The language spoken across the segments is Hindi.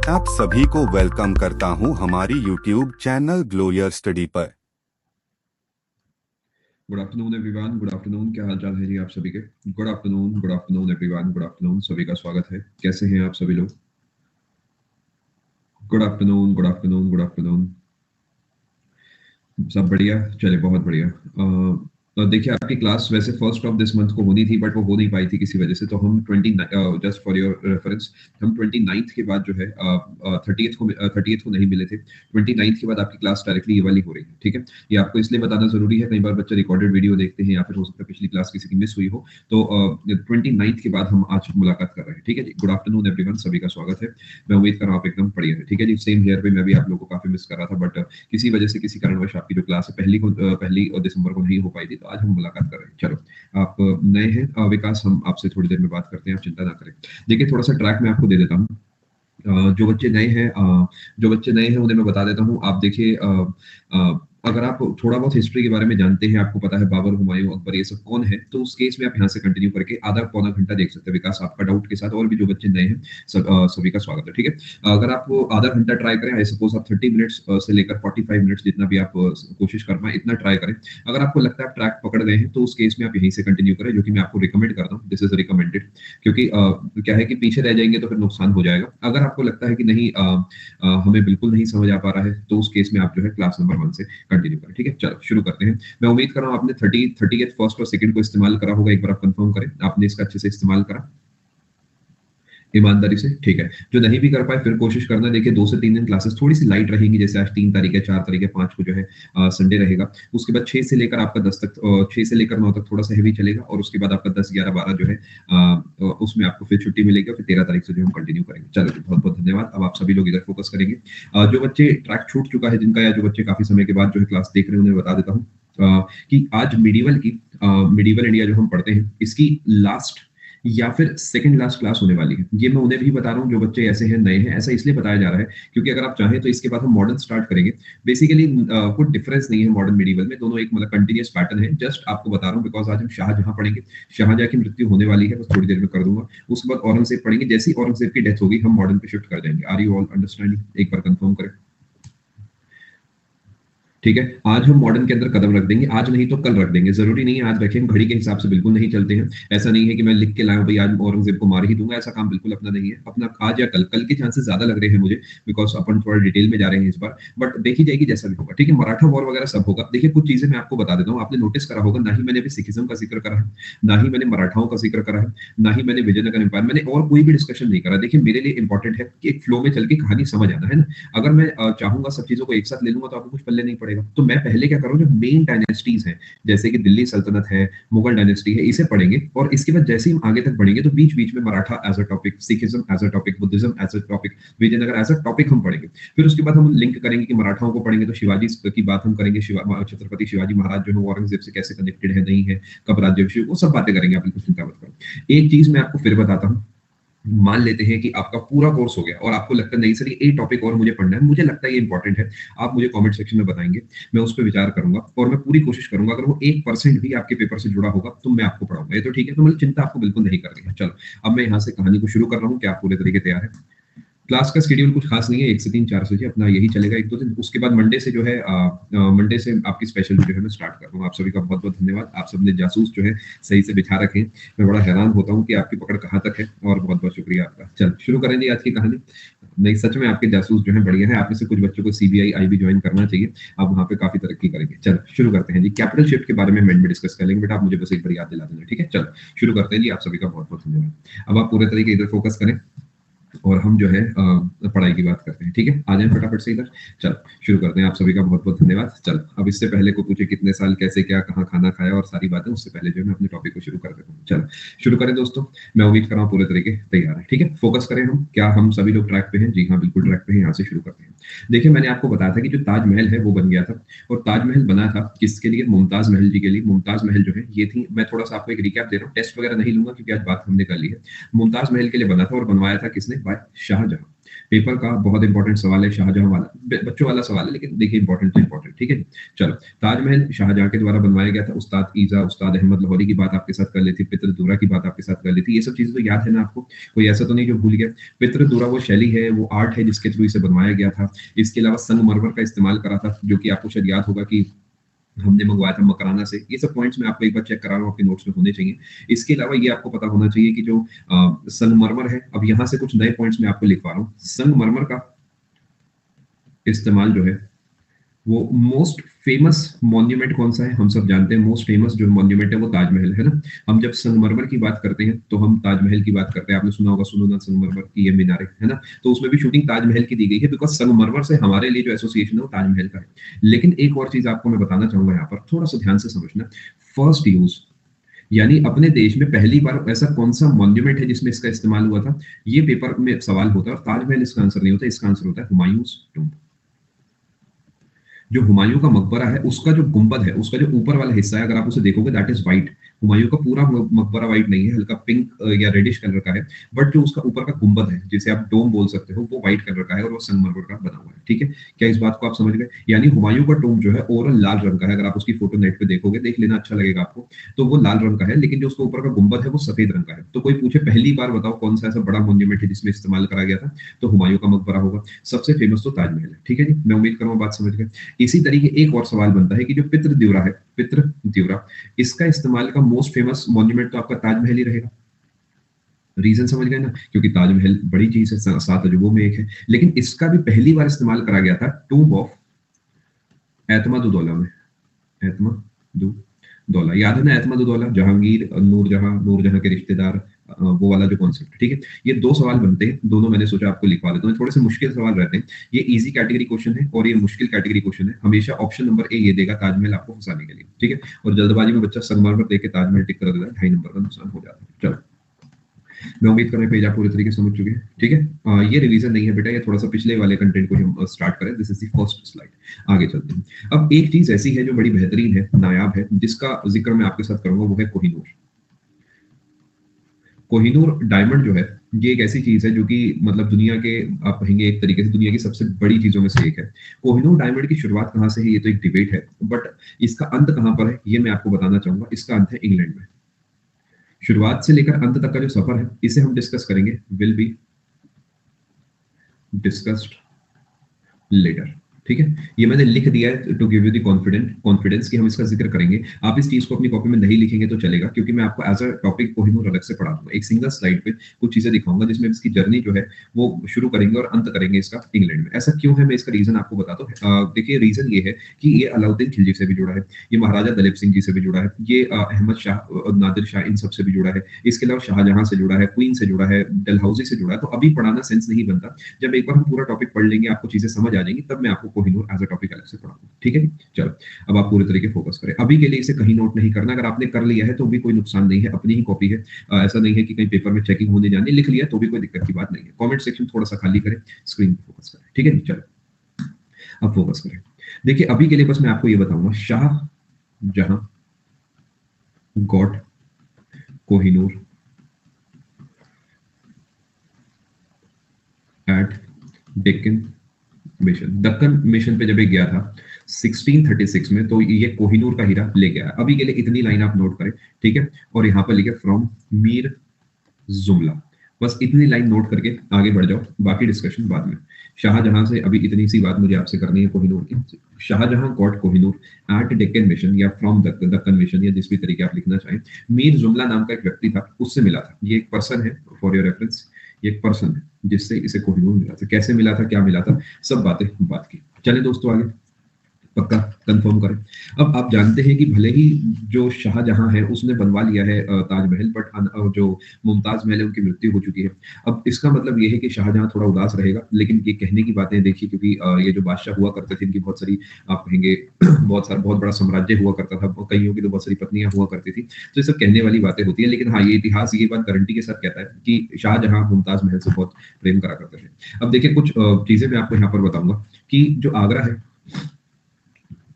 आप सभी को वेलकम करता हूं हमारी यूट्यूब चैनल ग्लोयर स्टडी पर। Good afternoon everyone, good afternoon. क्या हाल चाल है जी आप सभी के? Good afternoon everyone, good afternoon. सभी का स्वागत है। कैसे हैं आप सभी लोग? Good afternoon, good afternoon, good afternoon. सब बढ़िया, चले बहुत बढ़िया। देखिए, आपकी क्लास वैसे फर्स्ट ऑफ दिस मंथ को होनी थी, बट वो हो नहीं पाई थी किसी वजह से। तो हम 20 जस्ट फॉर योर रेफरेंस, हम 29th के बाद जो है 30th को नहीं मिले थे। 29th के बाद आपकी क्लास डायरेक्टली ये वाली हो रही है, ठीक है? ये आपको इसलिए बताना जरूरी है, कई बार बच्चे रिकॉर्डेड वीडियो देखते हैं या फिर हो सकता है पिछली क्लास किसी की मिस हुई हो। तो 29th के बाद हम आज मुलाकात कर रहे हैं, ठीक है जी? गुड आफ्टरनून एवरीवन, सभी का स्वागत है। मैं उम्मीद कर रहा हूँ आप एकदम बढ़िया है, ठीक है जी? सेम हियर पे मैं भी आप लोगों को काफी मिस कर रहा था, बट किसी वजह से, किसी कारणवश आपकी जो क्लास है पहली दिसंबर को नहीं हो पाई थी। तो आज हम मुलाकात कर रहे हैं। चलो, आप नए हैं विकास, हम आपसे थोड़ी देर में बात करते हैं, आप चिंता ना करें। देखिए, थोड़ा सा ट्रैक मैं आपको दे देता हूँ। जो बच्चे नए हैं उन्हें मैं बता देता हूँ। आप देखिए, अगर आप थोड़ा बहुत हिस्ट्री के बारे में जानते हैं, आपको पता है बाबर, हुमायूं, अकबर ये सब कौन है, तो उस केस में आप यहाँ से कंटिन्यू करके आधा पौना घंटा देख सकते हैं विकास, आपका डाउट के साथ। और भी जो बच्चे नए हैं, सभी का स्वागत है, ठीक है? अगर आप आधा घंटा ट्राई करें, आई सपोज आप 30 मिनट्स से लेकर 45 मिनट्स, जितना भी आप कोशिश कर पाए इतना ट्राई करें। अगर आपको लगता है आप ट्रैक पकड़ गए हैं, तो उस केस में आप यहीं से कंटिन्यू करें, जो कि मैं आपको रिकमेंड करता हूँ। दिस इज रिकमेंडेड, क्योंकि क्या है कि पीछे रह जाएंगे तो फिर नुकसान हो जाएगा। अगर आपको लगता है कि नहीं, हमें बिल्कुल नहीं समझ आ पा रहा है, तो उस केस में आप जो है क्लास नंबर 1 से कंटिन्यू करें, ठीक है? चलो शुरू करते हैं। मैं उम्मीद कर रहा हूँ आपने 30th फर्स्ट और सेकंड को इस्तेमाल करा होगा। एक बार आप कंफर्म करें आपने इसका अच्छे से इस्तेमाल करा, ईमानदारी से, ठीक है? जो नहीं भी कर पाए फिर कोशिश करना। देखिए, 2 से 3 दिन क्लासेस थोड़ी सी लाइट रहेंगी, जैसे आज 3 तारीख है, 4 तारीख है, 5 को जो है संडे रहेगा। उसके बाद 6 से लेकर आपका 10 तक, 6 से लेकर 9 तक थोड़ा सा हैवी चलेगा, और उसके बाद आपका 10, 11, 12 जो है उसमें आपको फिर छुट्टी मिलेगी, और फिर 13 तारीख से जो हम कंटिन्यू करेंगे। चलो जी, बहुत बहुत धन्यवाद। अब आप सभी लोग इधर फोकस करेंगे। जो बच्चे ट्रैक छूट चुका है जिनका, या जो बच्चे काफी समय के बाद जो है क्लास देख रहे हैं, उन्हें बता देता हूँ कि आज मिडीवल इंडिया जो हम पढ़ते हैं, इसकी लास्ट या फिर सेकंड लास्ट क्लास होने वाली है। ये मैं उन्हें भी बता रहा हूँ जो बच्चे ऐसे हैं, नए हैं। ऐसा इसलिए बताया जा रहा है क्योंकि अगर आप चाहें तो इसके बाद हम मॉडर्न स्टार्ट करेंगे। बेसिकली कोई डिफरेंस नहीं है मॉडर्न मिडिवल में, दोनों एक मतलब कंटिन्यूअस पैटर्न है। जस्ट आपको बता रहा हूँ बिकॉज आज हम शाहजहां पढ़ेंगे। शाहजहां की मृत्यु होने वाली है, बस थोड़ी देर में कर दूंगा। उसके बाद औरंगजेब पढ़ेंगे। जैसे ही औरंगजेब की डेथ होगी, हम मॉडर्न पे शिफ्ट कर जाएंगे। Are you all understanding? एक बार कंफर्म करें, ठीक है? आज हम मॉडर्न के अंदर कदम रख देंगे, आज नहीं तो कल रख देंगे। जरूरी नहीं है आज रखें, घड़ी के हिसाब से बिल्कुल नहीं चलते हैं। ऐसा नहीं है कि मैं लिख के लाया भाई आज औरंगजेब को मार ही दूंगा, ऐसा काम बिल्कुल अपना नहीं है। अपना आज या कल, कल के चांसेस ज्यादा लग रहे हैं मुझे, बिकॉज अपन थोड़ा डिटेल में जा रहे हैं इस बार। बट देखी जाएगी जैसा भी होगा, ठीक है? मराठा वॉर वगैरह सब होगा। देखिए, कुछ चीजें मैं आपको बता देता हूँ, आपने नोटिस करा होगा, ना ही मैंने अभी सिखिज्म का जिक्र करा है, ना ही मैंने मराठाओं का जिक्र करा है, ना ही मैंने विजयनगर एम्पायर, मैंने और कोई भी डिस्कशन नहीं करा। देखिए, मेरे लिए इंपॉर्टेंट है कि एक फ्लो में चल के कहानी समझ आना, है ना? अगर मैं चाहूंगा सब चीजों को एक साथ ले लूंगा, तो आपको कुछ पल्ले नहीं पड़ेगा। तो मैं पहले क्या करूँ, जो मेन डायनेस्टीज हैं, जैसे कि दिल्ली सल्तनत है, मुगल डायनेस्टी है, इसे पढ़ेंगे। और इसके बाद जैसे ही हम आगे तक बढ़ेंगे, तो बीच बीच में Maratha as a topic, Sikhism as a topic, Buddhism as a topic, Vijayanagara as a topic हम पढ़ेंगे। फिर उसके बाद हम लिंक करेंगे कि मराठाओं को पढ़ेंगे तो शिवाजी की बात हम करेंगे। छत्रपति शिवाजी महाराज जो है वो औरंगजेब से कैसे कनेक्टेड है, नहीं है, कब राज्याभिषेक, वो सब बातें करेंगे। आप बिल्कुल चिंता मत करो। एक चीज मैं आपको फिर बताता हूँ। मान लेते हैं कि आपका पूरा कोर्स हो गया और आपको लगता है नहीं सर ये टॉपिक और मुझे पढ़ना है, मुझे लगता है ये इंपॉर्टेंट है, आप मुझे कमेंट सेक्शन में बताएंगे, मैं उस पर विचार करूंगा और मैं पूरी कोशिश करूंगा। अगर वो 1% भी आपके पेपर से जुड़ा होगा तो मैं आपको पढ़ाऊंगा। ये तो ठीक है? तो मतलब चिंता आपको बिल्कुल नहीं करनी है। चलो, अब मैं यहाँ से कहानी को शुरू कर रहा हूँ। क्या आप पूरे तरीके तैयार है? क्लास का शेड्यूल कुछ खास नहीं है, 1 से 3, 4 से 6 अपना यही चलेगा 1-2 दिन। उसके बाद मंडे से जो है मंडे से आपकी स्पेशल जो है मैं स्टार्ट कर दूंगा। आप सभी का बहुत बहुत धन्यवाद। आप सबने जासूस जो है सही से बिछा रखे हैं। मैं बड़ा हैरान होता हूँ कि आपकी पकड़ कहाँ तक है, और बहुत बहुत शुक्रिया आपका। चल शुरू करेंगे आज की कहानी। नहीं, सच में आपके जासूस जो है बढ़िया है। आप में से कुछ बच्चों को सीबीआई आईबी ज्वाइन करना चाहिए, आप वहाँ पे काफी तरक्की करेंगे। चलो शुरू करते हैं जी। कैपिटल शिफ्ट के बारे में में डिस्कस कर लेंगे, बेटा आप मुझे बस एक बार याद दिला देना, ठीक है? चलो शुरू करते हैं जी। आप सभी का बहुत बहुत धन्यवाद। अब आप पूरे तरीके इधर फोकस करें और हम जो है पढ़ाई की बात करते हैं, ठीक है? आ जाए फटाफट से इधर। चलो शुरू करते हैं। आप सभी का बहुत बहुत धन्यवाद। चलो, अब इससे पहले को पूछे कितने साल, कैसे, क्या, कहाँ खाना खाया और सारी बातें, उससे पहले जो है मैं अपने टॉपिक को शुरू कर देता हूँ। चलो शुरू करें दोस्तों। मैं उम्मीद कर रहा हूँ पूरे तरीके तैयार है, ठीक है? फोकस करें हम। क्या हम सभी लोग ट्रैक पे हैं? जी हाँ, बिल्कुल ट्रैक पे हैं। यहाँ से शुरू करते हैं। देखिए, मैंने आपको बताया था कि जो ताजमहल है वो बन गया था, और ताजमहल बना था किसके लिए? मुमताज महल जी के लिए। मुमताज महल जो है ये थी, मैं थोड़ा सा आपको एक रिकैप दे रहा हूँ, टेस्ट वगैरह नहीं लूंगा क्योंकि आज बात हमने कर ली है। मुमताज महल के लिए बना था और बनवाया था किसने? बाय शाहजहां। पेपर का बहुत इंपॉर्टेंट सवाल है शाहजहां वाला, बच्चों वाला सवाल है लेकिन देखिए इंपॉर्टेंट तो इंपॉर्टेंट, ठीक है। चलो, ताजमहल शाहजहां के द्वारा बनवाया गया था। उस्ताद ईजा, उस्ताद अहमद लाहौरी की बात आपके साथ कर ली थी, पितृदुरा की बात आपके साथ कर ली थी। ये सब चीजें तो याद है ना आपको, कोई ऐसा तो नहीं जो भूल गया। पितृदुरा वो शैली है, वो आर्ट है जिसके थ्रू इसे बनवाया गया था। इसके अलावा संगमरमर का इस्तेमाल करा था, जो कि आपको शायद याद होगा कि हमने मंगवाया था मकराना से। ये सब पॉइंट्स मैं आपको एक बार चेक करा रहा हूँ, आपके नोट्स में होने चाहिए। इसके अलावा ये आपको पता होना चाहिए कि जो संगमरमर है, अब यहाँ से कुछ नए पॉइंट्स मैं आपको लिखवा रहा हूँ। संगमरमर का इस्तेमाल जो है वो मोस्ट फेमस मॉन्यूमेंट कौन सा है, हम सब जानते हैं मोस्ट फेमस जो मॉन्यूमेंट है वो ताजमहल है ना। हम जब संगमरमर की बात करते हैं तो हम ताजमहल की बात करते हैं। आपने सुना होगा, सुनो ना संगमरमर की ये मीनारें, है ना। तो उसमें भी शूटिंग ताजमहल की दी गई है, बिकॉज संगमरमर से हमारे लिए जो एसोसिएशन है वो ताजमहल का है। लेकिन एक और चीज आपको मैं बताना चाहूंगा, यहाँ पर थोड़ा सा ध्यान से समझना। फर्स्ट यूज, यानी अपने देश में पहली बार ऐसा कौन सा मॉन्यूमेंट है जिसमें इसका इस्तेमाल हुआ था, ये पेपर में सवाल होता है। और ताजमहल इसका आंसर नहीं होता, इसका आंसर होता है हुमायूंस टूम्ब। जो हुमायूं का मकबरा है उसका जो गुंबद है, उसका जो ऊपर वाला हिस्सा है, अगर आप उसे देखोगे दैट इज व्हाइट। हुमायूं का पूरा मकबरा व्हाइट नहीं है, हल्का पिंक या रेडिश कलर का है। बट जो उसका ऊपर का गुंबद है, जिसे आप डोम बोल सकते हो, वो व्हाइट कलर का है और वो संगमरमर का बना हुआ है, ठीक है। क्या इस बात को आप समझ गए? यानी हुमायूं का टोम जो है ओवरऑल लाल रंग का है। अगर आप उसकी फोटो नेट पे देखोगे, देख लेना, अच्छा लगेगा आपको। तो वो लाल रंग का है, लेकिन जो उसका ऊपर का गुंबद है वो सफेद रंग का है। तो कोई पूछे पहली बार बताओ कौन सा ऐसा बड़ा मॉन्यूमेंट है जिसमें इस्तेमाल करा गया था, तो हुमायूं का मकबरा होगा। सबसे फेमस तो ताजमहल है, ठीक है जी। मैं उम्मीद करूंगा बात समझ गए। इसी तरीके एक और सवाल बनता है कि जो पितृद्योरा है, पितृद्योरा, इसका इस्तेमाल का मोस्ट फेमस मॉन्यूमेंट तो आपका ताजमहल ही रहेगा। रीजन समझ गए ना, क्योंकि ताजमहल बड़ी चीज है, सात अजूबों में एक है। लेकिन इसका भी पहली बार इस्तेमाल करा गया था टूम्ब ऑफ एतमादुद्दौला में। एतमादुद्दौला, याद है ना, एतमादुद्दौला, जहांगीर, नूरजहां के रिश्तेदार, वो वाला जो कॉन्सेप्ट, ठीक है। ये दो सवाल बनते हैं, दोनों मैंने सोचा आपको लिखवा देता हूँ। थोड़े से मुश्किल सवाल रहते हैं। ये इजी कैटेगरी क्वेश्चन है और ये मुश्किल कैटेगरी क्वेश्चन है। हमेशा ऑप्शन नंबर ए ये देगा ताजमहल आपको फंसाने के लिए, ठीक है। और जल्दबाजी में बच्चा संगमरमर देख के ताजमहल टिक कर देता है, 2.5 नंबर का नुकसान हो जाता है। चलो, मैं उम्मीद कर रहा हूँ पेज आप पूरे तरीके से समझ चुके हैं, ठीक है। ये रिवीजन नहीं है बेटा, ये थोड़ा सा पिछले वाले कंटेंट को हम स्टार्ट करें। This is the first slide, आगे चलते हैं। अब एक चीज ऐसी है जो बड़ी बेहतरीन है, नायाब है, जिसका जिक्र मैं आपके साथ करूंगा, वो है कोहिनूर। कोहिनूर डायमंड जो है, ये एक ऐसी चीज है जो कि मतलब दुनिया के, आप कहेंगे एक तरीके से दुनिया की सबसे बड़ी चीजों में से एक है। कोहिनूर डायमंड की शुरुआत कहाँ से है ये तो एक डिबेट है, बट इसका अंत कहाँ पर है ये मैं आपको बताना चाहूंगा। इसका अंत है इंग्लैंड में। शुरुआत से लेकर अंत तक का जो सफर है, इसे हम डिस्कस करेंगे, विल बी डिस्कस्ड लेटर, ठीक है। ये मैंने लिख दिया है to give you the confidence कि हम इसका जिक्र करेंगे। आप इस चीज को अपनी कॉपी में नहीं लिखेंगे तो चलेगा, क्योंकि मैं आपको एज अ टॉपिक कोहिनूर अलग से पढ़ा दूंगा। एक सिंगल स्लाइड पे कुछ चीजें दिखाऊंगा जिसमें इसकी जर्नी जो है वो शुरू करेंगे और अंत करेंगे इसका इंग्लैंड में। ऐसा क्यों है, मैं इसका रीजन आपको बताता हूँ। देखिए, रीजन ये है कि ये अलाउद्दीन खिलजी से भी जुड़ा है, ये महाराजा दलीप सिंह जी से भी जुड़ा है, ये अहमद शाह, नादिर शाह, इन सब से भी जुड़ा है। इसके अलावा शाहजहां से जुड़ा है, क्वीन से जुड़ा है, डलहौजी से जुड़ा है। तो अभी पढ़ाना सेंस नहीं बनता। जब एक बार हम पूरा टॉपिक पढ़ लेंगे, आपको चीजें समझ आ जाएंगी, तब मैं आपको कोहिनूर एज अ टॉपिक अलग से पढ़ाऊंगा, ठीक है। चलो, अब आप पूरे तरीके फोकस करें। अभी के लिए इसे कहीं नोट नहीं करना। अगर आपने कर लिया है तो भी कोई नुकसान नहीं है, अपनी ही कॉपी है। ऐसा नहीं है कि कहीं पेपर में चेकिंग होने जानी, लिख लिया तो भी कोई दिक्कत की बात नहीं है। कमेंट सेक्शन थोड़ा सा खाली करें, स्क्रीन पे फोकस करें, ठीक है। चलो, अब फोकस करें। देखिए, अभी के लिए बस मैं आपको ये बताऊंगा, Shah Jahan got Kohinoor at Deccan mission. Deccan mission पे जब ये गया था 1636 में, तो ये कोहिनूर का हीरा ले गया। अभी के लिए इतनी लाइन आप नोट करें, ठीक है। और यहाँ पर लिखे फ्रॉम मीर जुमला, बस इतनी लाइन नोट करके आगे बढ़ जाओ, बाकी डिस्कशन बाद में। शाहजहां से अभी इतनी सी बात मुझे आपसे करनी है कोहिनूर की। Shah Jahan got Kohinoor at Deccan mission, या फ्रॉम दक्कन मिशन, या जिस भी तरीके आप लिखना चाहें। मीर जुमला नाम का एक व्यक्ति था, उससे मिला था। ये एक पर्सन है, फॉर योर रेफरेंस, ये एक पर्सन है जिससे इसे कोहिनूर मिला था। कैसे मिला था, क्या मिला था, सब बातें बात की। चले दोस्तों आगे, पक्का कंफर्म करें। अब आप जानते हैं कि भले ही जो शाहजहां है उसने बनवा लिया है ताजमहल, बट जो मुमताज महल है उनकी मृत्यु हो चुकी है। अब इसका मतलब ये है कि शाहजहां थोड़ा उदास रहेगा, लेकिन ये कहने की बातें देखिए, क्योंकि ये जो बादशाह हुआ करते थे, इनकी बहुत सारी, आप कहेंगे बहुत बड़ा साम्राज्य हुआ करता था, कईयों की तो बहुत सारी पत्नियां हुआ करती थी। तो ये सब कहने वाली बातें होती है, लेकिन हाँ, ये इतिहास ये बात गारंटी के साथ कहता है कि शाहजहां मुमताज महल से बहुत प्रेम करा करते थे। अब देखिए, कुछ चीजें मैं आपको यहाँ पर बताऊंगा कि जो आगरा है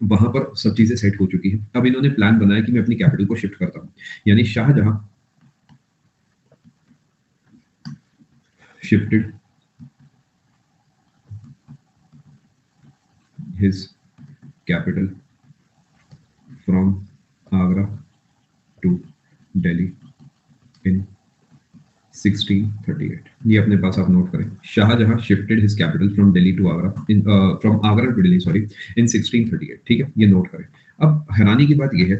वहां पर सब चीजें सेट हो चुकी है। अब इन्होंने प्लान बनाया कि मैं अपनी कैपिटल को शिफ्ट करता हूं, यानी Shah Jahan shifted his capital from Agra to Delhi in 1638। ये अपने पास आप नोट करें। Shah Jahan shifted his capital from Delhi to Agra in from Agra to Delhi sorry in 1638। ठीक है, ये नोट करें। अब हैरानी की बात ये है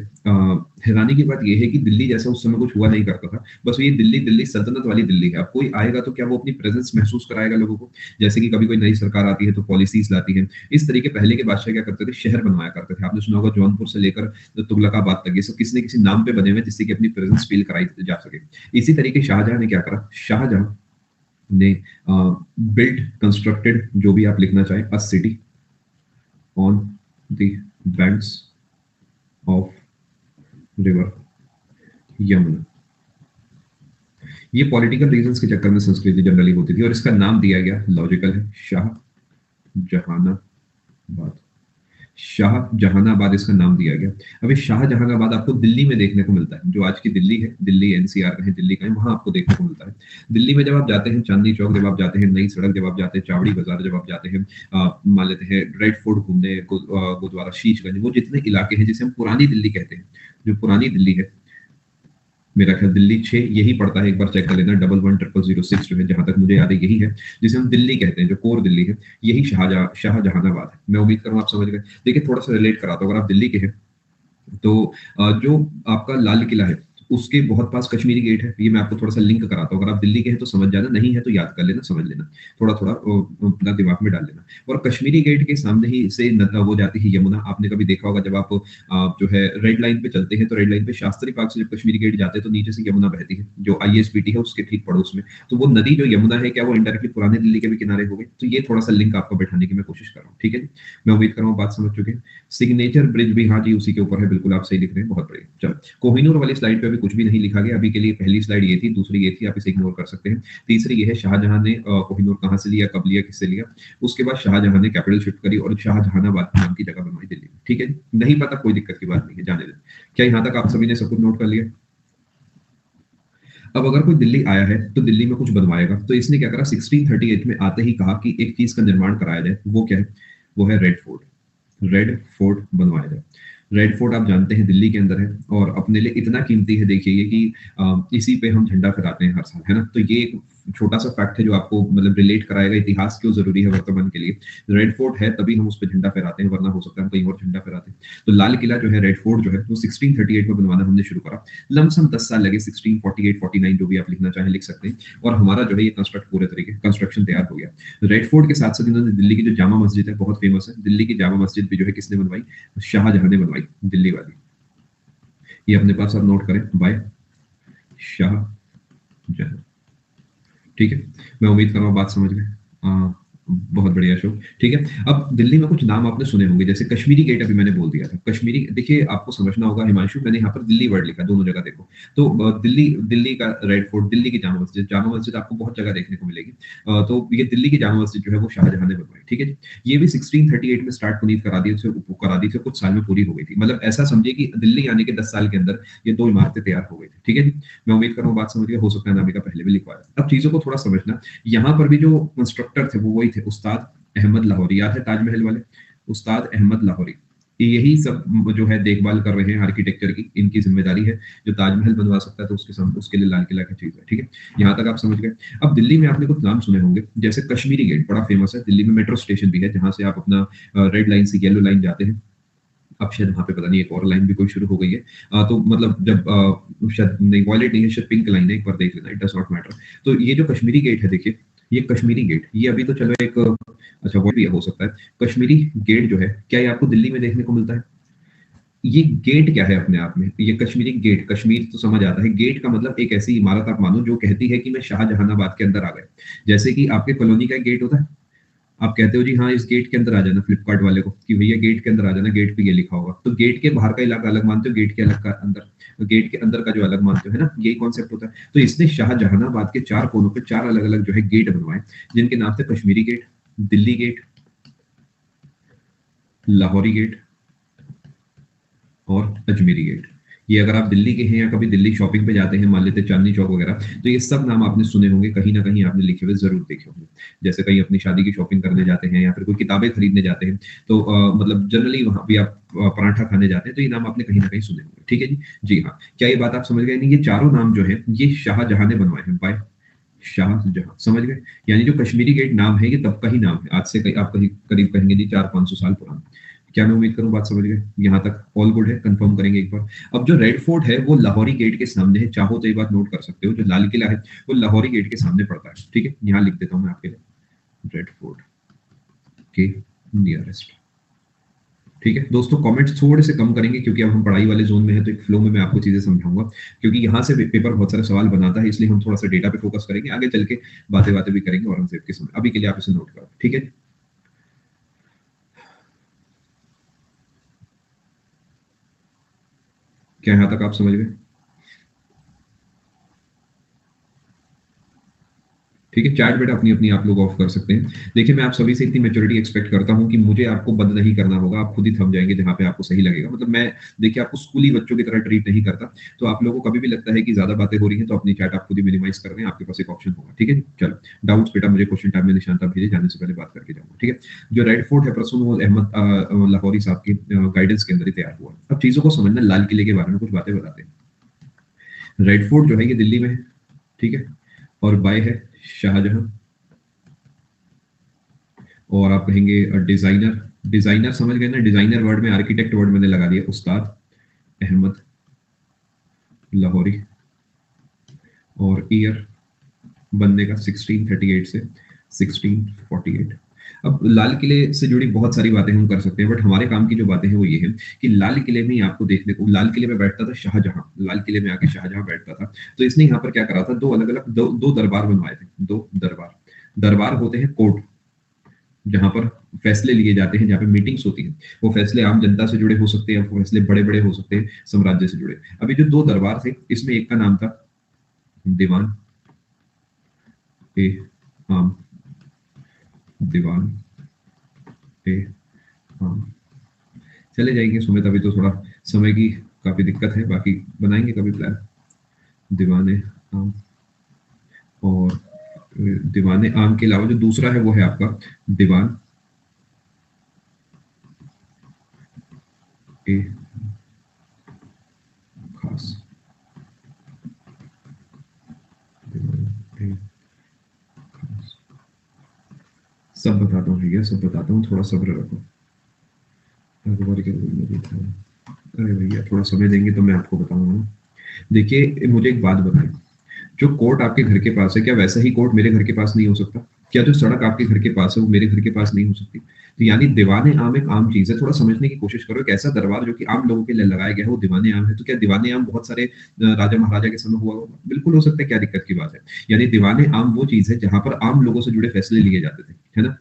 हैरानी की बात ये है कि दिल्ली जैसा उस समय कुछ हुआ नहीं करता था। बस ये दिल्ली दिल्ली सल्तनत वाली दिल्ली है। अब कोई आएगा तो क्या वो अपनी प्रेजेंस महसूस कराएगा लोगों को? जैसे कि कभी कोई नई सरकार आती है तो पॉलिसीज लाती है। इस तरीके पहले के बादशाह क्या करते थे, शहर बनवाया करते थे। आपने सुना होगा जौनपुर से लेकर तुगलकाबाद तक ये सब किसी न किसी नाम पे बने हुए जिससे कि अपनी प्रेजेंस फील कराई जा सके। इसी तरीके शाहजहां ने क्या करा, शाहजहां ने बिल्ट कंस्ट्रक्टेड, जो भी आप लिखना चाहें, अ city on the banks of river Yamuna. ये पॉलिटिकल रीजंस के चक्कर में संस्कृति जनरली होती थी और इसका नाम दिया गया, लॉजिकल है, शाहजहानाबाद। शाहजहानाबाद इसका नाम दिया गया। अब ये शाहजहानाबाद आपको दिल्ली में देखने को मिलता है, जो आज की दिल्ली है, दिल्ली एनसीआर का है, दिल्ली का है, वहां आपको देखने को मिलता है। दिल्ली में जब आप जाते हैं चांदनी चौक, जब आप जाते हैं नई सड़क, जब आप जाते हैं चावड़ी बाजार, जब आप जाते हैं मान लेते हैं रेड फोर्ट घूमने, गुरुद्वारा शीशगंज, वो जितने इलाके हैं जिसे हम पुरानी दिल्ली कहते हैं, जो पुरानी दिल्ली है, मेरा ख्याल दिल्ली 6 यही पड़ता है, एक बार चेक कर लेना, 110006 जो है, जहां तक मुझे याद है यही है जिसे हम दिल्ली कहते हैं, जो कोर दिल्ली है, यही शाहजहानाबाद है। मैं उम्मीद करूँ आप समझ गए। देखिए थोड़ा सा रिलेट कराता हूँ। अगर आप दिल्ली के हैं तो जो आपका लाल किला है उसके बहुत पास कश्मीरी गेट है। ये मैं आपको थोड़ा सा लिंक कराता हूँ। अगर आप दिल्ली के हैं तो समझ जाना, नहीं है तो याद कर लेना, समझ लेना, थोड़ा थोड़ा अपना दिमाग में डाल लेना। और कश्मीरी गेट के सामने ही से वो जाती है यमुना। आपने कभी देखा होगा जब आप जो है रेड लाइन पे चलते हैं तो रेड लाइन पे शास्त्री पार्क से जब कश्मीरी गेट जाते हैं तो नीचे से यमुना बहती है, जो आईएसबीटी है उसके ठीक पड़ोस में। तो वो नदी जो यमुना है, क्या वो इंडायरेक्टली पुरानी दिल्ली के भी किनारे हो गई? तो ये थोड़ा सा लिंक आपको बैठाने की मैं कोशिश कर रहा हूँ। ठीक है जी, मैं उम्मीद कर रहा हूँ बात समझ चुके हैं। सिग्नेचर ब्रिज भी, हाँ जी, उसी के ऊपर है, बिल्कुल आप सही लिख रहे हैं, बहुत बढ़िया। चलो, कोहिनूर वाली स्लाइड पे अभी कुछ भी नहीं लिखा गया अभी के लिए। पहली स्लाइड ये थी, दूसरी ये थी, आप इसे इग्नोर कर सकते हैं। तीसरी ये है शाहजहां ने कोहिनूर कहां से लिया, कब लिया, किससे लिया। उसके बाद शाहजहां ने कैपिटल शिफ्ट करी और शाहजहानाबाद नाम की जगह बनवाई दिल्ली में। ठीक है जी, नहीं पता कोई दिक्कत की बात नहीं है, जाने दें। क्या यहां तक आप सभी ने सब कुछ नोट कर लिया? अब अगर कोई दिल्ली आया है तो दिल्ली में कुछ बनवाएगा, तो इसने क्या करा, 1638 में आते ही कहा कि एक चीज का निर्माण कराया जाए। वो क्या है? वो है रेड फोर्ट। रेड फोर्ट बनवाया जाए। रेड फोर्ट आप जानते हैं दिल्ली के अंदर है और अपने लिए इतना कीमती है, देखिए ये कि इसी पे हम झंडा फहराते हैं हर साल, है ना। तो ये एक छोटा सा फैक्ट है जो आपको मतलब रिलेट कराएगा इतिहास क्यों जरूरी है वर्तमान के लिए। रेड फोर्ट है तभी हम उस पर झंडा फहराते हैं, वरना हो सकता है हम कहीं और झंडा फहराते हैं। तो लाल किला जो है, रेड फोर्ट जो है, वो 1638 में बनवाना हमने शुरू करा। लमसम 10 साल लगे, 1648 49 जो भी आप लिखना चाहें लिख सकते हैं। और हमारा जो है ये कंस्ट्रक्ट पूरे तरीके कंस्ट्रक्शन तैयार हो गया। रेड फोर्ट के साथ साथ इन्होंने दिल्ली की जो जामा मस्जिद है, बहुत फेमस है, दिल्ली की जामा मस्जिद भी जो है किसने बनवाई? शाहजहां ने बनवाई, दिल्ली वाली। ये अपने पास आप नोट करें, बाय शाहजहां। ठीक है, मैं उम्मीद कर रहा हूँ बात समझ गए। बहुत बढ़िया अशोक। ठीक है, अब दिल्ली में कुछ नाम आपने सुने होंगे, जैसे कश्मीरी गेट अभी मैंने बोल दिया था। कश्मीरी, देखिए आपको समझना होगा हिमांशु, मैंने यहाँ पर दिल्ली वर्ड लिखा, दोनों जगह देखो। तो दिल्ली, दिल्ली का रेड फोर्ट, दिल्ली की जामा मस्जिद आपको बहुत जगह देखने को मिलेगी। तो ये दिल्ली की जामा मस्जिद जो है वो शाहजहां ने बनवाई। ठीक है जी, ये भी 1638 में स्टार्ट पुनीत करा दी थी, कुछ साल में पूरी हो गई थी। मतलब ऐसा समझिए कि दिल्ली आने के 10 साल के अंदर ये 2 इमारतें तैयार हो गई थी। ठीक है जी, मैं उम्मीद कर रहा हूँ बात समझ गए। हो सकता है नामिका पहले भी लिखवाया। अब चीजों को थोड़ा समझना, यहाँ पर भी जो कंस्ट्रक्टर थे वो वही थे, उस्ताद अहमद लाहौरी। याद है ताजमहल वाले उस्ताद अहमद लाहौरी? यही सब जो है देखभाल कर रहे हैं आर्किटेक्चर की, इनकी जिम्मेदारी है। जो ताजमहल बनवा सकता है तो उसके सामने उसके लिए लाल किला की चीज है। ठीक है, यहाँ तक आप समझ गए। अब दिल्ली में आपने कुछ नाम सुने होंगे, जैसे कश्मीरी गेट बड़ा फेमस है। दिल्ली में मेट्रो स्टेशन भी है, जहां से आप अपना रेड लाइन से येलो लाइन जाते हैं। अब शायद वहां पे पता नहीं एक और लाइन भी कोई शुरू हो गई है। तो मतलब जब शायद नहीं, वॉयलेट नहीं है, शायद पिंक लाइन है, एक बार देख लेना, इट डज नॉट मैटर। तो ये जो कश्मीरी गेट है, देखिए ये कश्मीरी गेट, ये अभी तो चलो एक अच्छा वो भी हो सकता है। कश्मीरी गेट जो है, क्या ये आपको दिल्ली में देखने को मिलता है? ये गेट क्या है अपने आप में? ये कश्मीरी गेट, कश्मीर तो समझ आता है, गेट का मतलब एक ऐसी इमारत आप मानो जो कहती है कि मैं शाहजहानाबाद के अंदर आ गए। जैसे कि आपके कॉलोनी का एक गेट होता है, आप कहते हो जी हाँ इस गेट के अंदर आ जाना, फ्लिपकार्ट वाले को कि भैया गेट के अंदर आ जाना, गेट पे ये लिखा होगा। तो गेट के बाहर का इलाका अलग मानते हो, गेट के अलग का अंदर, गेट के अंदर का जो अलग मानते हो, है ना, यही कॉन्सेप्ट होता है। तो इसने शाहजहानाबाद के 4 कोनों पे 4 अलग अलग जो है गेट बनवाए, जिनके नाम थे Kashmiri gate, Delhi gate, Lahori gate और अजमेरी गेट। ये अगर आप दिल्ली के हैं या कभी दिल्ली शॉपिंग पे जाते हैं, मान लेते हैं चांदनी चौक वगैरह, तो ये सब नाम आपने सुने होंगे, कहीं ना कहीं आपने लिखे हुए जरूर देखे होंगे। जैसे कहीं अपनी शादी की शॉपिंग करने जाते हैं या फिर कोई किताबें खरीदने जाते हैं, तो मतलब जनरली वहां भी आप पराठा खाने जाते हैं, तो ये नाम आपने कहीं ना कहीं सुने होंगे। ठीक है जी। जी हाँ, क्या ये बात आप समझ गए? नहीं, ये चारों नाम जो है ये शाहजहां ने बनवाए हैं, बाय शाहजहां, समझ गए? यानी जो कश्मीरी गेट नाम है ये तब का ही नाम है, आज से कहीं आप कहीं करीब कहेंगे जी 400-500 साल पुराना। क्या मैं उम्मीद करूं बात समझ गए? यहाँ तक ऑल गुड है, कंफर्म करेंगे एक बार। अब जो रेड फोर्ट है वो लाहौरी गेट के सामने है, चाहो तो ये बात नोट कर सकते हो, जो लाल किला है वो लाहौरी गेट के सामने पड़ता है। ठीक है, यहाँ लिख देता हूँ मैं आपके लिए, रेड फोर्ट के नियरेस्ट। ठीक है दोस्तों, कमेंट्स थोड़े से कम करेंगे क्योंकि अब हम पढ़ाई वाले जोन में हैं, तो एक फ्लो में मैं आपको चीजें समझाऊंगा, क्योंकि यहाँ से पेपर बहुत सारे सवाल बनाता है, इसलिए हम थोड़ा सा डेटा पे फोकस करेंगे, आगे चल के बातें बातें भी करेंगे औरंगजेब के समय। अभी के लिए आप इसे नोट करो, ठीक है। क्या यहाँ तक आप समझ गए? ठीक है, चैट बेटा अपनी अपनी आप लोग ऑफ कर सकते हैं। देखिए, मैं आप सभी से इतनी मेच्योरिटी एक्सपेक्ट करता हूं कि मुझे आपको बंद नहीं करना होगा, आप खुद ही थम जाएंगे जहां पे आपको सही लगेगा। मतलब मैं, देखिए, आपको स्कूली बच्चों की तरह ट्रीट नहीं करता, तो आप लोगों को कभी भी लगता है कि ज्यादा बातें हो रही हैं तो अपनी चैट आप खुद ही मिनिमाइज कर रहे हैं, आपके पास एक ऑप्शन होगा। ठीक है जी, चलो। डाउट्स बेटा मुझे क्वेश्चन टाइम में निशान भेजे, जाने से पहले बात करके जाऊंगा। ठीक है, जो रेड फोर्ट है प्रसून अहमद लाहौरी साहब की गाइडेंस के अंदर ही तैयार हुआ। अब चीजों को समझना, लाल किले के बारे में कुछ बातें बताते हैं। रेड फोर्ट जो है ये दिल्ली में है, ठीक है, और बाय है शाहजहां, और आप कहेंगे डिजाइनर। डिजाइनर समझ गए ना? डिजाइनर वर्ड में आर्किटेक्ट वर्ड मैंने लगा दिया, उस्ताद अहमद लाहौरी। और ईयर बनने का 1638 से 1648। अब लाल किले से जुड़ी बहुत सारी बातें हम कर सकते हैं, बट हमारे काम की जो बातें हैं वो ये है कि लाल किले में ही आपको देखने को, लाल किले में बैठता था शाहजहां, लाल किले में आके शाहजहां बैठता था। तो इसने यहाँ पर क्या करा था, दो अलग अलग दो दरबार बनवाए थे, दो दरबार। दरबार होते हैं कोर्ट, जहां पर फैसले लिए जाते हैं, जहां पे मीटिंग्स होती हैं। वो फैसले आम जनता से जुड़े हो सकते हैं, वो फैसले बड़े बड़े हो सकते हैं, साम्राज्य से जुड़े। अभी जो दो दरबार थे, इसमें एक का नाम था दीवान ए आम, दीवान ए आम। चले जाएंगे सुमित, अभी तो थोड़ा समय की काफी दिक्कत है, बाकी बनाएंगे कभी प्लान। दीवान ए आम, और दीवान ए आम के अलावा जो दूसरा है वो है आपका दीवान ए खास। दीवान ए खास, सब बताता हूँ भैया, सब बताता हूँ, थोड़ा सब्र रखो। अखबार के रूल में देखा है। अरे भैया थोड़ा समय देंगे तो मैं आपको बताऊंगा। देखिए मुझे एक बात बताएं, जो कोर्ट आपके घर के पास है, क्या वैसा ही कोर्ट मेरे घर के पास नहीं हो सकता? क्या जो सड़क आपके घर के पास है वो मेरे घर के पास नहीं हो सकती? तो यानी दीवाने आम एक आम चीज है, थोड़ा समझने की कोशिश करो। एक ऐसा दरबार जो कि आम लोगों के लिए लगाया गया है वो दीवाने आम है, तो क्या दीवाने आम बहुत सारे राजा महाराजा के समय हुआ होगा? बिल्कुल हो सकता है, क्या दिक्कत की बात है? यानी दीवाने आम वो चीज है जहां पर आम लोगों से जुड़े फैसले लिए जाते थे, है ना?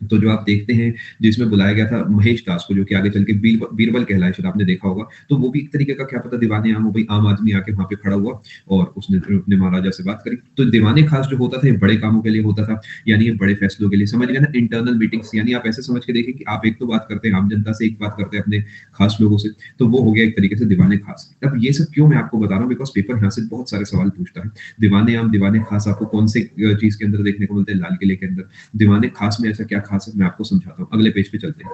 तो जो आप देखते हैं, जिसमें बुलाया गया था महेश दास को, जो कि आगे चल के बीरबल कहलाए, शायद आपने देखा होगा, तो वो भी एक तरीके का, क्या पता, दीवाने आम हो, भाई आम आदमी आके वहां पे खड़ा हुआ और उसने अपने महाराजा से बात करी। तो दीवाने खास जो होता था ये बड़े कामों के लिए होता था, यानी ये बड़े फैसलों के लिए, समझ गए ना? इंटरनल मीटिंग्स, यानी आप ऐसे समझ के देखें कि आप एक तो बात करते हैं आम जनता से, एक बात करते हैं अपने खास लोगों से, तो वो हो गया एक तरीके से दीवाने खास। अब ये सब क्यों मैं आपको बता रहा हूँ, बिकॉज पेपर यहाँ से बहुत सारे सवाल पूछता है। दीवाने आम, दीवाने खास आपको कौन से चीज के अंदर देखने को मिलते हैं? लाल किले के अंदर। दीवाने खास में ऐसा क्या खास है, मैं आपको समझाता हूँ। अगले पेज पे चलते हैं।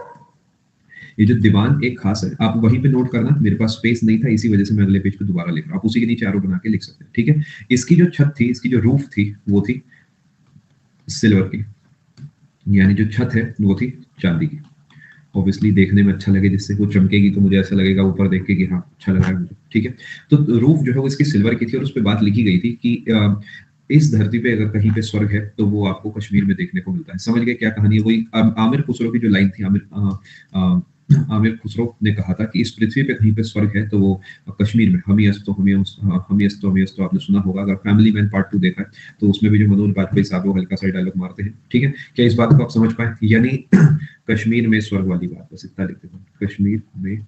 ये जो दीवान एक खास है, आप वहीं पे नोट करना, मेरे पास स्पेस नहीं था, इसी वजह से मैं अगले पेज पे दोबारा लिख रहा हूँ। आप उसी के नीचे एरो बना के लिख सकते हैं, ठीक है? इसकी जो छत थी, इसकी जो रूफ थी, वो थी सिल्वर की, यानी जो छत है वो थी चांदी की। ऑब्वियसली देखने में अच्छा लगे, जिससे वो चमकेगी, तो मुझे ऐसा लगेगा ऊपर देख के कि हाँ अच्छा लग रहा है मुझे, ठीक है? तो रूफ जो है वो इसकी सिल्वर की थी, और उस पर बात लिखी गई थी कि इस धरती पे अगर कहीं पे स्वर्ग है तो वो आपको कश्मीर में देखने को मिलता है। समझ गए क्या कहानी है? वही आमिर खुसरो की जो लाइन थी, आमिर खुसरो ने कहा था कि इस पृथ्वी पे कहीं पे स्वर्ग है तो वो कश्मीर में। हम यस तो हम यस, हम यस तो हम यस, तो आपने सुना होगा अगर फैमिली मैन पार्ट 2 देखा है, तो उसमें भी जो मनोज बाजपेयी साहब वो हल्का सा डायलॉग मारते हैं, ठीक है? क्या इस बात को आप समझ पाए? यानी कश्मीर में स्वर्ग वाली बात, बस इतना लिखते हैं, कश्मीर में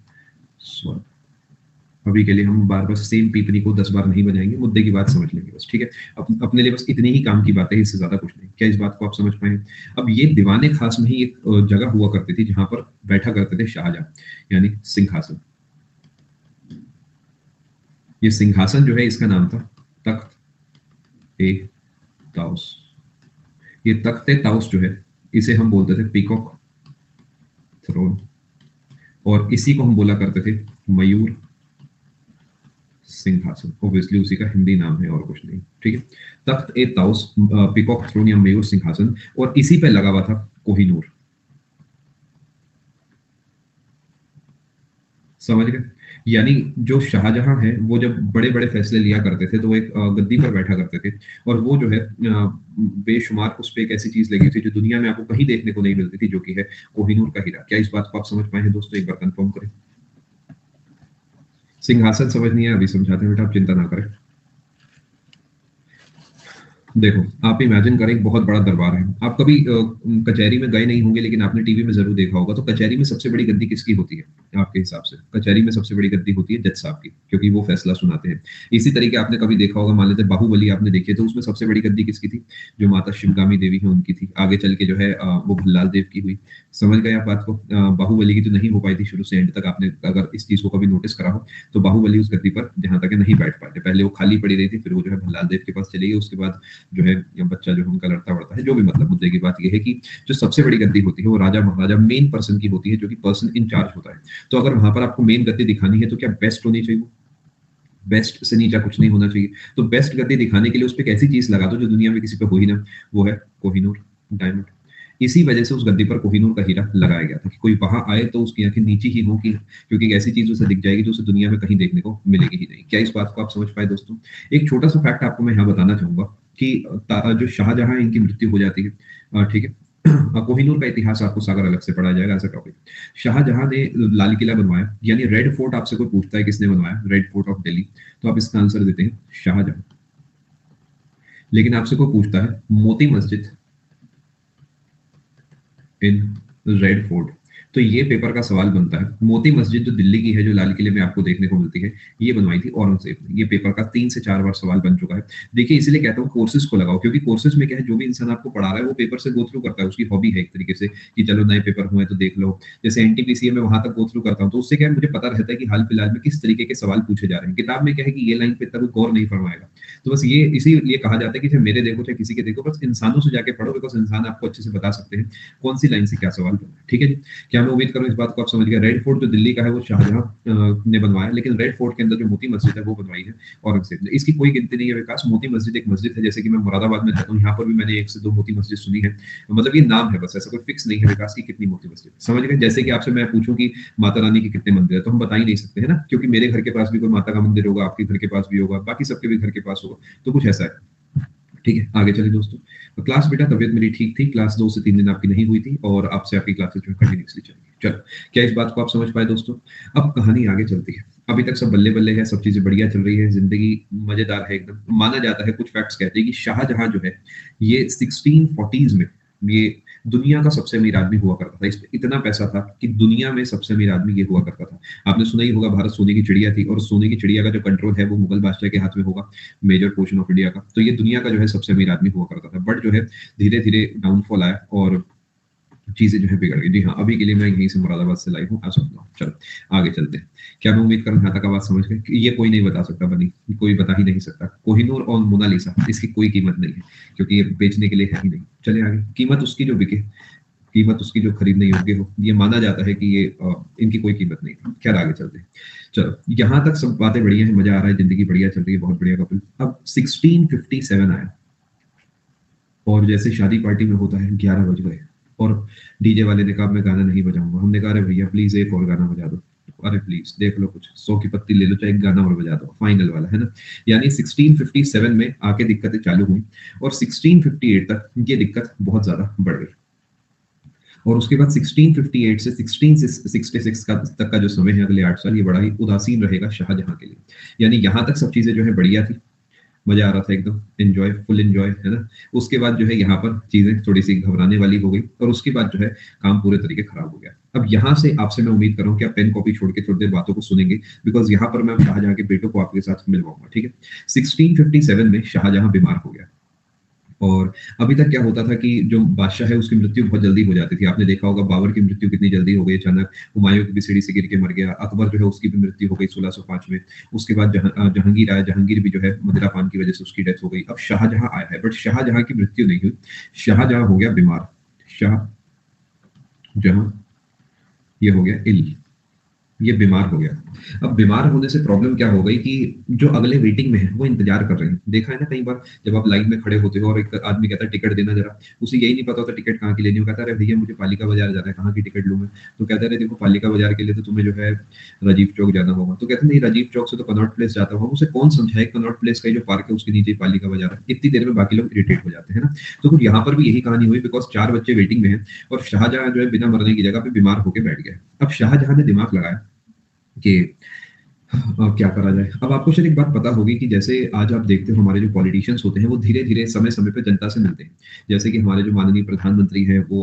स्वर्ग। अभी के लिए हम बार बार सेम पीपनी को 10 बार नहीं बजाएंगे, मुद्दे की बात समझ लेंगे बस, ठीक है? अपने लिए बस इतनी ही काम की बात है, इससे ज्यादा कुछ नहीं। क्या इस बात को आप समझ पाए? अब ये दीवाने खास में ही एक जगह हुआ करती थी जहां पर बैठा करते थे शाहजहां, यानी सिंहासन। ये सिंहासन जो है इसका नाम था तख्त ए ताउस। ये तख्त ए ताउस जो है इसे हम बोलते थे पीकॉक थ्रोन, और इसी को हम बोला करते थे मयूर सिंहासन। ऑब्वियसली उसी का हिंदी नाम है और कुछ नहीं, ठीक है। तख्त ए ताउस, पीकॉक थ्रोन या मयूर सिंहासन, और इसी पे लगा हुआ था कोहिनूर। समझ गए? यानी जो शाहजहां है वो जब बड़े बड़े फैसले लिया करते थे तो वो एक गद्दी पर बैठा करते थे, और वो जो है बेशुमार उस पे एक ऐसी चीज लगी थी जो दुनिया में आपको कहीं देखने को नहीं मिलती थी, जो कि है कोहिनूर का हीरा। क्या इस बात को आप समझ पाए हैं दोस्तों? एक बार कंफर्म करें। सिंहासन समझ नहीं है, अभी समझाते हैं बेटा, आप चिंता ना करें। देखो, आप इमेजिन करें एक बहुत बड़ा दरबार है। आप कभी कचहरी में गए नहीं होंगे, लेकिन आपने टीवी में जरूर देखा होगा। तो कचहरी में सबसे बड़ी गद्दी किसकी होती है आपके हिसाब से? कचहरी में सबसे बड़ी गद्दी होती है जज साहब की, क्योंकि वो फैसला सुनाते हैं। इसी तरीके आपने कभी देखा होगा, मान लेते बाहुबली आपने देखी है, तो उसमें सबसे बड़ी गद्दी किसकी थी? जो माता शिवगामी देवी है उनकी थी। आगे चल के जो है वो भल्लाल देव की हुई। समझ गए आप बात को? बाहुबली की तो नहीं हो पाई थी शुरू से एंड तक। आपने अगर इस चीज को कभी नोटिस करा हो तो बाहुबली उस गद्दी पर जहां तक नहीं बैठ पाए थे। पहले वो खाली पड़ी रही थी, फिर वो जो है भल्लाल देव के पास चली गई। उसके बाद जो है बच्चा जो है उनका लड़ता बढ़ता है। जो भी मतलब, मुद्दे की बात यह है कि जो सबसे बड़ी गद्दी होती है वो राजा महाराजा मेन पर्सन की होती है, जो कि पर्सन इन चार्ज होता है। तो अगर वहां पर आपको मेन गद्दी दिखानी है तो क्या बेस्ट होनी चाहिए? बेस्ट से नीचा कुछ नहीं होना चाहिए। तो बेस्ट गद्दी दिखाने के लिए उस पर एक ऐसी चीज लगा दो जो दुनिया में किसी पे हो ही ना, वो है कोहिनूर डायमंड। इसी वजह से उस गद्दी पर कोहिनूर का हीरा लगाया गया था कि कोई वहां आए तो उसकी आंखें नीची ही हो, कि क्योंकि एक ऐसी चीज उसे दिख जाएगी जो उसे दुनिया में कहीं देखने को मिलेगी ही नहीं। क्या इस बात को आप समझ पाए दोस्तों? एक छोटा सा फैक्ट आपको मैं यहाँ बताना चाहूंगा कि जो शाहजहां इनकी मृत्यु हो जाती है, ठीक है। कोहिनूर का इतिहास आपको सागर अलग से पढ़ा जाएगा, ऐसा टॉपिक। शाहजहां ने लाल किला बनवाया, यानी रेड फोर्ट। आपसे कोई पूछता है किसने बनवाया रेड फोर्ट ऑफ दिल्ली, तो आप इसका आंसर देते हैं शाहजहां। लेकिन आपसे कोई पूछता है Moti Masjid in red fort, तो ये पेपर का सवाल बनता है। मोती मस्जिद जो दिल्ली की है, जो लाल किले में आपको देखने को मिलती है, ये बनवाई थी औरंगजेब ने। ये पेपर का 3 से 4 बार सवाल बन चुका है। देखिए, इसलिए कहता हूँ कोर्सेज को लगाओ, क्योंकि कोर्सेज में क्या है, जो भी इंसान आपको पढ़ा रहा है वो पेपर से गो थ्रू करता है। उसकी हॉबी है एक तरीके से कि चलो नए पेपर हुए तो देख लो। जैसे एनटीपीसी में वहां तक गो थ्रू करता हूँ, तो उससे क्या है, मुझे पता रहता है कि हाल फिलहाल में किस तरीके के सवाल पूछे जा रहे हैं। किताब में क्या है कि ये लाइन पे इतना कोई गौर नहीं फरमाएगा। तो बस ये इसीलिए कहा जाता है कि चाहे मेरे देखो चाहे किसी के देखो, बस इंसानों से जाके पढ़ो, बिकॉज इंसान आपको अच्छे से बता सकते हैं कौन सी लाइन से क्या सवाल बनना है। ठीक है जी? क्या मैं उम्मीद करूँ इस बात को आप समझ गए। रेड फोर्ट जो दिल्ली का है वो शाहजहां ने बनवाया, लेकिन रेड फोर्ट के अंदर जो मोती मस्जिद है वो बनवाई है औरंगजेब ने। इसकी कोई गिनती नहीं है विकास। मोती मस्जिद एक मस्जिद है, जैसे कि मैं मुरादाबाद में रहता हूँ, यहाँ पर भी मैंने 1 से 2 मोती मस्जिद सुनी है। मतलब ये नाम है बस, ऐसा कोई फिक्स नहीं है विकास की कितनी मोती मस्जिद। समझ गए? जैसे कि आपसे मैं पूछूं कि माता रानी के कितने मंदिर है, तो हम बता ही नहीं सकते है ना, क्योंकि मेरे घर के पास भी कोई माता का मंदिर होगा, आपके घर के पास भी होगा, बाकी सबके भी घर के पास होगा। तो कुछ ऐसा है। ठीक है, आगे चलिए दोस्तों। तो क्लास बेटा, तबीयत मेरी ठीक थी। क्लास 2 से 3 दिन आपकी नहीं हुई थी, और आपसे आपकी क्लासेस जो कंटिन्यूसली चलेगी। चलो, क्या इस बात को आप समझ पाए दोस्तों? अब कहानी आगे चलती है। अभी तक सब बल्ले बल्ले है, सब चीजें बढ़िया चल रही है, जिंदगी मजेदार है एकदम। माना जाता है, कुछ फैक्ट्स कहते हैं कि शाहजहां जो है ये 1640s में ये दुनिया का सबसे अमीर आदमी हुआ करता था। इस पे इतना पैसा था कि दुनिया में सबसे अमीर आदमी ये हुआ करता था। आपने सुना ही होगा, भारत सोने की चिड़िया थी, और सोने की चिड़िया का जो कंट्रोल है वो मुगल बादशाह के हाथ में होगा, मेजर पोर्शन ऑफ इंडिया का। तो ये दुनिया का जो है सबसे अमीर आदमी हुआ करता था। बट जो है धीरे धीरे डाउनफॉल आया और चीजें जो है बिगड़ गई। जी हाँ, अभी के लिए मैं यहीं से मुरादाबाद से लाइव हूँ, आ सकता हूँ। चलो आगे चलते हैं। क्या मैं उम्मीद करूँ यहाँ तक आवाज समझ गए? ये कोई नहीं बता सकता बनी, कोई बता ही नहीं सकता। कोहिनूर और मोनालिसा, इसकी कोई कीमत नहीं है, क्योंकि ये बेचने के लिए है ही नहीं। चलिए आगे। कीमत उसकी जो बिके, कीमत उसकी जो खरीदने योग्य हो। ये माना जाता है कि ये इनकी कोई कीमत नहीं थी। खैर आगे चलते हैं। चलो, यहाँ तक सब बातें बढ़िया है, मजा आ रहा है, जिंदगी बढ़िया चल रही है, बहुत बढ़िया कपल। अब 1657 आया, और जैसे शादी पार्टी में होता है 11 बज गए, और डीजे वाले ने कहा मैं गाना नहीं बजाऊंगा। हमने कहा अरे भैया प्लीज एक और गाना बजा दो। अरे प्लीज देख लो, कुछ 100 की पत्ती ले लो, चाहे एक गाना और बजा दो, फाइनल वाला, है ना। यानी 1657 में आके दिक्कतें चालू हुई, और 1658 तक ये दिक्कत बहुत ज्यादा बढ़ गई। और उसके बाद 1658 से 1666 का तक का जो समय है, अगले 8 साल, ये बड़ा ही उदासीन रहेगा शाहजहां के लिए। यानी यहाँ तक सब चीजें जो है बढ़िया थी, मजा आ रहा था एकदम, एंजॉय, फुल एंजॉय, है ना। उसके बाद जो है यहाँ पर चीजें थोड़ी सी घबराने वाली हो गई, और उसके बाद जो है काम पूरे तरीके खराब हो गया। अब यहाँ से आपसे मैं उम्मीद कर रहा हूँ कि आप पेन कॉपी छोड़ के थोड़ी देर बातों को सुनेंगे, बिकॉज यहाँ पर मैं शाहजहां के बेटों को आपके साथ मिलवाऊंगा। ठीक है। 1657 में शाहजहां बीमार हो गया, और अभी तक क्या होता था कि जो बादशाह है उसकी मृत्यु बहुत जल्दी हो जाती थी। आपने देखा होगा बाबर की मृत्यु कितनी जल्दी हो गई अचानक, हुमायूँ की भी सीढ़ी से गिर के मर गया, अकबर जो है उसकी भी मृत्यु हो गई 1605 में। उसके बाद जहांगीर आया, जहांगीर भी जो है मदिरापान की वजह से उसकी डेथ हो गई। अब शाहजहां आया है, बट शाहजहां की मृत्यु नहीं हुई, शाहजहां हो गया बीमार। शाहजहां ये हो गया इल, ये बीमार हो गया। अब बीमार होने से प्रॉब्लम क्या हो गई कि जो अगले वेटिंग में है वो इंतजार कर रहे हैं। देखा है ना कई बार जब आप लाइन में खड़े होते हो और एक आदमी कहता है टिकट देना जरा, उसे यही नहीं पता होता टिकट कहाँ की लेनी हो, कहता है अरे भैया मुझे पालिका बाजार जाना है, कहाँ की टिकट लूं मैं? तो कहता है देखो पालिका बाजार के लिए तो तुम्हें जो है राजीव चौक जाना होगा। तो कहते हैं नहीं, राजीव चौक से तो कनॉट प्लेस जाता होगा। उसे कौन समझाए कनॉट प्लेस का जो पार्क है उसके नीचे ही पालिका बाजार है। इतनी देर में बाकी लोग इरिटेट हो जाते हैं ना। तो कुछ यहाँ पर भी यही कहानी हुई, बिकॉज 4 बच्चे वेटिंग में हैं और शाहजहां जो है बिना मरने की जगह पे बीमार होकर बैठ गया। अब शाहजहां ने दिमाग लगाया कि क्या करा जाए। अब आपको शायद एक बात पता होगी कि जैसे आज आप देखते हो हमारे जो पॉलिटिशियंस होते हैं वो धीरे-धीरे समय-समय पे जनता से मिलते हैं। जैसे कि हमारे जो माननीय प्रधानमंत्री हैं वो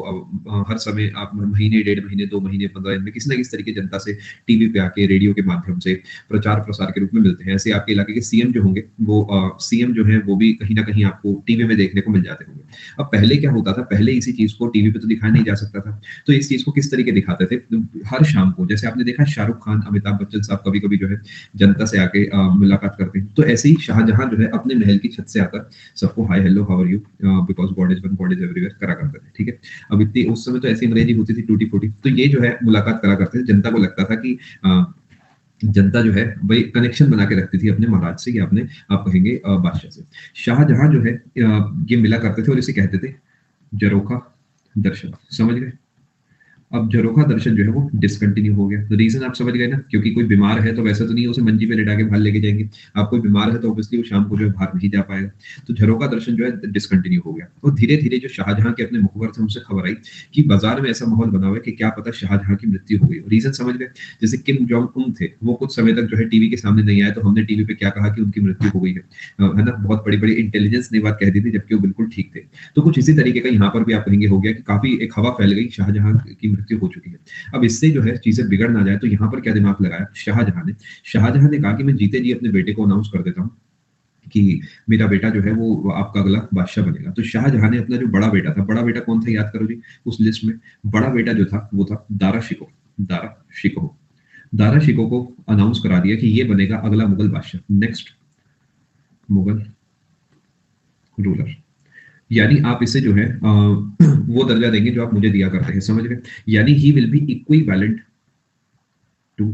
हर समय आप महीने, डेढ़ महीने, 2 महीने, 15 दिन में किसी न किसी तरीके जनता से टीवी पे आके, रेडियो के माध्यम से प्रचार-प्रसार के रूप में मिलते हैं। ऐसे आपके इलाके के सीएम जो होंगे वो सीएम जो हैं वो भी कहीं न कहीं आपको टीवी में देखने को मिल जाते होंगे। अब पहले क्या होता था, पहले इसी चीज़ को टीवी पे तो दिखाया नहीं जा सकता था। तो इस चीज़ को किस तरीके दिखाते थे? हर शाम को जैसे आपने देखा शाहरुख खान, अमिताभ बच्चन साहब कभी-कभी जो है जनता से आके मुलाकात करते हैं। तो ऐसे ही शाहजहां जो है अपने महल की छत से आकर सबको hi hello how are you because God is one God is everywhere करा करते थे, ठीक है? अब इतनी उस समय तो ऐसी अंग्रेजी होती थी टूटी-फूटी। तो ये जो है मुलाकात करा करते थे। जनता को लगता था कि जनता जो है वही कनेक्शन बना के रखती थी अपने महाराज से या अपने आप कहेंगे बादशाह से। शाहजहां जो है ये मिला करते थे और इसे कहते थे जरोखा दर्शन। समझ गए? अब झरोखा दर्शन जो है वो डिसकंटिन्यू हो गया। तो रीज़न आप समझ गए ना, क्योंकि कोई बीमार है तो वैसे तो नहीं उसे मंजी पे लेटा के बाहर लेके जाएँगे। आप कोई बीमार है तो ऑब्वियसली वो शाम को जो है बाहर नहीं जा पाएगा। तो झरोखा दर्शन जो है डिसकंटिन्यू हो गया और धीरे-धीरे जो शाहजहां के अपने मुखबर थे उनसे खबर आई कि बाज़ार में ऐसा माहौल बना हुआ है कि क्या पता शाहजहां की मृत्यु हो गई। रीज़न समझ गए? जैसे किम जोंग उन थे, वो कुछ समय तक जो है टीवी के सामने नहीं आए तो हमने टीवी पे क्या कहा कि उनकी मृत्यु हो गई है। है ना? बहुत बड़ी-बड़ी इंटेलिजेंस ने बात कह दी थी जबकि वो बिल्कुल ठीक थे। तो कुछ इसी तरीके का यहाँ पर भी आप कहेंगे हो गया कि काफ़ी एक हवा फैल गई, शाहजहां की मृत्यु हो चुकी है। अब इससे जो है चीजें बिगड़ ना जाए तो यहाँ पर क्या दिमाग लगाया शाहजहां ने कहा कि मैं जीते जी अपने बेटे को अनाउंस कर देता हूँ कि मेरा बेटा जो है वो आपका अगला बादशाह बनेगा। तो शाहजहां ने अपना जो बड़ा बेटा था, बड़ा बेटा कौन था याद करो जी उस लिस्ट में? बड़ा बेटा जो था वो था दारा शिको को अनाउंस करा दिया कि ये बनेगा अगला मुगल बादशाह, नेक्स्ट मुगल रूलर। यानी आप इसे जो है वो दर्जा देंगे जो आप मुझे दिया करते हैं। समझ गए? यानी he will be equivalent to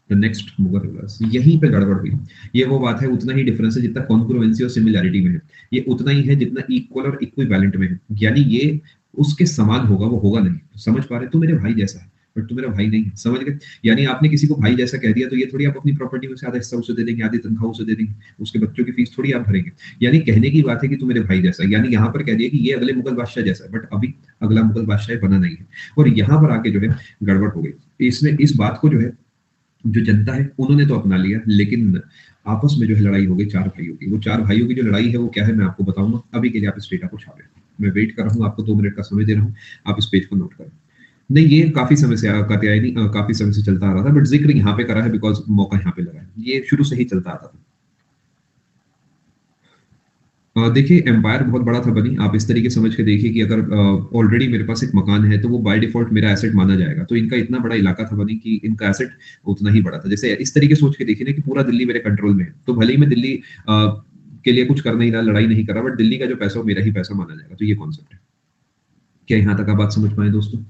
the next Mughal rulers. यहीं पे गड़बड़ हुई। ये वो बात है, उतना ही डिफरेंस है जितना कॉन्ग्रुएंसी और सिमिलैरिटी में है। ये उतना ही है जितना इक्वल और इक्विवेलेंट में है। यानी ये उसके समान होगा, वो होगा नहीं। समझ पा रहे? तू मेरे भाई जैसा है बट तू मेरा भाई नहीं है। समझ गए? यानी आपने किसी को भाई जैसा कह दिया तो ये थोड़ी आप अपनी प्रॉपर्टी में से आधा हिस्सा उसे दे देंगे, आधी तनख्वाह उसे दे देंगे, उसके बच्चों की फीस थोड़ी आप भरेंगे। यानी कहने की बात है कि तू मेरे भाई जैसा है। यानी यहाँ पर कह दिया कि ये अगले मुगल बादशाह जैसा है, बट अभी अगला मुगल बादशाह बना नहीं है। और यहाँ पर आके जो है गड़बड़ हो गई। इसमें इस बात को जो है जो जनता है उन्होंने तो अपना लिया, लेकिन आपस में जो है लड़ाई हो गई 4 भाइयों की। वो 4 भाइयों की जो लड़ाई है वो क्या है मैं आपको बताऊंगा। अभी के लिए आप इस डेटा को छापें। मैं वेट कर रहा हूँ, आपको 2 मिनट का समय दे रहा हूँ, आप इस पेज को नोट करें। नहीं, ये काफ़ी समय से कात्यायनी काफ़ी समय से चलता आ रहा था, बट ज़िक्र यहाँ पे करा है बिकॉज़ मौका यहाँ पे लगा है। ये शुरू से ही चलता आता था। देखिए एम्पायर बहुत बड़ा था बनी। आप इस तरीके समझ के देखिए कि अगर ऑलरेडी मेरे पास एक मकान है तो वो बाय डिफ़ॉल्ट मेरा एसेट माना जाएगा। तो इनका इतना बड़ा इलाका था बनी कि इनका एसेट उतना ही बड़ा था। जैसे इस तरीके सोच के देखिए ना कि पूरा दिल्ली मेरे कंट्रोल में है। तो भले ही मैं दिल्ली के लिए कुछ कर नहीं रहा, लड़ाई नहीं कर रहा, बट दिल्ली का जो पैसा वो मेरा ही पैसा माना जाएगा। तो ये कॉन्सेप्ट है। क्या यहाँ तक आप बात समझ पाए दोस्तों?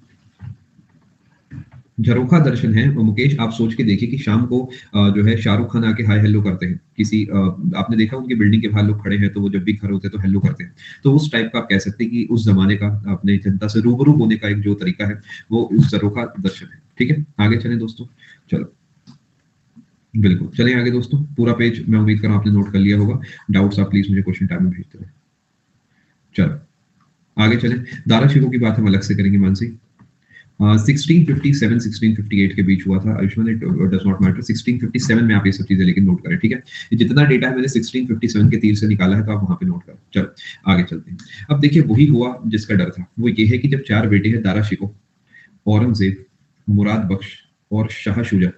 झरोखा दर्शन है और मुकेश आप सोच के देखिए कि शाम को जो है शाहरुख खान आके हाय हेलो करते हैं किसी आपने देखा उनकी बिल्डिंग के बाहर लोग खड़े हैं तो वो जब भी खड़े होते हैं तो हेलो करते हैं। तो उस टाइप का आप कह सकते हैं कि उस जमाने का अपने जनता से रूबरू होने का एक जो तरीका है वो उस झरोखा दर्शन है। ठीक है, आगे चलें दोस्तों। चलो बिल्कुल चलें आगे दोस्तों। पूरा पेज मैं उम्मीद कर रहा हूं आपने नोट कर लिया होगा। डाउट्स आप प्लीज मुझे क्वेश्चन टाइम में भेजते रहे। चलो आगे चलें। दारा शिकोह की बात हम अलग से करेंगे मानसी। 1657 1658 के बीच हुआ था Ayushman. It does not matter. 1657 में आप ये सब चीजें लेकिन नोट करें। ठीक है, जितना डेटा है मैंने 1657 के तीर से निकाला है तो आप वहां पे नोट करें। चलो आगे चलते हैं। अब देखिए वही हुआ जिसका डर था। वो ये है कि जब 4 बेटे हैं दारा शिकोह, औरंगजेब, मुराद बख्श और शाह शुजा,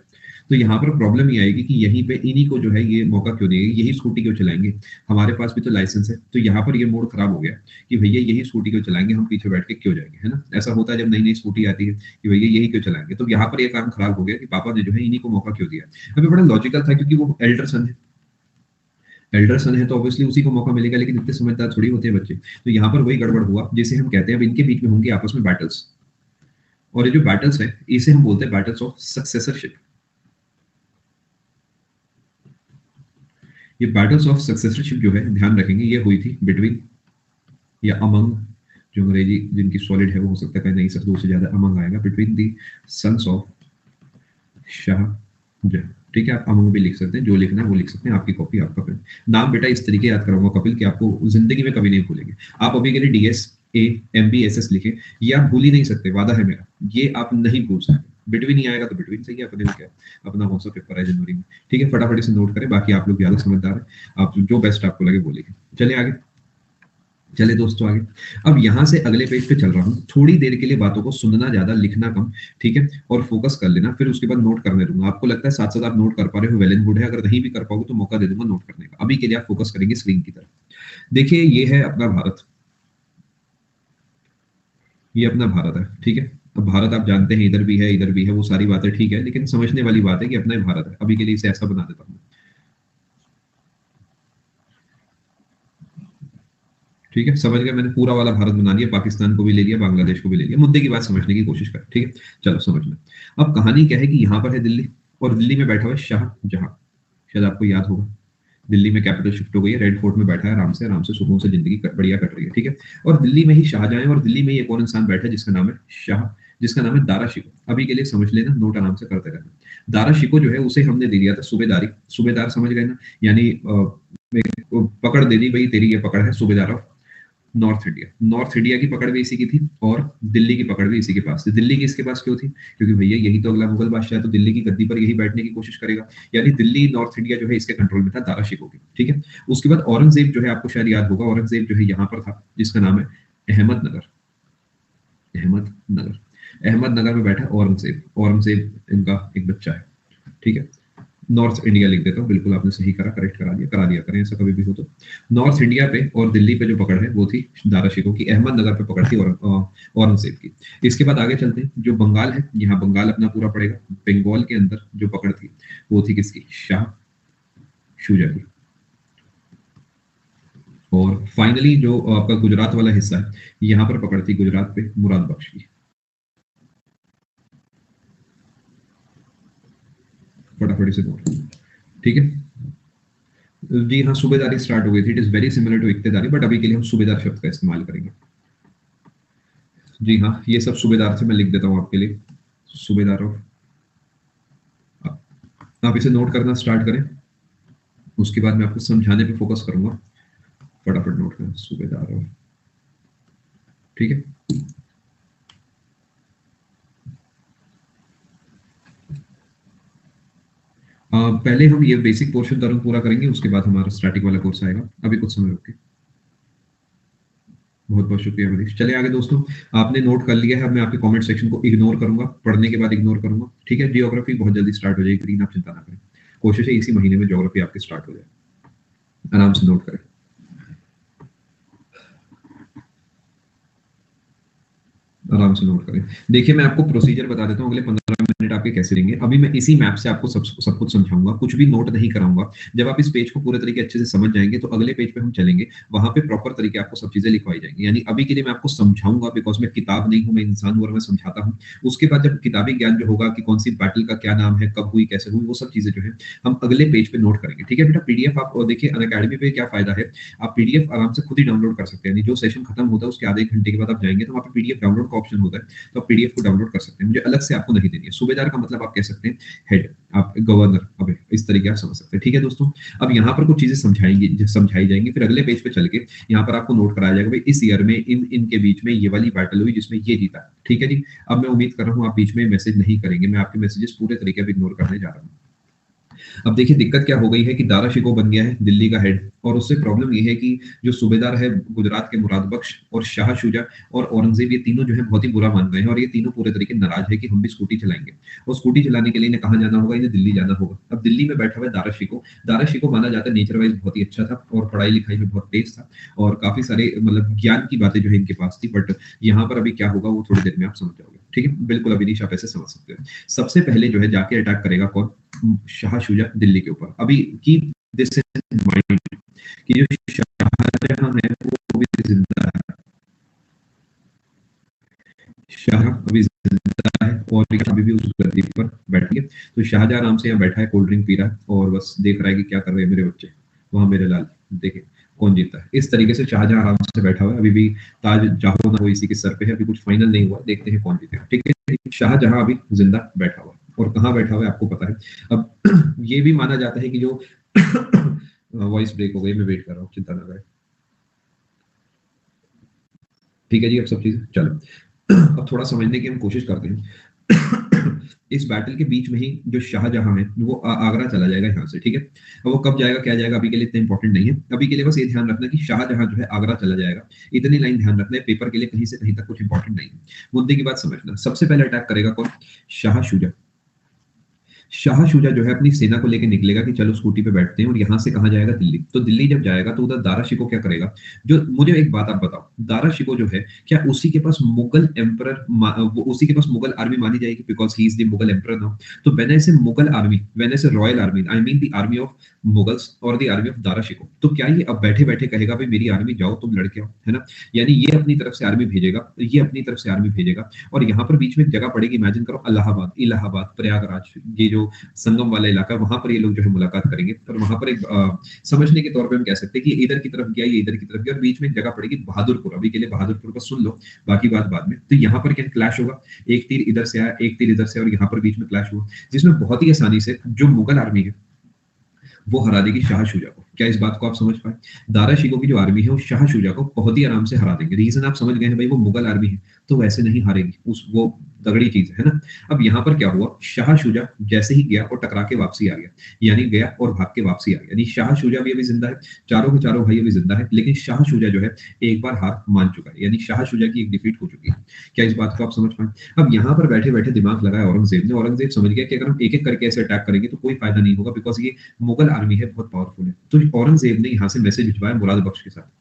तो यहाँ पर प्रॉब्लम ये आएगी कि यहीं पे इन्हीं को जो है ये मौका क्यों देंगे, यही स्कूटी क्यों चलाएंगे, हमारे पास भी तो लाइसेंस है। तो यहाँ पर ये मोड खराब हो गया कि भैया यही स्कूटी क्यों चलाएंगे, हम पीछे बैठ के क्यों जाएंगे, है ना। ऐसा होता है जब नई नई स्कूटी आती है कि भैया यही क्यों चलाएंगे। तो यहाँ पर ये काम खराब हो गया कि पापा ने जो है इन्हीं को मौका क्यों दिया। अभी बड़ा लॉजिकल था क्योंकि वो एल्डर सन है, एल्डर सन है तो ऑब्वियसली उसी को मौका मिलेगा, लेकिन इतने समझदार थोड़ी होते हैं बच्चे। तो यहाँ पर वही गड़बड़ हुआ जिसे हम कहते हैं अब इनके बीच में होंगे आपस में बैटल्स, और ये जो बैटल्स है इसे हम बोलते हैं बैटल्स ऑफ सक्सेसरशिप। ये बैटल्स ऑफ सक्सेसरशिप जो है ध्यान रखेंगे ये हुई थी बिटवीन या अमंग, जो अंग्रेजी जिनकी सॉलिड है वो हो सकता है नहीं सर, दो से ज्यादा अमंग आएगा, between the sons of Shahjahan. ठीक है, आप अमंग भी लिख सकते हैं, जो लिखना है वो लिख सकते हैं, आपकी कॉपी आपका पेन। नाम बेटा इस तरीके याद कराऊंगा कपिल कि आपको जिंदगी में कभी नहीं भूलेंगे। आप अभी के लिए DSAMBSS लिखे, ये आप भूल ही नहीं सकते, वादा है मेरा, ये आप नहीं भूल सकते। बिटवीन ही आएगा तो बिटवीन सही है, अपने में क्या, अपना कौन सा पेपर है जनवरी में। ठीक है, फटाफट से नोट करें, बाकी आप लोग ज्यादा समझदार है, आप जो बेस्ट आपको लगे बोलेंगे। चले आगे, चले दोस्तों आगे। अब यहां से अगले पेज पे चल रहा हूं, थोड़ी देर के लिए बातों को सुनना ज्यादा, लिखना कम, ठीक है, और फोकस कर लेना, फिर उसके बाद नोट करने दूंगा। आपको लगता है साथ साथ आप नोट कर पा रहे हो, वेल एंड गुड है, अगर नहीं भी कर पाओगे तो मौका दे दूंगा नोट करने का। अभी के लिए आप फोकस करेंगे स्क्रीन की तरफ। देखिए ये है अपना भारत, ये अपना भारत है, ठीक है। अब भारत आप जानते हैं इधर भी है इधर भी है, वो सारी बातें ठीक है, लेकिन समझने वाली बात है कि अपना ही भारत है। अभी के लिए इसे ऐसा बना देता हूं, ठीक है, समझ गए, मैंने पूरा वाला भारत बना दिया, पाकिस्तान को भी ले लिया, बांग्लादेश को भी ले लिया। मुद्दे की बात समझने की कोशिश करें, ठीक है, चलो समझ में। अब कहानी क्या है कि यहाँ पर है दिल्ली, और दिल्ली में बैठा हुआ है शाहजहां, शायद आपको याद होगा, दिल्ली में कैपिटल शिफ्ट हो गई है, रेड फोर्ट में बैठा है, आराम से सुकून से जिंदगी बढ़िया कट रही है, ठीक है। और दिल्ली में ही शाहजहां है, और दिल्ली में एक और इंसान बैठा है जिसका नाम है शाह, जिसका नाम है दारा शिको। अभी के लिए समझ लेना, नोट आराम से करते रहना। दारा शिको जो है उसे हमने दे दिया था सूबेदारी, सूबेदार समझ गए ना, यानी पकड़ दे दी भाई, तेरी ये पकड़ है सूबेदार of north India. North India की पकड़ भी इसी की थी, और दिल्ली की पकड़ भी इसी के पास थी। दिल्ली की इसके पास क्यों थी, क्योंकि भैया यही तो अगला मुगल बादशाह है, तो दिल्ली की गद्दी पर यही बैठने की कोशिश करेगा। यानी दिल्ली नॉर्थ इंडिया जो है इसके कंट्रोल में था दारा शिकोह की, ठीक है। उसके बाद औरंगजेब जो है, आपको शायद याद होगा, औरंगजेब जो है यहाँ पर था, जिसका नाम है अहमदनगर, अहमदनगर, अहमदनगर में बैठा औरंगजेब। औरंगजेब इनका एक बच्चा है, ठीक है। नॉर्थ इंडिया लिख देता हूँ, बिल्कुल आपने सही करा, करेक्ट करा दिया करें, ऐसा कभी भी हो तो। नॉर्थ इंडिया पे और दिल्ली पे जो पकड़ है वो थी दारा शिकोह की, अहमदनगर पे पकड़ थी औरंगजेब की। इसके बाद आगे चलते हैं, जो बंगाल है, यहाँ बंगाल अपना पूरा पड़ेगा। बंगाल के अंदर जो पकड़ थी वो थी किसकी, शाह शुजा की। और फाइनली जो आपका गुजरात वाला हिस्सा है, यहाँ पर पकड़ थी गुजरात पे मुराद बख्श की। फटाफट से नोट, ठीक है जी हाँ, सूबेदारी स्टार्ट हो गई थी। It is very similar to इक्तेदारी, बट अभी के लिए हम सूबेदार शब्द का इस्तेमाल करेंगे। जी हाँ, ये सब सूबेदार से मैं लिख देता हूँ आपके लिए, सूबेदार ऑफ। आप इसे नोट करना स्टार्ट करें, उसके बाद मैं आपको समझाने पे फोकस करूंगा। फटाफट नोट करें, सूबेदार ऑफ, ठीक है। पहले हम ये बेसिक पोर्शन तुरंत पूरा करेंगे, उसके बाद हमारा स्टैटिक वाला कोर्स आएगा। अभी कुछ समय रुक के, बहुत बहुत शुक्रिया मनीष। चलिए आगे दोस्तों, आपने नोट कर लिया है, अब मैं आपके कमेंट सेक्शन को इग्नोर करूंगा, पढ़ने के बाद इग्नोर करूंगा, ठीक है। जियोग्राफी बहुत जल्दी स्टार्ट हो जाएगी, ग्रीन, आप चिंता ना करें, कोशिश है इसी महीने में ज्योग्राफी आपकी स्टार्ट हो जाए। आराम से नोट करें, आराम से नोट करें। देखिए मैं आपको प्रोसीजर बता देता हूँ, अगले 15 मिनट आपके कैसे देंगे। अभी मैं इसी मैप से आपको सब कुछ समझाऊंगा, कुछ भी नोट नहीं कराऊंगा। जब आप इस पेज को पूरे तरीके अच्छे से समझ जाएंगे तो अगले पेज पे हम चलेंगे, वहां पे प्रॉपर तरीके आपको सब चीजें लिखवाई जाएंगी। यानी अभी के लिए मैं आपको समझाऊंगा, बिकॉज मैं किताब नहीं हूँ, मैं इंसान हूँ और मैं समझाता हूँ। उसके बाद जब किताबी ज्ञान जो होगा कि कौन सी बैटल का क्या नाम है, कब हुई, कैसे हुई, वो सब चीजें जो है हम अगले पेज पे नोट करेंगे, ठीक है बेटा। पीडीएफ आप देखिए अनअकैडमी पे क्या फायदा है, आप पीडीएफ आराम से खुद ही डाउनलोड कर सकते हैं। जो सेशन खत्म होता है उसके आधे घंटे के बाद आप जाएंगे तो वहाँ पे पीडीएफ डाउनलोड का ऑप्शन होता है, तो आप पीडीएफ को डाउनलोड कर सकते हैं, मुझे अलग से आपको नहीं देनी है। सूबेदार का मतलब आप कह सकते हैं हेड, आप गवर्नर, अब इस तरीके आप समझ सकते हैं, ठीक है दोस्तों। अब यहाँ पर कुछ चीजें समझाई जाएंगी, फिर अगले पेज पे चल के यहाँ पर आपको नोट कराया जाएगा भाई इस ईयर में इनके बीच में ये वाली बैटल हुई जिसमें ये जीता, ठीक है जी। अब मैं उम्मीद कर रहा हूँ आप बीच में मैसेज नहीं करेंगे, मैं आपके मैसेजेस पूरे तरीके से इग्नोर करने जा रहा हूँ। अब देखिए दिक्कत क्या हो गई है कि दारा शिकोह बन गया है दिल्ली का हेड, और उससे प्रॉब्लम ये है कि जो सूबेदार है गुजरात के मुराद बख्श और शाह शुजा और औरंगजेब, ये तीनों जो है बहुत ही बुरा मान रहे हैं और ये तीनों पूरे तरीके नाराज है कि हम भी स्कूटी चलाएंगे। और स्कूटी चलाने के लिए इन्हें कहाँ जाना होगा? इन्हें दिल्ली जाना होगा। अब दिल्ली में बैठा हुआ है दारा शिकोह। दारा शिकोह माना जाता है नेचर वाइज बहुत ही अच्छा था और पढ़ाई लिखाई में बहुत तेज था और काफी सारे मतलब ज्ञान की बातें जो है इनके पास थी। बट यहाँ पर अभी क्या होगा वो थोड़ी देर में आप समझ जाओगे। ठीक है, बिल्कुल अविनीश आप ऐसे समझ सकते हो। सबसे पहले जो है जाके अटैक करेगा कौन? शाह शुजा दिल्ली के ऊपर। अभी की दिस इन माइंड कि जो शाहजहां है वो भी जिंदा है। शाह अभी जिंदा है और अभी भी उस गद्दी पर बैठी है। तो शाहजहां आराम से यहाँ बैठा है, कोल्ड ड्रिंक पी रहा है और बस देख रहा है कि क्या कर रहे हैं मेरे बच्चे, वहां मेरे लाल, देखे कौन जीतता है। इस तरीके से शाहजहां आराम से बैठा हुआ है। अभी भी ताज चाहो ना हो इसी के सर पे है। अभी कुछ फाइनल नहीं हुआ, देखते हैं कौन जीतेगा। ठीक है, शाहजहां अभी जिंदा बैठा हुआ है और कहाँ बैठा हुआ है आपको पता है। अब ये भी माना जाता है कि जो वॉइस ब्रेक हो गई, मैं वेट कर रहा हूँ, चिंता ना करें। ठीक है जी, अब सब चीजें चलो। अब थोड़ा समझने की हम कोशिश करते हैं। इस बैटल के बीच में ही जो शाहजहां है वो आगरा चला जाएगा यहाँ से। ठीक है, अब वो कब जाएगा क्या जाएगा अभी के लिए इतना इंपॉर्टेंट नहीं है। अभी के लिए बस ये ध्यान रखना कि शाहजहां जो है आगरा चला जाएगा, इतनी लाइन ध्यान रखना है। पेपर के लिए कहीं से कहीं तक कुछ इंपॉर्टेंट नहीं है। मुद्दे की बात समझना। सबसे पहले अटैक करेगा कौन? शाह शुजा। शाह शुजा जो है अपनी सेना को लेकर निकलेगा कि चलो स्कूटी पे बैठते हैं और यहाँ से कहाँ जाएगा? दिल्ली। तो दिल्ली जब जाएगा तो उधर दारा शिकोह क्या करेगा? जो मुझे एक बात आप बताओ, दारा शिकोह जो है क्या उसी के पास मुगल एम्परर वो उसी के पास मुगल आर्मी मानी जाएगी? Because he is the Mughal emperor now. तो when I say Mughal army, when I say royal army, I mean the army of Mughals और the army of Dara Shikoh. तो क्या ये अब बैठे बैठे कहेगा भाई मेरी आर्मी जाओ तुम लड़के आओ, है ना? यानी ये अपनी तरफ से आर्मी भेजेगा, ये अपनी तरफ से आर्मी भेजेगा और यहाँ पर बीच में एक जगह पड़ेगी, इमेजिन करो इलाहाबाद, इलाहाबाद प्रयागराज, ये जो संगम वाला इलाका, वहां पर ये लोग जो है मुलाकात करेंगे। और वहां पर एक समझने के तौर पे हम कह सकते हैं कि इधर की तरफ गया, ये इधर की तरफ गया और बीच में एक जगह पड़ेगी बहादुरपुर। अभी के लिए बहादुरपुर का सुन लो, बाकी बात बाद में। तो यहाँ पर क्या क्लैश होगा? एक तीर इधर से आया, एक तीर इधर से, और यहाँ पर बीच में क्लैश हुआ, जिसमें बहुत ही आसानी से जो मुगल आर्मी है वो हरा देगी शाह शुजा को। क्या इस बात को आप समझ पाए? दारा शिकोह की जो आर्मी है वो शाह शुजा को बहुत ही आराम से हरा देंगे। रीजन आप समझ गए हैं भाई, वो मुगल आर्मी है तो वैसे नहीं हारेगी, उस वो तगड़ी चीज है ना। अब यहाँ पर क्या हुआ? शाह शुजा जैसे ही गया और टकरा के वापसी आ गया, यानी गया और भाग के वापसी आ गया। यानी शाह शुजा भी अभी जिंदा है, चारों के चारों भाई अभी जिंदा है, लेकिन शाह शुजा जो है एक बार हार मान चुका है, यानी शाह शुजा की एक डिफीट हो चुकी है। क्या इस बात को आप समझ पाए? अब यहाँ पर बैठे बैठे दिमाग लगाया औरंगजेब ने। औरंगजेब समझ गया कि अगर हम एक एक करके ऐसे अटैक करेंगे तो कोई फायदा नहीं होगा, बिकॉज ये मुगल आर्मी है, बहुत पावरफुल है। तो औरंगजेब ने यहाँ से मैसेज भिजवाया मुराद बख्श के साथ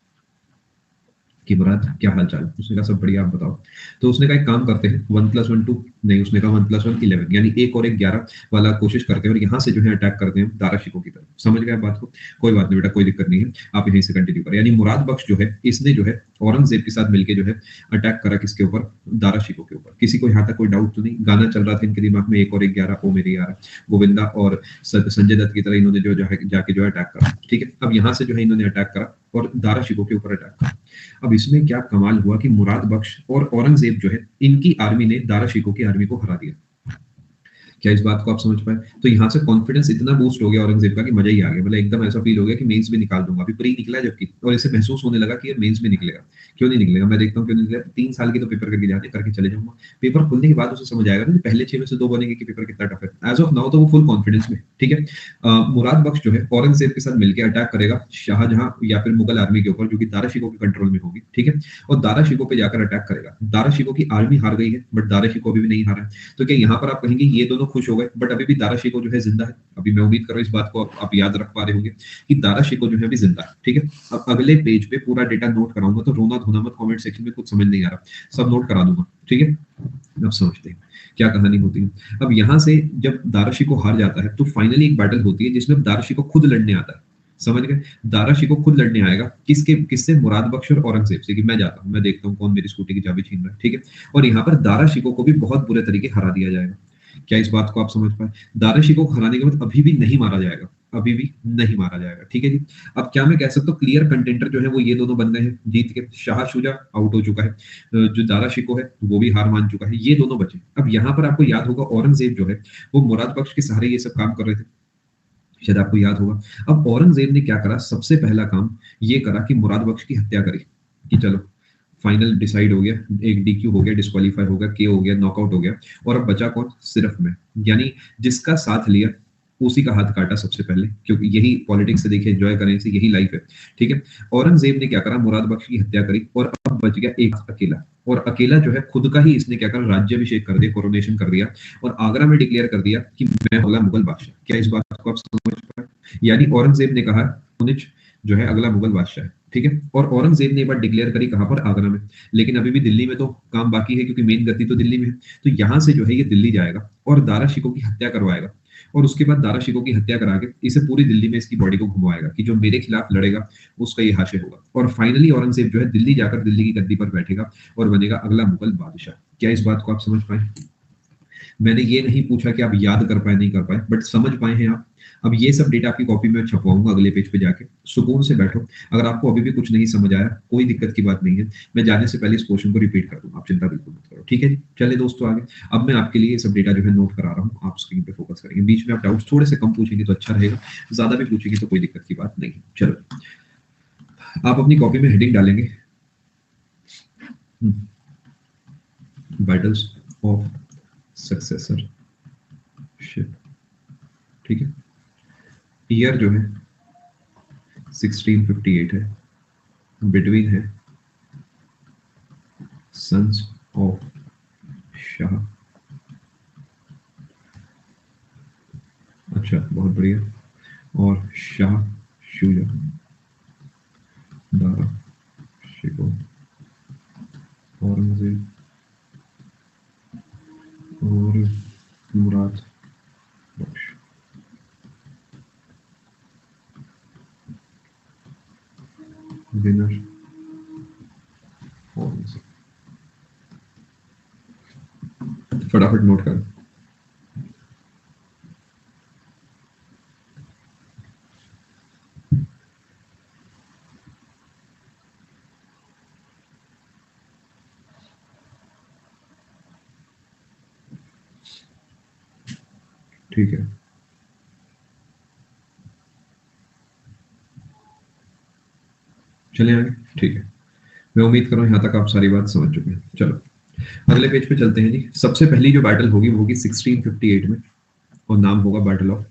कि मुराद क्या हाल चाल? उसने कहा सब बढ़िया, आप बताओ। तो उसने कहा एक काम करते हैं, 1+1 2 नहीं, उसने कहा 1+1 11, यानी 1 और 1 11 वाला कोशिश करते हैं और यहाँ से जो है अटैक करते हैं दारा शिकोह की तरफ। समझ गए बात को? कोई बात नहीं बेटा, कोई दिक्कत नहीं है, आप यहीं से कंटिन्यू करें। यानी मुराद बख्श जो है इसने जो है औरंगजेब के साथ मिलकर जो है अटैक करा किसके ऊपर? दारा शिकोह के ऊपर। किसी को यहाँ तक कोई डाउट तो नहीं? गाना चल रहा था इनके दिमाग में, 1 और 1 11 ओ मेरे यार, गोविंदा और संजय दत्त की तरह इन्होंने जो जाके जो है अटैक करा। ठीक है, अब यहाँ से जो है इन्होंने अटैक करा और दारा शिकोह के ऊपर अटैक करा। अब इसमें क्या कमाल हुआ कि मुराद बख्श और औरंगजेब जो है इनकी आर्मी ने दारा शिकोह की आर्मी को हरा दिया। क्या इस बात को आप समझ पाए? तो यहाँ से कॉन्फिडेंस इतना बूस्ट हो गया औरंगजेब का कि मजा ही आ गया। मतलब एकदम ऐसा फील हो गया कि मेंस में निकाल दूंगा। अभी प्री निकला है जबकि, और इसे महसूस होने लगा कि ये मेंस में निकलेगा। क्यों नहीं निकलेगा? मैं देखता हूँ क्यों नहीं निकलेगा। 3 साल की तो पेपर करके जाते करके चले जाऊंगा। पेपर खुलने के बाद उसे समझ आएगा ना पहले 6 में से 2 बनेंगे कि पेपर कितना टफ है। एज ऑफ नाउ तो वो फुल कॉन्फिडेंस में। ठीक है, मुराद बख्श जो है औरंगजेब के साथ मिलकर अटैक करेगा शाहजहां या फिर मुगल आर्मी के ऊपर, जो कि दारा शिकोह के कंट्रोल में होगी। ठीक है, और दारा शिकोह पे जाकर अटैक करेगा। दारा शिकोह की आर्मी हार गई है बट दारा शिकोह भी नहीं हारा है। तो क्या यहाँ पर आप कहेंगे ये दोनों खुश हो गए? बट अभी भी दारा शिकोह जो है जिंदा है। अभी मैं उम्मीद कर रहा हूँ इस बात को आप याद रख पा रहे होंगे कि दारा शिकोह जो है अभी जिंदा है। ठीक है, अब अगले पेज पे पूरा डेटा नोट कराऊंगा, तो रोना धोना मत कमेंट सेक्शन में, कुछ समझ नहीं आ रहा सब नोट करा दूंगा। ठीक है, अब समझते हैं क्या कहानी होती है। अब यहाँ से जब दारा शिकोह हार जाता है तो फाइनली एक बैटल होती है जिसमें दारा शिकोह खुद लड़ने आता है। समझ गए? दारा शिकोह खुद लड़ने आएगा किससे? मुराद बख्श और औरंगजेब से, कि मैं जाता हूँ, मैं देखता हूँ कौन मेरी स्कूटी की चाबी छीन रहा है। ठीक है, और यहाँ पर दारा शिकोह को भी बहुत बुरे तरीके हरा दिया जाएगा। क्या इस बात को आप समझ पाए? दारा शिकोह को हराने के बाद अभी भी नहीं मारा जाएगा, अभी भी नहीं मारा जाएगा। ठीक है जी, अब क्या मैं कह सकता हूँ क्लियर कंटेंटर जो है वो ये दोनों बन गए हैं जीत के। शाह शुजा आउट हो चुका है, जो दारा शिकोह है वो भी हार मान चुका है, ये दोनों बचे। अब यहाँ पर आपको याद होगा औरंगजेब जो है वो मुराद बख्श के सहारे ये सब काम कर रहे थे, शायद आपको याद होगा। अब औरंगजेब ने क्या करा? सबसे पहला काम ये करा कि मुराद बख्श की हत्या करी कि चलो फाइनल डिसाइड हो गया, एक डीक्यू हो गया, डिस्क्वालीफाई हो गया, के हो गया, नॉकआउट हो गया, और अब बचा कौन? सिर्फ मैं। यानी जिसका साथ लिया उसी का हाथ काटा सबसे पहले, क्योंकि यही पॉलिटिक्स से देखिए एंजॉय करें से यही लाइफ है, ठीक है। औरंगजेब ने क्या करा, मुराद बख्श की हत्या करी और अब बच गया एक अकेला, और अकेला जो है खुद का ही इसने क्या करा, राज्याभिषेक कर दिया, कोरोनेशन कर दिया और आगरा में डिक्लेयर कर दिया कि मैं अगला मुगल बादशाह। क्या इस बात को आप समझ पाए? यानी औरंगजेब ने कहा मुनिच जो है अगला मुगल बादशाह है, ठीक है। और औरंगजेब ने ये बात डिक्लेयर करी कहां पर, आगरा में। लेकिन अभी भी दिल्ली में तो काम बाकी है, क्योंकि मेन गति तो दिल्ली में है। तो यहां से जो है ये दिल्ली जाएगा और दारा शिकोह की हत्या करवाएगा, और उसके बाद दारा शिकोह की हत्या करा के इसे पूरी दिल्ली में इसकी बॉडी को घुमाएगा कि जो मेरे खिलाफ लड़ेगा उसका ये हाशिर होगा। और फाइनली औरंगजेब जो है दिल्ली जाकर दिल्ली की गद्दी पर बैठेगा और बनेगा अगला मुगल बादशाह। क्या इस बात को आप समझ पाए? मैंने ये नहीं पूछा कि आप याद कर पाए नहीं कर पाए, बट समझ पाए हैं आप। अब ये सब डेटा आपकी कॉपी में छपवाऊंगा अगले पेज पे जाके, सुकून से बैठो। अगर आपको अभी भी कुछ नहीं समझ आया, कोई दिक्कत की बात नहीं है, मैं जाने से पहले इस क्वेश्चन को रिपीट कर दूंगा, आप चिंता बिल्कुल मत करो, ठीक है जी। चलिए दोस्तों आगे, अब मैं आपके लिए ये सब डेटा जो है नोट करा रहा हूँ, आप स्क्रीन पे फोकस करेंगे। बीच में आप डाउट्स थोड़े से कम पूछेंगे तो अच्छा रहेगा, ज्यादा भी पूछेंगे तो कोई दिक्कत की बात नहीं। चलो, आप अपनी कॉपी में हेडिंग डालेंगे बैटल्स ऑफ सक्सेसरशिप, ठीक है। ईयर जो है 1658 है, बिटवीन है सन्स ऑफ शाह, अच्छा बहुत बढ़िया, और शाह शुजा, दारा शिकोह, औरंगजेब और मुराद बख्श। विनर औरंगजेब। फटाफट नोट कर। ठीक है, चले आगे, ठीक है। मैं उम्मीद कर रहा हूं यहां तक आप सारी बात समझ चुके हैं। चलो अगले पेज पे चलते हैं जी। सबसे पहली जो बैटल होगी वो होगी 1658 में, और नाम होगा बैटल ऑफ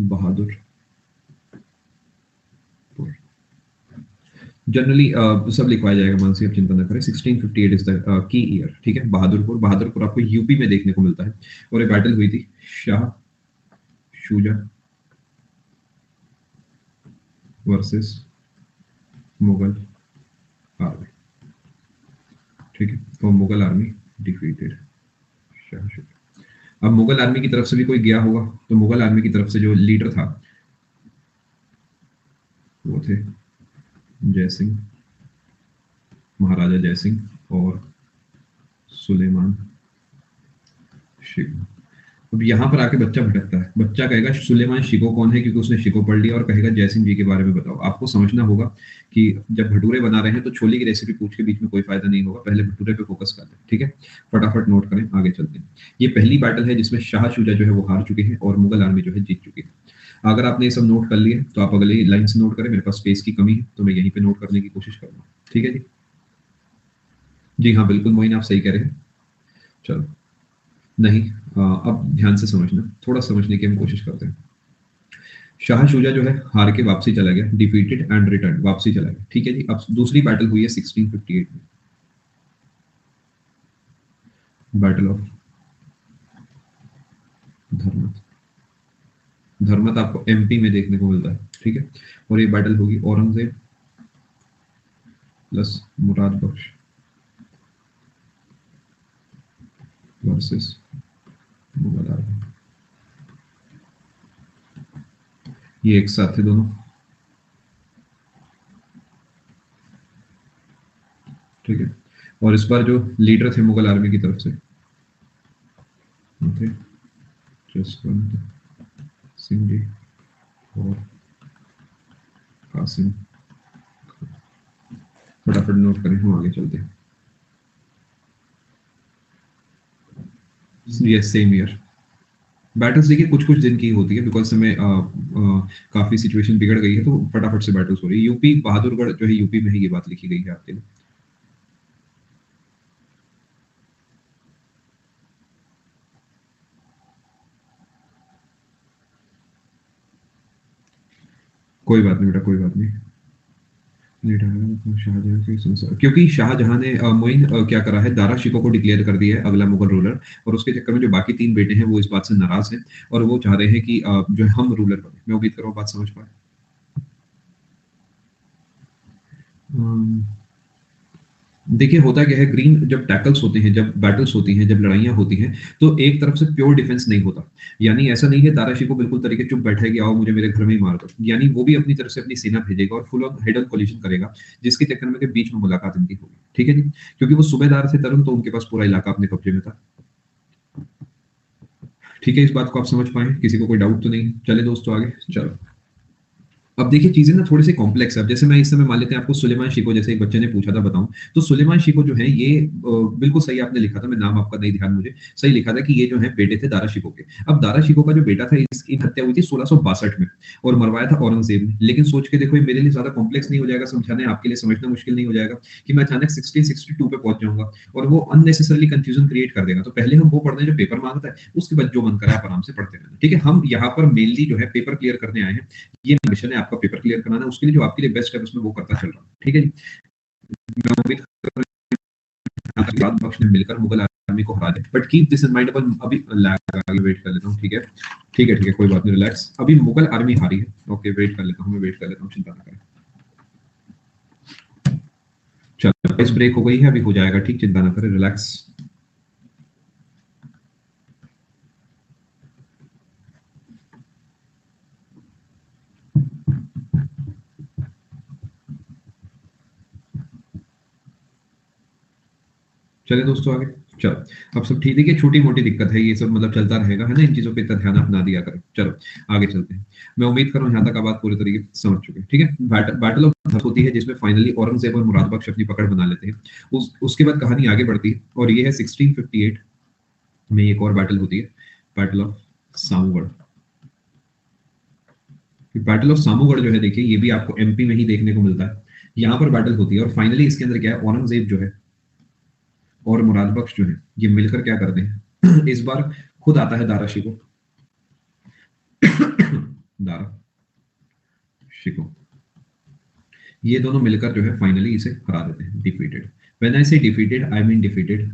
बहादुरपुर। जनरली सब लिखवाया जाएगा, मानसी आप चिंता न करें। 1658 इज द की ईयर, ठीक है। बहादुरपुर, बहादुरपुर आपको यूपी में देखने को मिलता है, और ये बैटल हुई थी शाह शुजा वर्सेस मुगल आर्मी, ठीक है। तो मुगल आर्मी डिफीटेड, शाह शुजा। अब मुगल आर्मी की तरफ से भी कोई गया होगा, तो मुगल आर्मी की तरफ से जो लीडर था वो थे जय सिंह, महाराजा जय सिंह और सुलेमान शिकोह। अब यहाँ पर आके बच्चा भटकता है, बच्चा कहेगा सुलेमान शिकोह कौन है, क्योंकि उसने शिकोह पढ़ लिया, और कहेगा जय सिंह जी के बारे में बताओ। आपको समझना होगा कि जब भटूरे बना रहे हैं तो छोले की रेसिपी पूछ के बीच में कोई फायदा नहीं होगा, पहले भटूरे पे फोकस कर लें, ठीक है। फटाफट नोट करें, आगे चलते हैं। ये पहली बैटल है जिसमें शाह शुजा जो है वो हार चुके हैं और मुगल आर्मी जो है जीत चुकी है। अगर आपने ये सब नोट कर लिए तो आप अगली लाइन से नोट करें। मेरे पास स्पेस की कमी है तो मैं यहीं पे नोट करने की कोशिश करूंगा, ठीक है जी। जी हाँ बिल्कुल मोइन, आप सही कह रहे हैं। चलो नहीं, अब ध्यान से समझना, थोड़ा समझने की हम कोशिश करते हैं। शाह शुजा जो है हार के वापसी चला गया, डिफीटेड एंड रिटर्न, वापसी चला गया, ठीक है जी। अब दूसरी बैटल हुई है 1658 में, बैटल ऑफ धर्मत। धर्मत आपको एमपी में देखने को मिलता है, ठीक है। और ये बैटल होगी औरंगजेब प्लस मुराद बख्श वर्सेस मुगल आर्मी। ये एक साथ थे दोनों, ठीक है। और इस बार जो लीडर थे मुगल आर्मी की तरफ से वो थे जसवंत सिंह जी और कासिम। फटाफट नोट करें, हम आगे चलते हैं। Yes same year. बैटल्स देखिए कुछ कुछ दिन की होती है, बिकॉज समय काफी सिचुएशन बिगड़ गई है, तो फटाफट से बैटल्स हो रही है। यूपी बहादुरगढ़ जो है यूपी में ही ये बात लिखी गई है आपके लिए। कोई बात नहीं बेटा, कोई बात नहीं। शाहजहां के क्योंकि शाहजहां ने मोइन क्या करा है, दारा शिकोह को डिक्लेयर कर दिया है अगला मुगल रूलर, और उसके चक्कर में जो बाकी 3 बेटे हैं वो इस बात से नाराज हैं और वो चाह रहे हैं कि जो है हम रूलर बने। मैं उम्मीद कर रहा हूँ बात समझ पाए। देखिए होता क्या है, ग्रीन जब टैकल्स होते हैं, जब बैटल्स होती हैं, जब लड़ाइयाँ होती हैं, तो एक तरफ से प्योर डिफेंस नहीं होता। यानी ऐसा नहीं है दारा शिकोह बिल्कुल तरीके चुप बैठा है कि आओ मुझे मेरे घर में ही मार दो। यानी वो भी अपनी तरफ से अपनी सेना भेजेगा और full on head on collision करेगा, जिसके चक्कर में के बीच में मुलाकात इनकी होगी। ठीक है जी? क्योंकि वो सूबेदार थे तरुण, तो उनके पास पूरा इलाका अपने कब्जे में था। ठीक है, इस बात को आप समझ पाए? किसी को कोई डाउट तो नहीं? चले दोस्तों आगे, चलो। अब देखिए चीजें ना थोड़ी सी कॉम्प्लेक्स है। अब जैसे मैं इस समय मान लेते हैं आपको सुलेमान शिको, जैसे एक बच्चे ने पूछा था बताऊं, तो सुलेमान शिको जो है ये बिल्कुल सही आपने लिखा था, मैं नाम आपका नहीं ध्यान मुझे, सही लिखा था कि ये जो है बेटे थे दारा शिको के। अब दारा शिको का जो बेटा था, इसकी हत्या हुई थी 1662 में और मरवाया था औरंगजेब ने। लेकिन सोच के देखो, ये मेरे लिए ज्यादा कॉम्प्लेक्स नहीं हो जाएगा समझाने, आपके लिए समझना मुश्किल नहीं हो जाएगा कि मैं अचानक 1662 पे पहुंच जाऊंगा और वो अननेसेसरली कंफ्यूजन क्रिएट कर देगा। तो पहले हम वो पढ़ने जो पेपर मांगता है, उसके बाद जो मन करे आप आराम से पढ़ते रहना। ठीक है, हम यहाँ पर मेनली जो है पेपर क्लियर करने आए हैं। ये मिशन है आपका, पेपर क्लियर कराना, उसके लिए जो आपके लिए बेस्ट है उसमें वो करता चल रहा हूँ। ठीक है जी? मैं उम्मीद कर रहा हूं कि मुराद बख्श ने मिलकर मुगल आर्मी को हरा दे, but keep this in mind. अपन अभी लैग आगे वेट कर लेता हूँ। ठीक है, ठीक है, ठीक है, कोई बात नहीं, रिलैक्स। अभी मुगल आर्मी हारी है। ओके, वेट कर लेता हूँ, मैं वेट कर लेता हूँ, चिंता ना करें। चलो, इस ब्रेक हो गई है, अभी हो जाएगा ठीक, चिंता ना करें, रिलैक्स। चले दोस्तों आगे, चलो। अब सब ठीक है कि छोटी मोटी दिक्कत है, ये सब मतलब चलता रहेगा, है ना? इन चीजों पे इतना ध्यान अपना दिया करें। चलो आगे चलते हैं। मैं उम्मीद कर रहा हूँ यहाँ तक आप बात पूरी तरीके से समझ चुके हैं। ठीक है, बैटल ऑफ धर होती है जिसमें फाइनली औरंगजेब और मुराद बख्श अपनी पकड़ बना लेते हैं। उसके बाद कहानी आगे बढ़ती है और ये है 1658 में एक और बैटल होती है, battle of Samugarh. Battle of Samugarh जो है, देखिए ये भी आपको एमपी में ही देखने को मिलता है। यहाँ पर बैटल होती है और फाइनली इसके अंदर क्या है, औरंगजेब जो है और मुराद बख्श जो है ये मिलकर क्या करते हैं इस बार खुद आता है दारा शिको। दारा शिको, ये दोनों मिलकर जो है फाइनली इसे हरा देते हैं, डिफीटेड। व्हेन आई से defeated I mean defeated,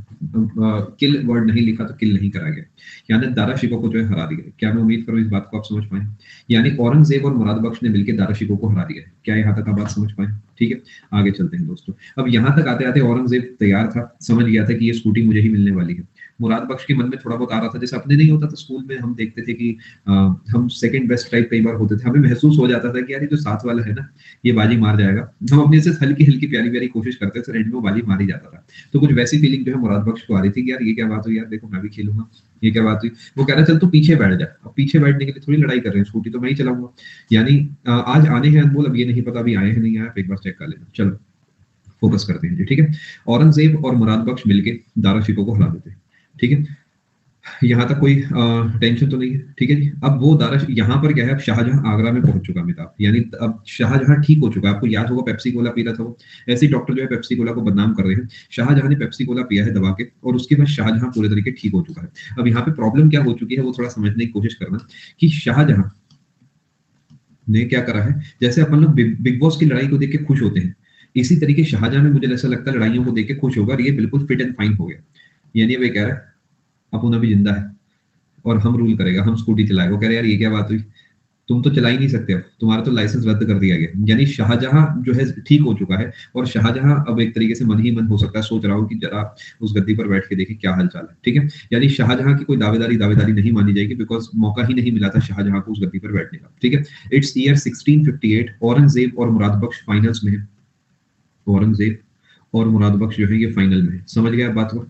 kill word नहीं लिखा तो किल नहीं करा गया, यानी दारा शिको को जो है हरा दिया। क्या मैं उम्मीद करूं इस बात को आप समझ पाए? यानी औरंगजेब और मुराद बख्श ने मिलकर दारा शिको को हरा दिया। क्या यहाँ तक आप बात समझ पाए? ठीक है, आगे चलते हैं दोस्तों। अब यहाँ तक आते आते औरंगजेब तैयार था, समझ गया था कि ये स्कूटी मुझे ही मिलने वाली है। मुराद बख्श के मन में थोड़ा बहुत आ रहा था, जैसे अपने नहीं होता था स्कूल में, हम देखते थे कि हम सेकंड बेस्ट टाइप कई बार होते थे, हमें महसूस हो जाता था कि यार ये जो साथ वाला है ना, ये बाजी मार जाएगा। हम अपने से हल्की हल्की प्यारी प्यारी कोशिश करते थे, एंड में वो बाजी मार ही जाता था। तो कुछ वैसी फीलिंग जो है मुराद बख्श को आ रही थी कि यार ये क्या बात हुई, यार देखो मैं भी खेलूंगा, ये क्या बात हुई। वो कह रहा चल तू पीछे बैठ जा। अब पीछे बैठने के लिए थोड़ी लड़ाई कर रहे हैं, स्कूटी तो मैं ही चलाऊंगा। यानी आज आने हैं अनमोल, अब ये नहीं पता अभी आए हैं नहीं आए, एक बार चेक कर लेना। चलो फोकस करते हैं जी। ठीक है, औरंगजेब और मुराद बख्श मिलके दारा शिकोह को हरा देते हैं। ठीक है, यहाँ तक कोई टेंशन तो नहीं है? ठीक है जी। अब वो दारा यहाँ पर क्या है, अब शाहजहां आगरा में पहुंच चुका अमिताभ, यानी अब शाहजहां ठीक हो चुका है। आपको याद होगा पेप्सी कोला पी रहा था वो, ऐसे ही डॉक्टर जो है पेप्सी कोला को बदनाम कर रहे हैं। शाहजहां ने पेप्सी कोला पिया है दबा के, और उसके बाद शाहजहां पूरे तरीके ठीक हो चुका है। अब यहाँ पे प्रॉब्लम क्या हो चुकी है वो थोड़ा समझने की कोशिश करना, कि शाहजहां ने क्या करा है, जैसे अपन लोग बिग बॉस की लड़ाई को देख के खुश होते हैं, इसी तरीके शाहजहां में मुझे ऐसा लगता है लड़ाइयों को देख के खुश होगा, और ये बिल्कुल फिट एंड फाइन हो गया। यानी वो कह रहा है अपुन अभी जिंदा है और हम रूल करेगा, हम स्कूटी चलाएगा। वो कह रहे यार ये क्या बात हुई, तुम तो चला ही नहीं सकते, अब तुम्हारा तो लाइसेंस रद्द कर दिया गया। यानी शाहजहां जो है ठीक हो चुका है, और शाहजहां अब एक तरीके से मन ही मन हो सकता है सोच रहा हूँ कि जरा उस गद्दी पर बैठ के देखे क्या हालचाल है। ठीक है, यानी शाहजहां की कोई दावेदारी नहीं मानी जाएगी, बिकॉज मौका ही नहीं मिला था शाहजहां को उस गद्दी पर बैठने का। ठीक है, इट्स ईयर 1658, औरंगजेब और मुराद बख्श फाइनल्स में है। औरंगजेब और मुराद बख्श जो है ये फाइनल में है। समझ गया बात को?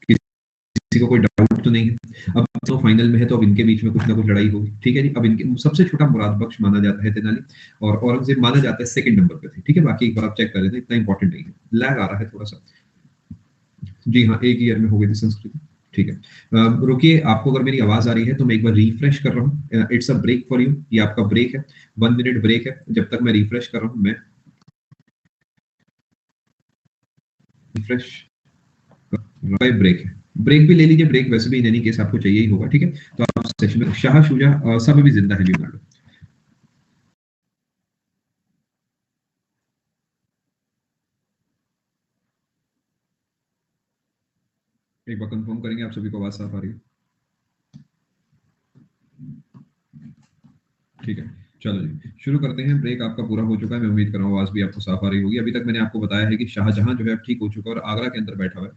किसी को कोई डाउट तो नहीं है? अब तो फाइनल में है, तो अब इनके बीच में कुछ ना कुछ लड़ाई होगी। ठीक है जी। अब इनके सबसे छोटा मुराद बख्श माना जाता है तेनाली, और औरंगजेब माना जाता है सेकंड नंबर पे थे। ठीक है, बाकी एक बार आप चेक कर लेते, इतना इंपॉर्टेंट नहीं है। लैग आ रहा है थोड़ा सा। जी हाँ, एक ईयर में हो गई थी संस्कृति। ठीक है, रुकिए, आपको अगर मेरी आवाज आ रही है तो मैं एक बार रिफ्रेश कर रहा हूँ। It's a break for you, ये आपका ब्रेक है, 1 मिनट ब्रेक है। जब तक मैं रिफ्रेश कर रहा हूँ, मैं रिफ्रेश ब्रेक है, ब्रेक भी ले लीजिए। ब्रेक वैसे भी इन एनी केस आपको चाहिए ही होगा। ठीक है, तो आप सेशन में शाह शुजा सब भी जिंदा है लियोनार्डो। एक बार कंफर्म करेंगे आप सभी को आवाज साफ आ रही है? ठीक है, चलो जी शुरू करते हैं। ब्रेक आपका पूरा हो चुका है, मैं उम्मीद कर रहा हूँ आवाज भी आपको साफ आ रही होगी। अभी तक मैंने आपको बताया है कि शाहजहां जो है अब ठीक हो चुका है और आगरा के अंदर बैठा हुआ है।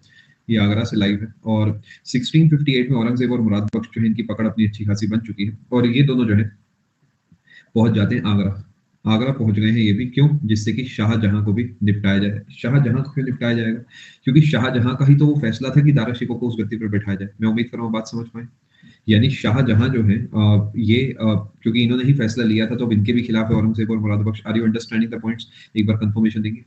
ये आगरा से लाइव है और 1658 में औरंगजेब और मुराद बख्श जो है इनकी पकड़ अपनी अच्छी खासी बन चुकी है और ये दोनों जो है पहुंच जाते हैं आगरा। आगरा पहुंच गए हैं ये भी, क्यों? जिससे कि शाहजहां को भी निपटाया जाए। शाहजहां को क्यों निपटाया जाएगा? क्योंकि शाहजहां का ही तो वो फैसला था कि दारा शिकोह को उस गद्दी पर बैठाया जाए। मैं उम्मीद कर रहा हूँ बात समझ पाए। यानी शाहजहां जो है क्योंकि इन्होंने ही फैसला लिया था तो अब इनके भी खिलाफ है औरंगजेब और Murad Bakhsh. Are you understanding the points? एक बार कंफर्मेशन देंगे?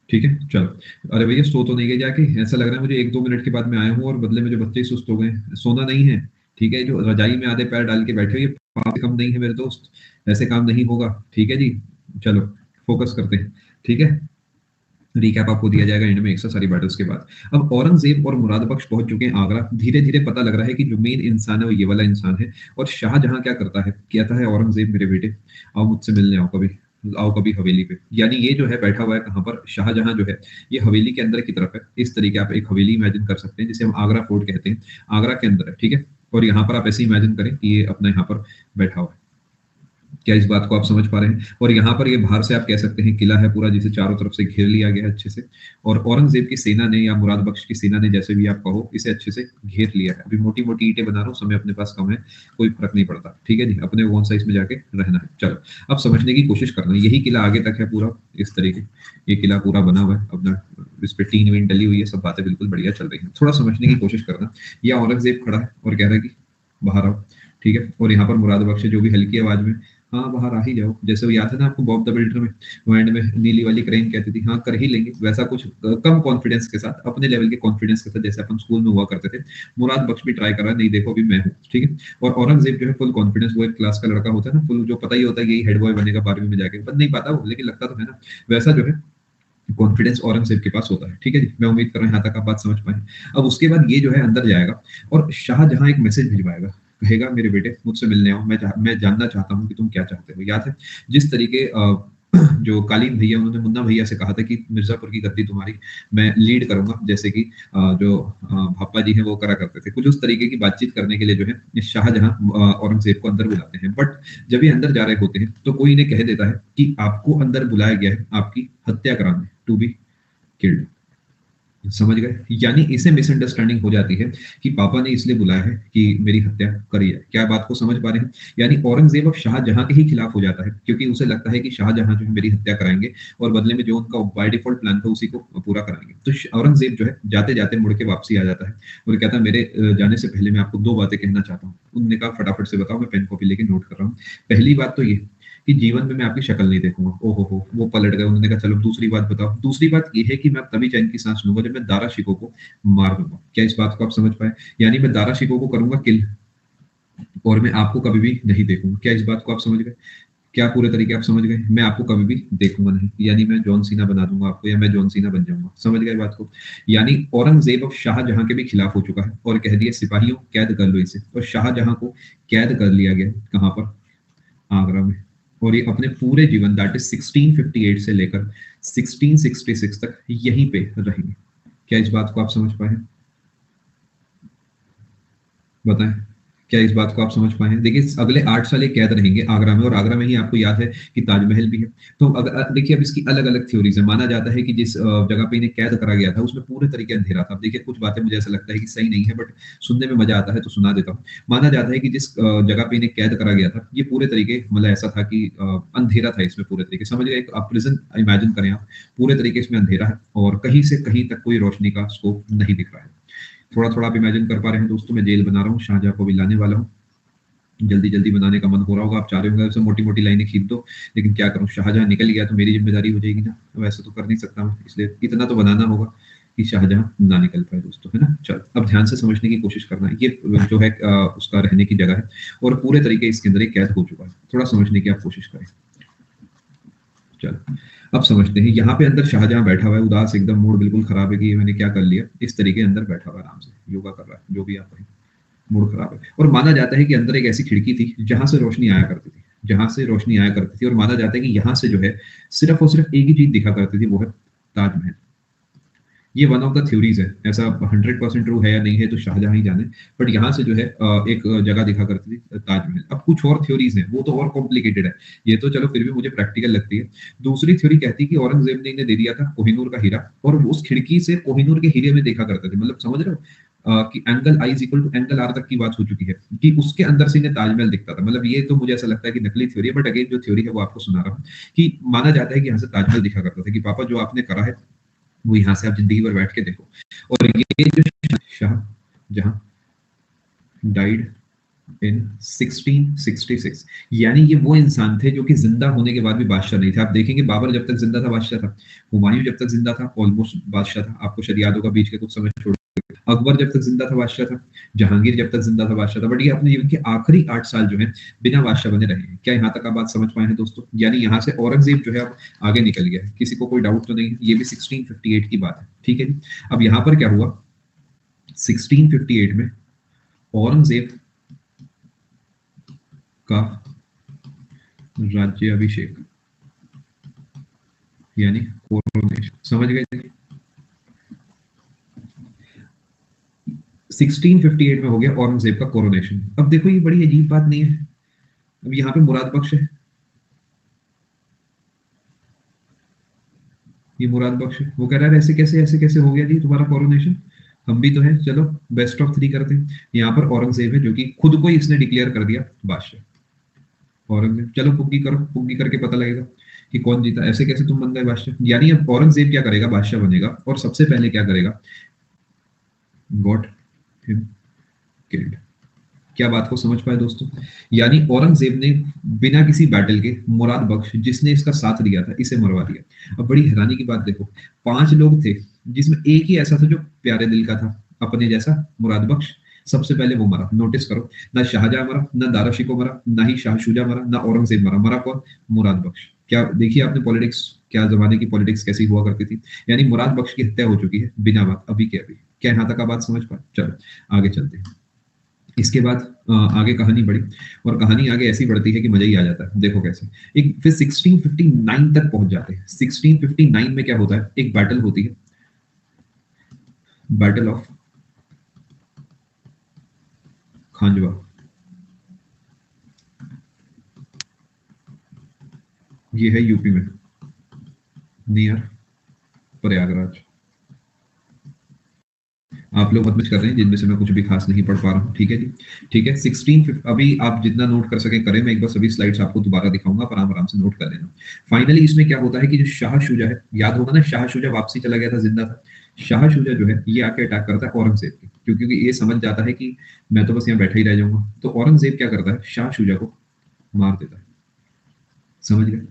ठीक है, चलो। अरे भैया सो तो नहीं गए जाके? ऐसा लग रहा है मुझे 1-2 मिनट के बाद में आया हूँ और बदले में जो बच्चे ही सुस्त हो गए। सोना नहीं है, ठीक है? जो रजाई में आधे पैर डाल के बैठे हो ये पाप से कम नहीं है मेरे दोस्त। ऐसे काम नहीं होगा, ठीक है जी? चलो फोकस करते हैं, ठीक है? रिकैप आपको दिया जाएगा एंड में 100 सारी बैटल्स के बाद। अब औरंगजेब और मुराद बख्श पहुंच चुके हैं आगरा। धीरे धीरे पता लग रहा है कि जो मेन इंसान है वो ये वाला इंसान है। और शाहजहां क्या करता है? कहता है औरंगजेब मेरे बेटे आओ मुझसे मिलने आओ कभी, आओ कभी हवेली पे। यानी ये जो है बैठा हुआ है कहाँ पर? शाहजहां जो है ये हवेली के अंदर की तरफ है। इस तरीके आप एक हवेली इमेजिन कर सकते हैं जिसे हम आगरा फोर्ट कहते हैं। आगरा के अंदर है, ठीक है? और यहाँ पर आप ऐसे इमेजिन करें कि ये अपना यहाँ पर बैठा हुआ है। क्या इस बात को आप समझ पा रहे हैं? और यहाँ पर ये बाहर से आप कह सकते हैं किला है पूरा जिसे चारों तरफ से घेर लिया गया है अच्छे से। और औरंगजेब की सेना ने या मुराद बख्श की सेना ने, जैसे भी आप कहो, इसे अच्छे से घेर लिया है। अभी मोटी मोटी ईंटें बना रहा हूँ, समय अपने पास कम है, कोई फर्क नहीं पड़ता, ठीक है जी? अपने वन साइज में जाके रहना है। चलो अब समझने की कोशिश करना है। यही किला आगे तक है पूरा इस तरीके। ये किला पूरा बना हुआ है अपना, इस पे टीन वीन डली हुई है, सब बातें बिल्कुल बढ़िया चल रही है। थोड़ा समझने की कोशिश करना। यह औरंगजेब खड़ा है और कह रहा है कि बाहर आओ, ठीक है? और यहाँ पर मुराद बख्श जो भी हल्की आवाज में हाँ बाहर आ ही जाओ, जैसे वो याद है ना आपको बॉब द बिल्डर में, वो एंड में नीली वाली क्रेन कहती थी हाँ कर ही लेंगे, वैसा कुछ कम कॉन्फिडेंस के साथ, अपने लेवल के कॉन्फिडेंस के साथ, जैसे अपन स्कूल में हुआ करते थे। मुराद बख्श भी ट्राई कर रहा है, नहीं देखो अभी मैं हूँ, ठीक है? और औरंगजेब जो है फुल कॉन्फिडेंस, वो एक क्लास का लड़का होता है ना, फुल जो पता ही होता है यही हेड बॉय बनेगा 12वीं में जाके, बन नहीं पाता वो लेकिन लगता तो है ना, वैसा जो है कॉन्फिडेंस औरंगजेब के पास होता है, ठीक है जी? मैं उम्मीद कर रहा हूँ यहाँ तक आप बात समझ पाए। अब उसके बाद ये जो है अंदर जाएगा और शाहजहां एक मैसेज भिजवाएगा, कहेगा मेरे बेटे मुझसे मिलने आओ, मैं जानना चाहता हूँ कि तुम क्या चाहते हो। याद है जिस तरीके जो कालीन भैया उन्होंने मुन्ना भैया से कहा था कि मिर्जापुर की गद्दी तुम्हारी, मैं लीड करूंगा, जैसे कि जो भापा जी हैं वो करा करते थे। कुछ उस तरीके की बातचीत करने के लिए जो है ये शाहजहां औरंगजेब को अंदर बुलाते हैं। बट जब ये अंदर जा रहे होते हैं तो कोई इन्हें कह देता है कि आपको अंदर बुलाया गया है आपकी हत्या कराने, टू बी किल्ड। समझ गए? यानी इसे मिसअंडरस्टैंडिंग हो जाती है कि पापा ने इसलिए बुलाया है कि मेरी हत्या करी है। क्या बात को समझ पा रहे हैं? यानी औरंगजेब अब शाहजहां के ही खिलाफ हो जाता है क्योंकि उसे लगता है कि शाहजहां जो है मेरी हत्या कराएंगे और बदले में जो उनका बाय डिफॉल्ट प्लान था उसी को पूरा कराएंगे। तो औरंगजेब जो है जाते जाते मुड़ के वापसी आ जाता है और कहता है मेरे जाने से पहले मैं आपको 2 बातें कहना चाहता हूँ। उनने कहा फटाफट से बताओ, मैं पेन कॉपी लेके नोट कर रहा हूँ। पहली बात तो ये कि जीवन में मैं आपकी शक्ल नहीं देखूंगा। ओहो हो, वो पलट गए। उन्होंने कहा चलो दूसरी बात बताओ। दूसरी बात ये है कि मैं तभी चैन की सांस लूंगा जब मैं दारा शिकोह को मार दूंगा। क्या इस बात को आप समझ पाए? यानी मैं दारा शिकोह को करूंगा किल और मैं आपको कभी भी नहीं देखूंगा। क्या इस बात को आप समझ गए? क्या पूरे तरीके आप समझ गए? मैं आपको कभी भी देखूंगा नहीं, यानी मैं जॉन सीना बना दूंगा आपको या मैं जॉन सीना बन जाऊंगा। समझ गए बात को? यानी औरंगजेब अब शाहजहां के भी खिलाफ हो चुका है और कह दिया सिपाहियों कैद कर लो इसे। और शाहजहां को कैद कर लिया गया। कहां पर? आगरा में। और ये अपने पूरे जीवन दैट इज 1658 से लेकर 1666 तक यहीं पे रहेंगे। क्या इस बात को आप समझ पाए? बताएं, क्या इस बात को आप समझ पाए हैं? देखिए अगले 8 साल ये कैद रहेंगे आगरा में और आगरा में ही आपको याद है कि ताजमहल भी है। तो अगर देखिए अब इसकी अलग अलग थ्योरीज है। माना जाता है कि जिस जगह पे इन्हें कैद करा गया था उसमें पूरे तरीके अंधेरा था। अब देखिए कुछ बातें मुझे ऐसा लगता है कि सही नहीं है बट सुनने में मजा आता है तो सुना देता हूँ। माना जाता है कि जिस जगह पे इन्हें कैद करा गया था ये पूरे तरीके मतलब ऐसा था कि अंधेरा था इसमें पूरे तरीके। समझ गए? एक आप प्रिजन इमेजिन करें, आप पूरे तरीके इसमें अंधेरा है और कहीं से कहीं तक कोई रोशनी का स्कोप नहीं दिख रहा है। थोड़ा थोड़ा आप इमेजिन कर पा रहे हैं दोस्तों? मैं जेल बना रहा हूँ, शाहजहां को भी लाने वाला हूँ। जल्दी जल्दी बनाने का मन हो रहा होगा, आप चाह रहे होंगे ऐसे मोटी मोटी लाइनें खींच दो, लेकिन क्या करूं, शाहजहां निकल गया तो मेरी जिम्मेदारी हो जाएगी ना, वैसे तो कर नहीं सकता मैं, इसलिए इतना तो बनाना होगा कि शाहजहां ना निकल पाए दोस्तों, है ना? चलो अब ध्यान से समझने की कोशिश करना है। ये जो है उसका रहने की जगह है और पूरे तरीके इसके अंदर एक कैद हो चुका है। थोड़ा समझने की आप कोशिश करें। चलो अब समझते हैं। यहाँ पे अंदर शाहजहां बैठा हुआ है, उदास एकदम, मूड बिल्कुल खराब है कि ये मैंने क्या कर लिया। इस तरीके अंदर बैठा हुआ है, आराम से योगा कर रहा है, जो भी आप कहें, मूड खराब है। और माना जाता है कि अंदर एक ऐसी खिड़की थी जहां से रोशनी आया करती थी, जहां से रोशनी आया करती थी। और माना जाता है कि यहाँ से जो है सिर्फ और सिर्फ एक ही चीज दिखा करती थी, वो है ताजमहल। ये वन ऑफ द थ्योरीज है, ऐसा 100% ट्रू है या नहीं है तो शाहजहां ही जाने। बट यहाँ से जो है एक जगह दिखा करती थी ताजमहल। अब कुछ और थ्योरीज हैं, वो तो और कॉम्प्लिकेटेड है, ये तो चलो फिर भी मुझे प्रैक्टिकल लगती है। दूसरी थ्योरी कहती है कि औरंगजेब ने इन्हें दे दिया था कोहिनूर का हीरा, और वो उस खिड़की से कोहिनूर के हीरे में देखा करते थे। मतलब समझ रहे हो कि angle I is equal to angle R तक की बात हो चुकी है, कि उसके अंदर से इन्हें ताजमहल दिखता था। मतलब ये तो मुझे ऐसा लगता है कि नकली थ्योरी है, बट अगेन जो थ्योरी है वो आपको सुना रहा हूँ। कि माना जाता है कि यहाँ से ताजमहल दिखा करता था, कि पापा जो आपने करा है वो यहाँ से आप जिंदगी भर बैठ के देखो। और ये जो शाह जहां डाइड इन 1666, यानी ये वो इंसान थे जो कि जिंदा होने के बाद भी बादशाह नहीं थे। आप देखेंगे बाबर जब तक जिंदा था बादशाह था, हुमायूं जब तक जिंदा था ऑलमोस्ट बादशाह था, आपको शायद याद होगा बीच के कुछ समय छोड़, अकबर जब तक जिंदा था बादशाह था, जहांगीर जब तक जिंदा था बादशाह था। बट ये अपने जीवन के आखिरी 8 साल जो है बिना बादशाह बने रहे हैं। क्या यहाँ तक आप बात समझ पाए हैं दोस्तों? यानी यहाँ से औरंगजेब जो है अब आगे निकल गया है, किसी को कोई डाउट तो नहीं है। ये भी 1658 की बात है, ठीक है जी। अब यहाँ पर क्या हुआ, 1658 में औरंगजेब का राज्याभिषेक यानी कोरोनेशन, समझ गए? 1658 में हो गया औरंगजेब का कोरोनेशन। अब देखो ये बड़ी अजीब बात नहीं है, अब यहाँ पे मुराद बख्श है, ये मुराद बख्श है, वो कह रहा है ऐसे कैसे हो गया जी तुम्हारा कोरोनेशन, हम भी तो है, चलो बेस्ट ऑफ 3 करते हैं। यहाँ पर औरंगजेब है जो कि खुद को ही इसने डिक्लेयर कर दिया बादशाह। औरंगजेब, चलो पुग्गी करो, पुग्गी करके पता लगेगा कि कौन जीता। ऐसे कैसे तुम बन गए बादशाह? यानी अब औरंगजेब क्या करेगा, बादशाह बनेगा और सबसे पहले क्या करेगा, गॉट हिम किल्ड। क्या बात को समझ पाए दोस्तों? यानी औरंगजेब ने बिना किसी बैटल के मुराद बख्श जिसने इसका साथ दिया था इसे मरवा दिया। अब बड़ी हैरानी की बात देखो, 5 लोग थे जिसमें एक ही ऐसा था जो प्यारे दिल का था, अपने जैसा, मुराद बख्श। सबसे पहले वो मरा, नोटिस करो, ना शाहजहां मरा, ना दारा शिको मरा, ना ही शाह शुजा मरा, ना औरंगजेब मरा, मरा कौन, मुराद बख्श। क्या देखिए आपने पॉलिटिक्स, क्या जमाने की पॉलिटिक्स कैसी हुआ करती थी। यानी मुराद बख्श की हत्या हो चुकी है बिना बात, अभी के अभी। क्या यहाँ तक आप बात समझ पाए? चलो आगे चलते हैं। इसके बाद आगे कहानी बढ़ी, और कहानी आगे ऐसी बढ़ती है कि मजा ही आ जाता है। देखो कैसे, एक फिर 1659 तक पहुंच जाते हैं। 1659 में क्या होता है, एक बैटल होती है, बैटल ऑफ खांजवा। ये है यूपी में, नियर प्रयागराज। आप लोग मत मिस कर रहे हैं जिनमें से मैं कुछ भी खास नहीं पढ़ पा रहा हूँ, ठीक है जी। ठीक है, 16 अभी आप जितना नोट कर सके करें, मैं एक बार सभी स्लाइड्स आपको दोबारा दिखाऊंगा, पर आराम से नोट कर लेना। फाइनली इसमें क्या होता है कि जो शाह शुजा है, याद होगा ना, शाह शुजा वापसी चला गया था, जिंदा था। शाह शुजा जो है ये आके अटैक करता है औरंगजेब की, क्योंकि ये समझ जाता है कि मैं तो बस यहाँ बैठा ही रह जाऊंगा। तो औरंगजेब क्या करता है, शाह शुजा को मार देता है। समझ गए?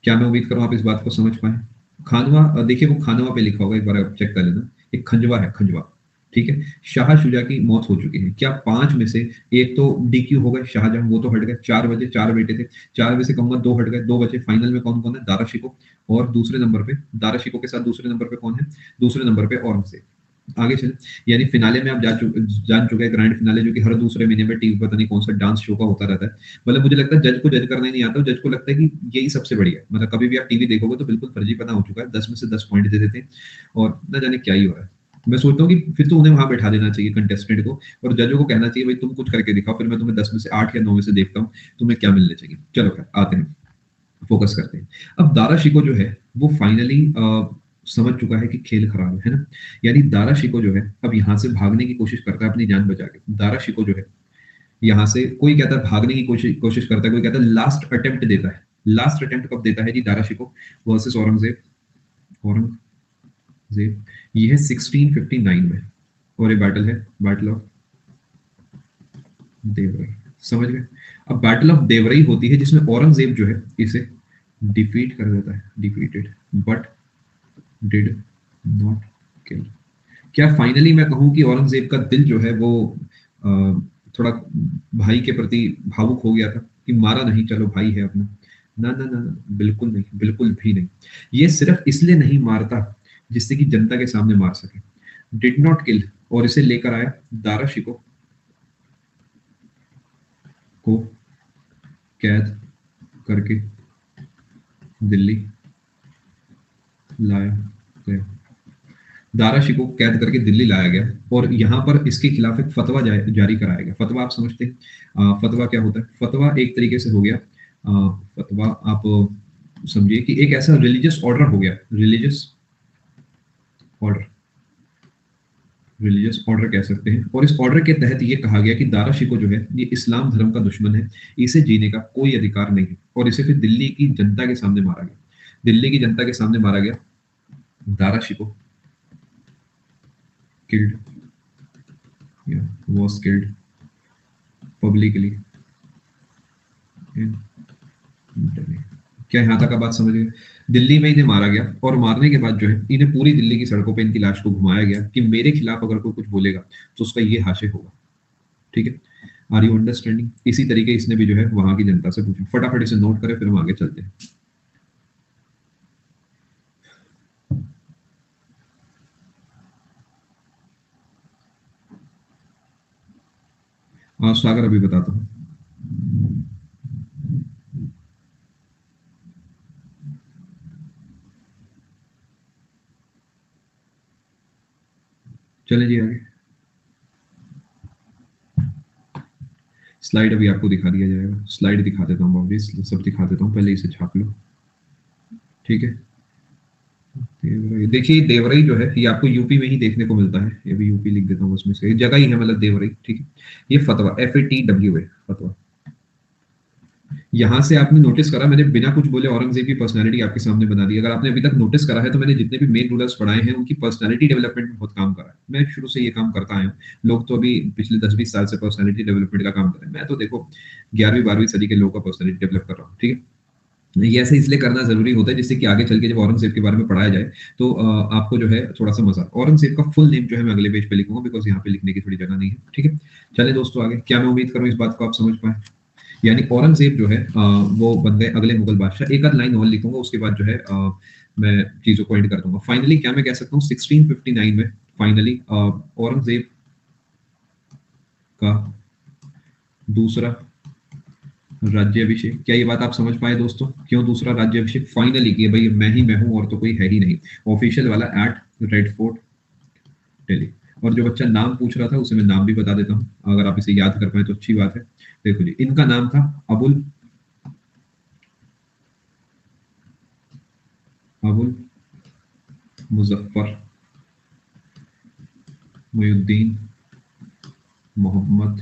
क्या मैं उम्मीद करूं आप इस बात को समझ पाए। खानवा देखिए, वो खानवा पे लिखा होगा, एक बार आप चेक कर लेना। एक खंजवा है, खंजवा, ठीक है। शाह शुजा की मौत हो चुकी है। क्या 5 में से एक तो डीक्यू हो गए, शाहजहां वो तो हट गए, 4 बचे, 4 बेटे थे, 4 में से कहूंगा 2 हट गए, 2 बचे। फाइनल में कौन कौन है, दारा शिको, और दूसरे नंबर पे दारा शिको के साथ दूसरे नंबर पे कौन है, दूसरे नंबर पे औरंगजेब। आगे चले, यानी फिनाले में आप जान चुके हैं, ग्रैंड फिनाले जो कि हर दूसरे महीने में टीवी पता नहीं कौन सा डांस शो का होता रहता है। मतलब मुझे लगता है जज को जज करना ही नहीं आता, जज को लगता है कि यही सबसे बढ़िया है। मतलब कभी भी आप टीवी देखोगे तो बिल्कुल फर्जीपना हो चुका है, 10 में से 10 पॉइंट दे देते हैं, और न जाने क्या ही हो रहा है। मैं सोचता हूँ कि फिर तो उन्हें वहां बैठा देना चाहिए कंटेस्टेंट को, और जजों को कहना चाहिए भाई तुम कुछ करके दिखाओ, फिर मैं तुम्हें 10 में से 8 या 9 में से देखता हूँ तुम्हें क्या मिलने चाहिए। चलो खैर आते हैं, फोकस करते हैं। अब दारा शिको जो है वो फाइनली समझ चुका है कि खेल खराब है ना। यानी दारा शिको जो है अब यहाँ से भागने की कोशिश करता है अपनी जान बचा के। दारा शिको जो है यहाँ से, कोई कहता है भागने की कोशिश कोशिश करता है, कोई कहता है लास्ट अटेम्प्ट देता है। लास्ट अटेम्प्ट कब देता है जी, दारा शिको वर्सेस औरंगजेब। औरंगजेब, ये है 1659 में, और ये बैटल है बैटल ऑफ देवरई। समझ गए? अब बैटल ऑफ देवरई होती है जिसमें औरंगजेब जो है इसे डिफीट कर देता है, defeated but did not kill. क्या फाइनली मैं कहूं कि औरंगजेब का दिल जो है वो अ, थोड़ा भाई के प्रति भावुक हो गया था, कि मारा नहीं, चलो भाई है अपना। ना ना ना ना, बिल्कुल नहीं, बिल्कुल भी नहीं। ये सिर्फ इसलिए नहीं मारता जिससे कि जनता के सामने मार सके, डिड नॉट किल, और इसे लेकर आया दारा शिको को कैद करके दिल्ली लाया गया। दारा शिकोह को कैद करके दिल्ली लाया गया और यहाँ पर इसके खिलाफ एक फतवा जारी कराया गया। फतवा आप समझते हैं, फतवा क्या होता है? फतवा एक तरीके से हो गया, फतवा आप समझिए कि एक ऐसा रिलीजियस ऑर्डर हो गया, ऑर्डर रिलीजियस ऑर्डर कह सकते हैं। और इस ऑर्डर के तहत ये कहा गया कि दारा शिकोह जो है ये इस्लाम धर्म का दुश्मन है, इसे जीने का कोई अधिकार नहीं है, और इसे फिर दिल्ली की जनता के सामने मारा गया। दिल्ली की जनता के सामने मारा गया। Dara Shikoh killed, yeah, was killed publicly in Delhi। क्या यहाँ तक का बात समझ गए? दिल्ली में इन्हें मारा गया और मारने के बाद जो है इन्हें पूरी दिल्ली की सड़कों पे इनकी लाश को घुमाया गया कि मेरे खिलाफ अगर कोई कुछ बोलेगा तो उसका ये हाशिर होगा। ठीक है, आर यू अंडरस्टैंडिंग? इसी तरीके इसने भी जो है वहां की जनता से पूछा। फटाफट इसे नोट करें, फिर हम आगे चलते हैं। सागर अभी बताता हूँ। चले जी आगे। स्लाइड अभी आपको दिखा दिया जाएगा। स्लाइड दिखा देता हूँ, बाबू सब दिखा देता हूँ, पहले इसे छाप लो। ठीक है, देखिए देवरई जो है ये आपको यूपी में ही देखने को मिलता है। ये भी यूपी लिख देता हूँ, उसमें से जगह ही है, मतलब देवरई। ठीक है, ये फतवा FATWA फतवा। यहाँ से आपने नोटिस करा, मैंने बिना कुछ बोले औरंगजेब की पर्सनालिटी आपके सामने बना दी। अगर आपने अभी तक नोटिस करा है तो मैंने जितने भी मेन रूलर्स पढ़ाए हैं उनकी पर्सनालिटी डेवलपमेंट में बहुत काम करा है। मैं शुरू से ये काम करता आया हूँ। लोग तो अभी पिछले 10-20 साल से पर्सनालिटी डेवलपमेंट का काम कर रहे हैं, मैं तो देखो 11वीं-12वीं सदी के लोगों का पर्सनालिटी डेवलप कर रहा हूँ। ठीक है, ये ऐसे इसलिए करना जरूरी होता है जिससे कि आगे चल के जब औरंगजेब के बारे में पढ़ाया जाए तो आपको जो है थोड़ा सा मजा। औरंगजेब का फुल नेम जो है मैं अगले पेज पे लिखूंगा, बिकॉज यहाँ पे लिखने की थोड़ी जगह नहीं है। ठीक है, चले दोस्तों आगे। क्या मैं उम्मीद करूँ इस बात को आप समझ पाए। यानी औरंगजेब जो है वो बन गए अगले मुगल बादशाह। एक आध लाइन और लिखूंगा, उसके बाद जो है मैं चीजों को एंड कर दूंगा। फाइनली क्या मैं कह सकता हूँ 1659 में फाइनली औरंगजेब का दूसरा राज्याभिषेक। क्या ये बात आप समझ पाए दोस्तों? क्यों दूसरा राज्याभिषेक फाइनली किया? भाई मैं हूं और तो कोई है ही नहीं। ऑफिशियल वाला एट रेड फोर्ट दिल्ली। और जो बच्चा नाम पूछ रहा था उसे मैं नाम भी बता देता हूं, अगर आप इसे याद कर पाए तो अच्छी बात है। देखो जी, इनका नाम था अबुल मुजफ्फर मुहिउद्दीन मोहम्मद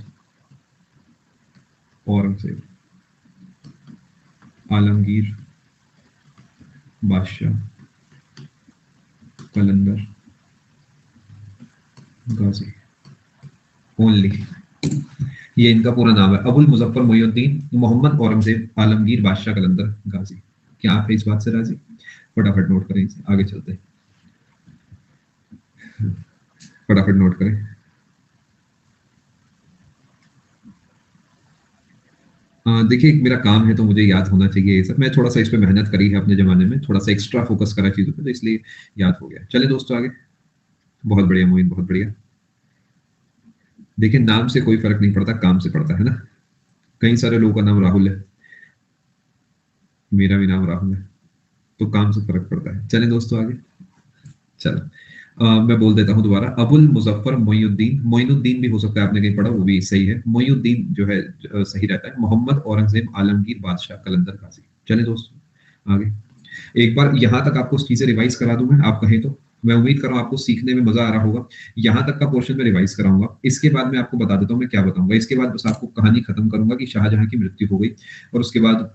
औरंगजेब आलमगीर बादशाह कलंदर गाजी। ओनली ये इनका पूरा नाम है, अबुल मुजफ्फर मुहिउद्दीन मोहम्मद औरंगजेब आलमगीर बादशाह कलंदर गाजी। क्या आप इस बात से राजी? फटाफट नोट करें इसे, आगे चलते हैं। फटाफट नोट करें। देखिए मेरा काम है तो मुझे याद होना चाहिए ये सब। मैं थोड़ा सा इस पे मेहनत करी है अपने जमाने में, थोड़ा सा एक्स्ट्रा फोकस करा चीजों पे, तो इसलिए याद हो गया। चले दोस्तों आगे। बहुत बढ़िया मोइन, बहुत बढ़िया। देखिए नाम से कोई फर्क नहीं पड़ता, काम से पड़ता है ना। कई सारे लोगों का नाम राहुल है, मेरा भी नाम राहुल है, तो काम से फर्क पड़ता है। चले दोस्तों आगे। चलो मैं बोल देता हूँ दोबारा, अबुल मुजफ्फर मोइनुद्दीन, मोइनुद्दीन भी हो सकता है आपने कहीं पढ़ा, वो भी सही है। मोइनुद्दीन जो है सही रहता है। मोहम्मद औरंगजेब आलमगीर बादशाह कलंदर गाजी। चले दोस्तों आगे। एक बार यहाँ तक आपको चीजें रिवाइज करा दूं मैं, आप कहें तो। मैं उम्मीद कर रहा हूँ आपको सीखने में मजा आ रहा होगा। यहाँ तक का पोर्शन में रिवाइज कराऊंगा, इसके बाद मैं आपको बता देता हूँ मैं क्या बताऊंगा। इसके बाद बस आपको कहानी खत्म करूंगा कि शाहजहां की मृत्यु हो गई, और उसके बाद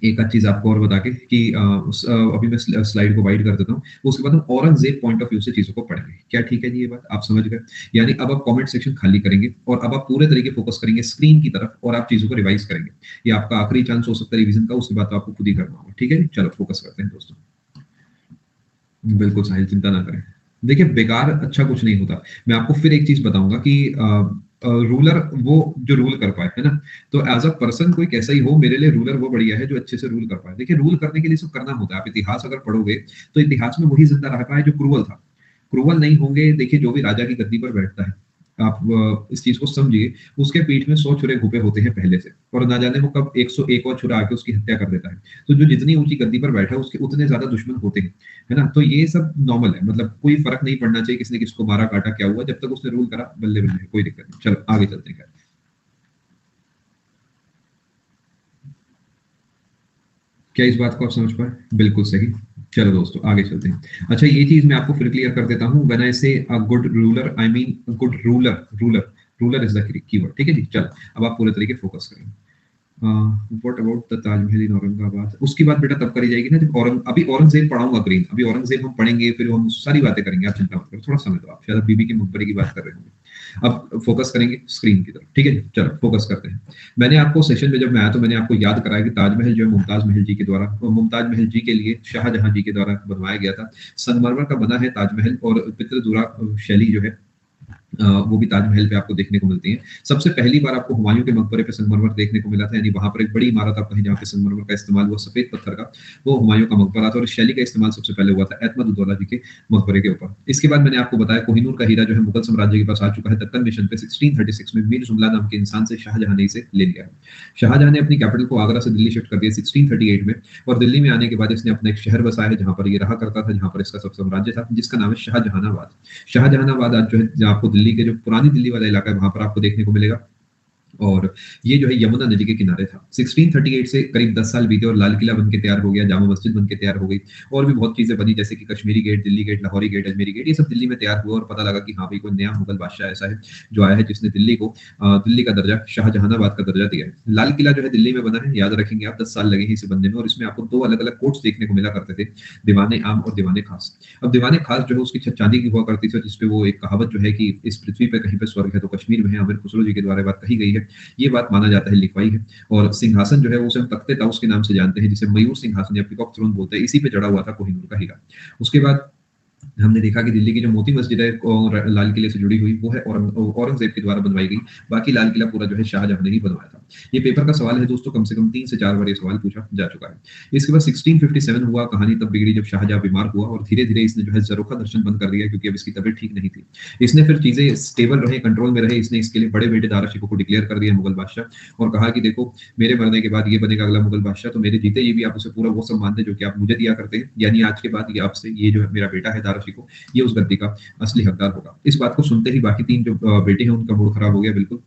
एक आध चीज आपको और बता के कि अभी मैं स्लाइड को वाइड कर देता हूँ, उसके बाद हम औरंगजेब पॉइंट ऑफ व्यू से चीजों को पढ़ेंगे। क्या ठीक है जी? ये बात आप समझ गए? यानी अब आप कमेंट सेक्शन खाली करेंगे और अब आप पूरे तरीके फोकस करेंगे स्क्रीन की तरफ, और आप चीजों को रिवाइज करेंगे। ये आपका आखिरी चांस हो सकता है रिवीजन का, उसके बाद तो आपको खुद ही करना होगा। ठीक है, चलो फोकस करते हैं दोस्तों। बिल्कुल साहिल, चिंता ना करें। देखिए बेकार अच्छा कुछ नहीं होता। मैं आपको फिर एक चीज बताऊंगा कि रूलर वो जो रूल कर पाए, है ना। तो एज अ पर्सन कोई कैसा ही हो, मेरे लिए रूलर वो बढ़िया है जो अच्छे से रूल कर पाए। देखिए रूल करने के लिए सब करना होता है। आप इतिहास अगर पढ़ोगे तो इतिहास में वही जिंदा रह पाए जो क्रूवल था। क्रूवल नहीं होंगे। देखिए जो भी राजा की गद्दी पर बैठता है, आप इस चीज को समझिए, उसके पीठ में 100 छुरे घुपे होते हैं पहले से, और ना जाने वो कब 101 और छुरा आके उसकी हत्या कर देता है। तो जो जितनी ऊंची गद्दी पर बैठा है उसके उतने ज्यादा दुश्मन होते हैं, है ना? तो ये सब नॉर्मल है, मतलब कोई फर्क नहीं पड़ना चाहिए किसने किसको मारा काटा क्या हुआ, जब तक उसने रूल करा बल्ले बल्ले, कोई दिक्कत नहीं। चलो आगे चलते हैं। क्या इस बात को आप समझ पाए? बिल्कुल सही। चलो दोस्तों आगे चलते हैं। अच्छा, ये चीज मैं आपको फिर क्लियर कर देता हूँ। व्हेन आई से a good ruler, I mean good ruler, ruler, ruler is the keyword, ठीक है जी। चलो अब आप पूरे तरीके फोकस करें। व्हाट अबाउट द ताजमहल इन औरंगाबाद, उसकी बात बेटा तब करी जाएगी ना जब अभी औरंगजेब पढ़ाऊंगा ग्रीन, अभी औरंगजेब हम पढ़ेंगे, फिर हम सारी बातें करेंगे, आप चिंता मत करो, थोड़ा समय दो। आप शायद बीबी के मकबरे की बात कर रहे होंगे। अब फोकस करेंगे स्क्रीन की तरफ, ठीक है जी। चलो फोकस करते हैं। मैंने आपको सेशन में जब मैं आया तो मैंने आपको याद कराया कि ताजमहल जो है मुमताज महल जी के द्वारा, मुमताज महल जी के लिए शाहजहां जी के द्वारा बनवाया गया था। संगमरमर का बना है ताजमहल, और पितृदुरा शैली जो है वो भी ताजमहल पे आपको देखने को मिलती है। सबसे पहली बार आपको हुमायूं के मकबरे पे संगमरमर देखने को मिला था, यानी वहां पर एक बड़ी इमारत आप कहीं जहाँ पे संगमरमर का इस्तेमाल हुआ, सफेद पत्थर का, वो हुमायूं का मकबरा था, और इस शैली का इस्तेमाल सबसे पहले हुआ था अहमद-उद-दौला जी के मकबरे के ऊपर। इसके बाद मैंने आपको बताया कोहिनूर का हीरा जो है मुगल साम्राज्य के पास आ चुका है दक्कन मिशन पे 1636 में मीर जुमला नाम के इंसान से शाहजहां ने इसे ले लिया है। शाहजहां ने अपनी कैपिटल को आगरा से दिल्ली शिफ्ट कर दिया 1638 में, और दिल्ली में आने के बाद इसने अपना एक शहर बसाया है जहां पर ये रहा करता था, जहां पर इसका सब साम्राज्य था, जिसका नाम है शाहजहानाबाद। शाहजहानाबाद आज जो है, जो आपको दिल्ली के जो पुरानी दिल्ली वाला इलाका है वहां पर आपको देखने को मिलेगा, और ये जो है यमुना नदी के किनारे था। 1638 से करीब 10 साल बीते और लाल किला बन के तैयार हो गया, जामा मस्जिद बन के तैयार हो गई, और भी बहुत चीजें बनी जैसे कि Kashmiri gate, Delhi gate, Lahori gate, Ajmeri gate, ये सब दिल्ली में तैयार हुआ, और पता लगा कि हाँ भाई कोई नया मुगल बादशाह ऐसा है जो आया है जिसने दिल्ली को दिल्ली का दर्जा, शाहजहानाबाद का दर्जा दिया है। लाल किला जो है दिल्ली में बना है, याद रखेंगे आप, 10 साल लगे हैं इसे बनने में, और इसमें आपको दो अलग अलग कोर्ट्स देखने को मिला करते थे, दीवाने आम और दीवाने खास। अब दीवाने खास जो है उसकी छत चांदी की हुआ करती थी, जिसपे वो एक कहावत जो है कि इस पृथ्वी पे कहीं पे स्वर्ग है तो कश्मीर में है, अमीर खुसरो जी के द्वारा बात कही गई है, ये बात माना जाता है, लिखवाई है। और सिंहासन जो है वो उसे हम तख्ते ताउस के नाम से जानते हैं, जिसे मयूर सिंहासन या पीकॉक थ्रोन बोलते हैं, इसी पे जड़ा हुआ था कोहिनूर का हीरा। उसके बाद हमने देखा कि दिल्ली की जो मोती मस्जिद है और लाल किले से जुड़ी हुई, वो है औरंगजेब के द्वारा बनवाई गई। बाकी लाल किला पूरा जो है शाहजहां ने ही बनवाया था। ये पेपर का सवाल है दोस्तों, कम से कम 3 से 4 बार ये सवाल पूछा जा चुका है। इसके बाद 1657 हुआ, कहानी तब बिगड़ी जब शाहजहां बीमार हुआ, और धीरे धीरे इसने जो है जरोखा दर्शन बंद कर दिया, क्योंकि अब इसकी तबीयत ठीक नहीं थी। इसने फिर चीजें स्टेबल रहे, कंट्रोल में रहे, इसने इसके लिए बड़े बेटे दारा शिकोह को डिक्लेयर कर दिया मुगल बादशाह, और कहा कि देखो मेरे मरने के बाद ये बनेगा अगला मुगल बादशाह, तो मेरे जीते ये भी आप उसे पूरा वो सम्मान दें जो कि आप मुझे दिया करते हैं, यानी आज के बाद ये आपसे, ये जो है मेरा बेटा है दारा शिकोह, ये उस गद्दी का असली हकदार होगा। इस बात को सुनते ही बाकी 3 जो बेटे हैं उनका मूड खराब हो गया बिल्कुल,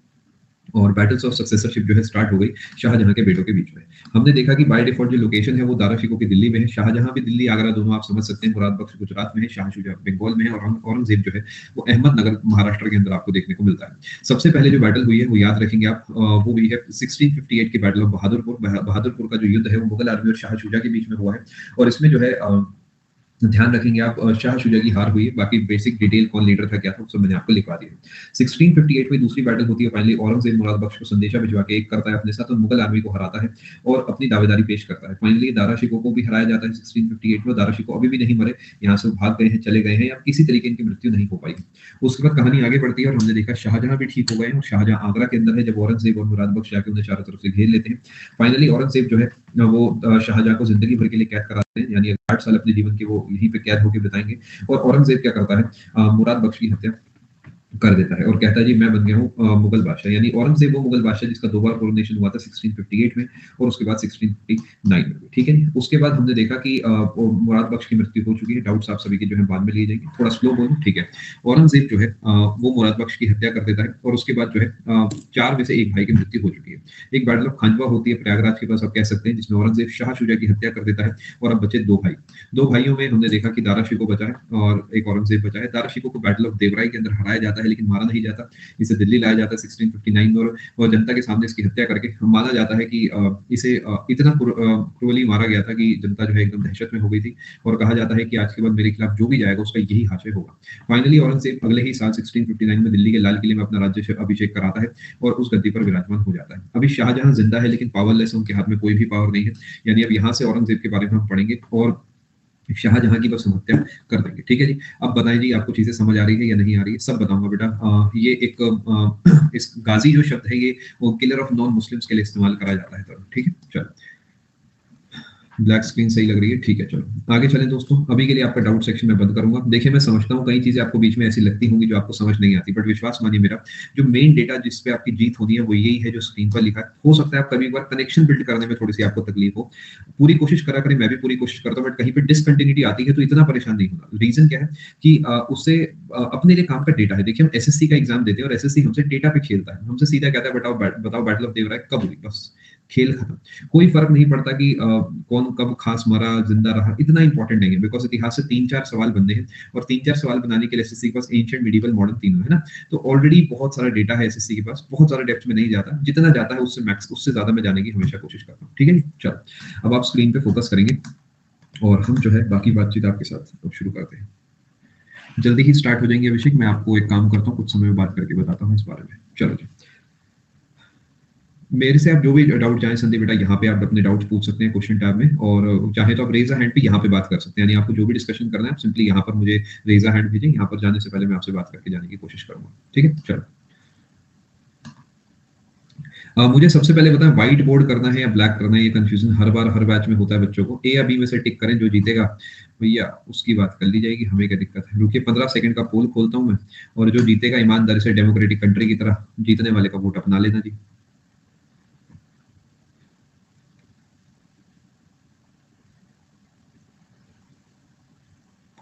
और बैटल्स ऑफ सक्सेसरशिप जो है स्टार्ट हो गई शाहजहां के बेटों के बीच में। हमने देखा कि बाय डिफॉल्ट जो लोकेशन है वो दारा शिकोह की दिल्ली में है, शाहजहां भी दिल्ली आगरा दोनों आप समझ सकते हैं, मुराद बख्श गुजरात में है, शाह शुजा बंगाल में है, और औरंगजेब जो है वो अहमदनगर महाराष्ट्र के अंदर आपको देखने को मिलता है। सबसे पहले जो बैटल हुई है वो याद रखेंगे आप, वो हुई है 1658 की बैटल ऑफ बहादुरपुर। बहादुरपुर का जो युद्ध है वो मुगल आर्मी और शाह शुजा के बीच में हुआ है, और इसमें जो है ध्यान रखेंगे आप, शाह शुजा की हार हुई है, बाकी बेसिक डिटेल कौन लीडर था क्या था सब मैंने आपको लिखवा दिया। 1658 में दूसरी बैटल होती है, फाइनली औरंगजेब मुराद बख्श को संदेशा भिजवा के एक करता है अपने साथ, और मुगल आर्मी को हराता है और अपनी दावेदारी पेश करता है। फाइनली दारा शिकोह को भी हराया जाता है 1658 में। दारा शिकोह अभी भी नहीं मरे, यहाँ से भाग गए हैं, चले गए हैं, या किसी तरीके इनकी मृत्यु नहीं हो पाई। उसके बाद कहानी आगे बढ़ती है, और हमने देखा शाहजहां भी ठीक हो गए हैं, और शाहजहां आगरा के अंदर है जब औरंगजेब और मुराद बख्श जाके उन्हें चारों तरफ से घेर लेते हैं। फाइनली औरंगजेब जो है वो शाहजहां को जिंदगी भर के लिए कैद कराते हैं, यानी 8 साल अपने जीवन के वो यहीं पे कैद होकर बिताएंगे। और औरंगजेब क्या करता है, मुराद बख्श की हत्या कर देता है, और कहता है जी मैं बन गया हूँ मुगल बादशाह। यानी औरंगजेब वो मुगल बादशाह जिसका 2 बार कोरोनेशन हुआ था 1658 में, और उसके बाद 1659 में, ठीक है। उसके बाद हमने देखा कि मुराद बख्श की मृत्यु हो चुकी है, डाउट्स आप सभी के जो है बाद में लिए जाएंगे, थोड़ा स्लो बोलूं, ठीक है। औरंगजेब जो है वो मुराद बख्श की हत्या कर देता है, और उसके बाद जो है 4 में से एक भाई की मृत्यु हो चुकी है। एक बैटल ऑफ खांडवा होती है प्रयागराज के पास, आप कह सकते हैं, जिसमें औरंगजेब शाह शुजा की हत्या कर देता है, और अब बचे 2 भाई। 2 भाइयों में हमने देखा कि दारा शिकोह बचा है और एक औरंगजेब बचा है। दारा शिकोह को बैटल ऑफ देवराई के अंदर हराया जाता है, लेकिन मारा नहीं जाता। इसे दिल्ली लाया जाता है 1659 में, और जनता के सामने इसकी हत्या करके माना जाता है कि इसे इतना क्रूरली मारा गया था कि जनता जो है एकदम दहशत में हो गई थी, और कहा जाता है कि आज के बाद मेरे खिलाफ जो भी जाएगा उसका यही हाशिर होगा। फाइनली औरंगजेब अगले ही साल 1659 में दिल्ली के लाल किले में अपना राज्य अभिषेक कराता है, और उस गद्दी पर विराजमान हो जाता है। अभी शाहजहां जिंदा है, लेकिन पावरलेस है, उनके हाथ में कोई भी पावर नहीं है। यानी अब यहाँ से औरंगजेब के बारे में हम पढ़ेंगे, और शाहजहां की बस हम हत्या कर देंगे, ठीक है जी। अब बताएं जी आपको चीजें समझ आ रही है या नहीं आ रही है, सब बताऊंगा बेटा। ये एक इस गाजी जो शब्द है ये वो किलर ऑफ नॉन मुस्लिम्स के लिए इस्तेमाल करा जाता है, तो ठीक है। चलो ब्लैक स्क्रीन सही लग रही है, ठीक है। चलो आगे चलें दोस्तों। अभी के लिए आपका डाउट सेक्शन मैं बंद करूंगा। देखिए मैं समझता हूँ कई चीजें आपको बीच में ऐसी लगती होंगी जो आपको समझ नहीं आती, बट विश्वास मानिए मेरा, जो मेन डेटा जिस पे आपकी जीत होनी है वो यही है जो स्क्रीन पर लिखा है। हो सकता है आप कभी बार कनेक्शन बिल्ड करने में थोड़ी सी आपको तकलीफ हो, पूरी कोशिश करा करें, मैं भी पूरी कोशिश करता हूँ, बट कहीं पे डिसकंटिन्यूटी आती है तो इतना परेशान नहीं होना। रीजन क्या है कि उससे अपने लिए काम का डेटा है। देखिए हम एसएससी का एग्जाम देते हैं और एसएससी हमसे डेटा पे खेलता है, हमसे सीधा कहता है बताओ बताओ बैटल ऑफ देवराय कब हुई, बस खेल खत्म। कोई फर्क नहीं पड़ता कि कौन कब खास मरा जिंदा रहा, इतना इंपॉर्टेंट नहीं है, बिकॉज इतिहास से 3-4 सवाल बनने हैं और 3-4 सवाल बनाने के लिए एसएससी के पास एंशिएंट, मिडिवल, मॉडर्न तीनों है ना। तो ऑलरेडी बहुत सारा डेटा है एसएससी के पास, बहुत सारा डेप्थ में नहीं जाता, जितना जाता है उससे मैक्स उससे ज्यादा मैं जाने की हमेशा कोशिश करता हूँ। ठीक है, चलो अब आप स्क्रीन पे फोकस करेंगे और हम जो है बाकी बातचीत आपके साथ अब शुरू करते हैं। जल्दी ही स्टार्ट हो जाएंगे अभिषेक, मैं आपको एक काम करता हूँ, कुछ समय में बात करके बताता हूँ इस बारे में। चलो जी, मेरे से आप जो भी डाउट चाहें संदीप बेटा, यहाँ पे आप अपने डाउट्स पूछ सकते हैं क्वेश्चन टैब में, और चाहे तो आप रेज अ हैंड पे यहाँ पे बात कर सकते हैं, यानी आपको जो भी डिस्कशन करना है आप सिंपली यहाँ पर मुझे रेज अ हैंड भेजें, यहाँ पर जाने से पहले मैं आपसे बात करके जाने की कोशिश करूंगा। ठीक है, चलो मुझे सबसे पहले बताएं व्हाइट बोर्ड करना है या ब्लैक करना है, ये कंफ्यूजन हर बार हर बैच में होता है बच्चों को। ए या बी में से टिक करें, जो जीतेगा भैया उसकी बात कर ली जाएगी, हमें क्या दिक्कत है। रुकिए 15 सेकंड का पोल खोलता हूं मैं, और जो जीतेगा ईमानदारी से डेमोक्रेटिक कंट्री की तरह जीतने वाले का वोट अपना लेना जी।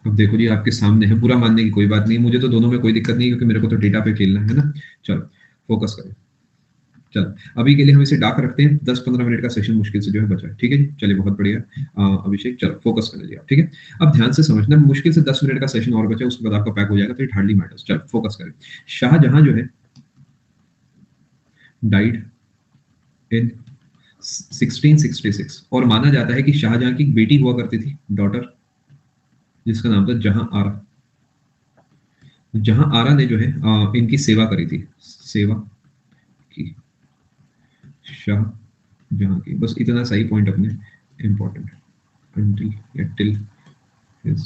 अब देखो जी आपके सामने है, बुरा मानने की कोई बात नहीं, मुझे तो दोनों में कोई दिक्कत नहीं, क्योंकि मेरे को तो डेटा पे खेलना है ना। चलो फोकस करें। चलो अभी के लिए हम इसे डाक रखते हैं, 10-15 मिनट का सेशन मुश्किल से जो है बचा है। ठीक है जी, चलिए बहुत बढ़िया। अभिषेक चलो फोकस कर लीजिए आप, ठीक है। अब ध्यान से समझना, मुश्किल से 10 मिनट का सेशन और बचा है, उसके बाद आपका पैक हो जाएगा, तो इट हार्डली मैटर्स। चलो फोकस करें। शाहजहां जो है डाइड इन 1666, और माना जाता है कि शाहजहां की एक बेटी हुआ करती थी, डॉटर, जिसका नाम था जहां आरा। जहां आरा ने जो है इनकी सेवा करी थी, सेवा की शाह जहां की, बस इतना सही पॉइंट अपने इंपॉर्टेंट, until या till his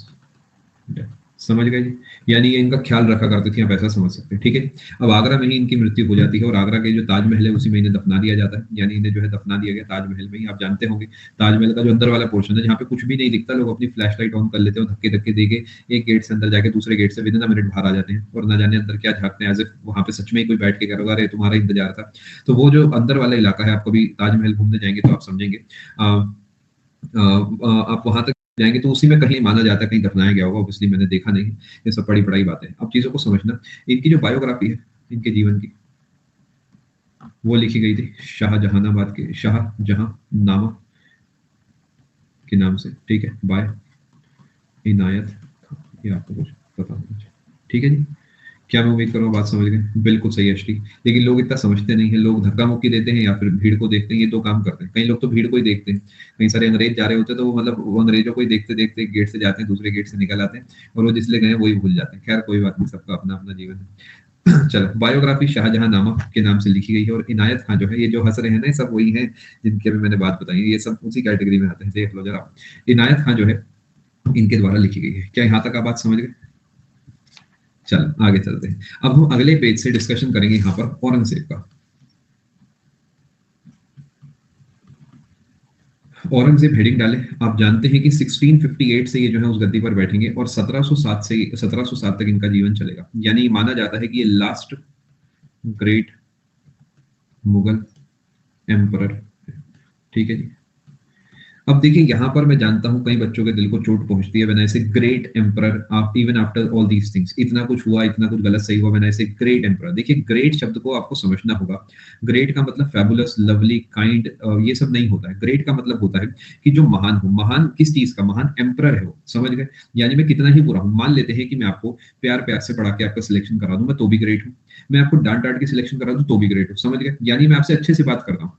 death। समझ गए जी, यानी ये इनका ख्याल रखा करते थे, आप ऐसा समझ सकते हैं। ठीक है, अब आगरा में ही इनकी मृत्यु हो जाती है, और आगरा के जो ताजमहल है उसी में इन्हें दफना दिया जाता है, यानी इन्हें जो है दफना दिया गया ताजमहल में ही। आप जानते होंगे ताजमहल का जो अंदर वाला पोर्शन है जहाँ पे कुछ भी नहीं दिखता, लोग अपनी फ्लैश लाइट ऑन कर लेते हैं, धक्के धक्के देके एक गेट से अंदर जाके दूसरे गेट से विद इन अ मिनट बाहर आ जाते हैं, और ना जाने अंदर क्या झांकते हैं, एज इफ वहां पे सच में ही कोई बैठ के कह रहा अरे तुम्हारा इंतजार था। तो वो जो अंदर वाला इलाका है, आप कभी ताजमहल घूमने जाएंगे तो आप समझेंगे, आप वहां तक जाएंगे तो उसी में कहीं माना जाता है, कहीं दफनाया गया होगा, ऑब्वियसली मैंने देखा नहीं, ये सब पढ़ी पढ़ाई बातें। अब चीजों को समझना, इनकी जो बायोग्राफी है इनके जीवन की, वो लिखी गई थी शाहजहानाबाद के शाहजहां नामा के नाम से, ठीक है, बाय इनायत खान। ये आपको कुछ पता होना चाहिए, ठीक है जी। क्या मैं उम्मीद करूँ बात समझ गए, बिल्कुल सही एचडी। लेकिन लोग इतना समझते नहीं है, लोग धक्का मुक्की देते हैं या फिर भीड़ को देखते हैं, ये दो काम करते हैं। कई लोग तो भीड़ को ही देखते हैं, कई सारे अंग्रेज जा रहे होते हैं तो वो मतलब वो अंग्रेजों को ही देखते देखते गेट से जाते हैं, दूसरे गेट से निकल आते हैं, और वो जिसलिए गए वही भूल जाते हैं। खैर कोई बात नहीं, सबका अपना अपना जीवन है। चलो बायोग्राफी शाहजहां नामा के नाम से लिखी गई है, और इनायत खान जो है, ये जो हंस रहे हैं ना, ये सब वही है जिनकी अभी मैंने बात बताई, ये सब उसी कैटेगरी में आते हैं। देख लो जरा, इनायत खान जो है इनके द्वारा लिखी गई है। क्या यहाँ तक आप बात समझ गए? चलो आगे चलते हैं। अब हम अगले पेज से डिस्कशन करेंगे यहाँ पर औरंगजेब का। औरंगजेब हेडिंग डाले। आप जानते हैं कि 1658 से ये जो है उस गद्दी पर बैठेंगे, और 1707 तक इनका जीवन चलेगा, यानी माना जाता है कि ये लास्ट ग्रेट मुगल एम्परर। ठीक है जी। अब देखिए यहाँ पर मैं जानता हूं कई बच्चों के दिल को चोट पहुंचती है, व्हेन आई से great emperor, even after all these things, इतना कुछ हुआ, इतना कुछ गलत सही हुआ, व्हेन आई से ग्रेट एम्परर। देखिए ग्रेट शब्द को आपको समझना होगा। ग्रेट का मतलब फैबुलस, लवली, काइंड, ये सब नहीं होता है। ग्रेट का मतलब होता है कि जो महान हो। महान किस चीज का? महान एम्परर है वो, समझ गए। यानी मैं कितना ही बुरा हूं, मान लेते हैं कि मैं आपको प्यार प्यार से पढ़ा के आपका सिलेक्शन करा दूं, मैं तो भी ग्रेट हूं। मैं आपको डांट डांट के सिलेक्शन करा दूं तो भी ग्रेट हूं, समझ गए। यानी मैं आपसे अच्छे से बात करता हूं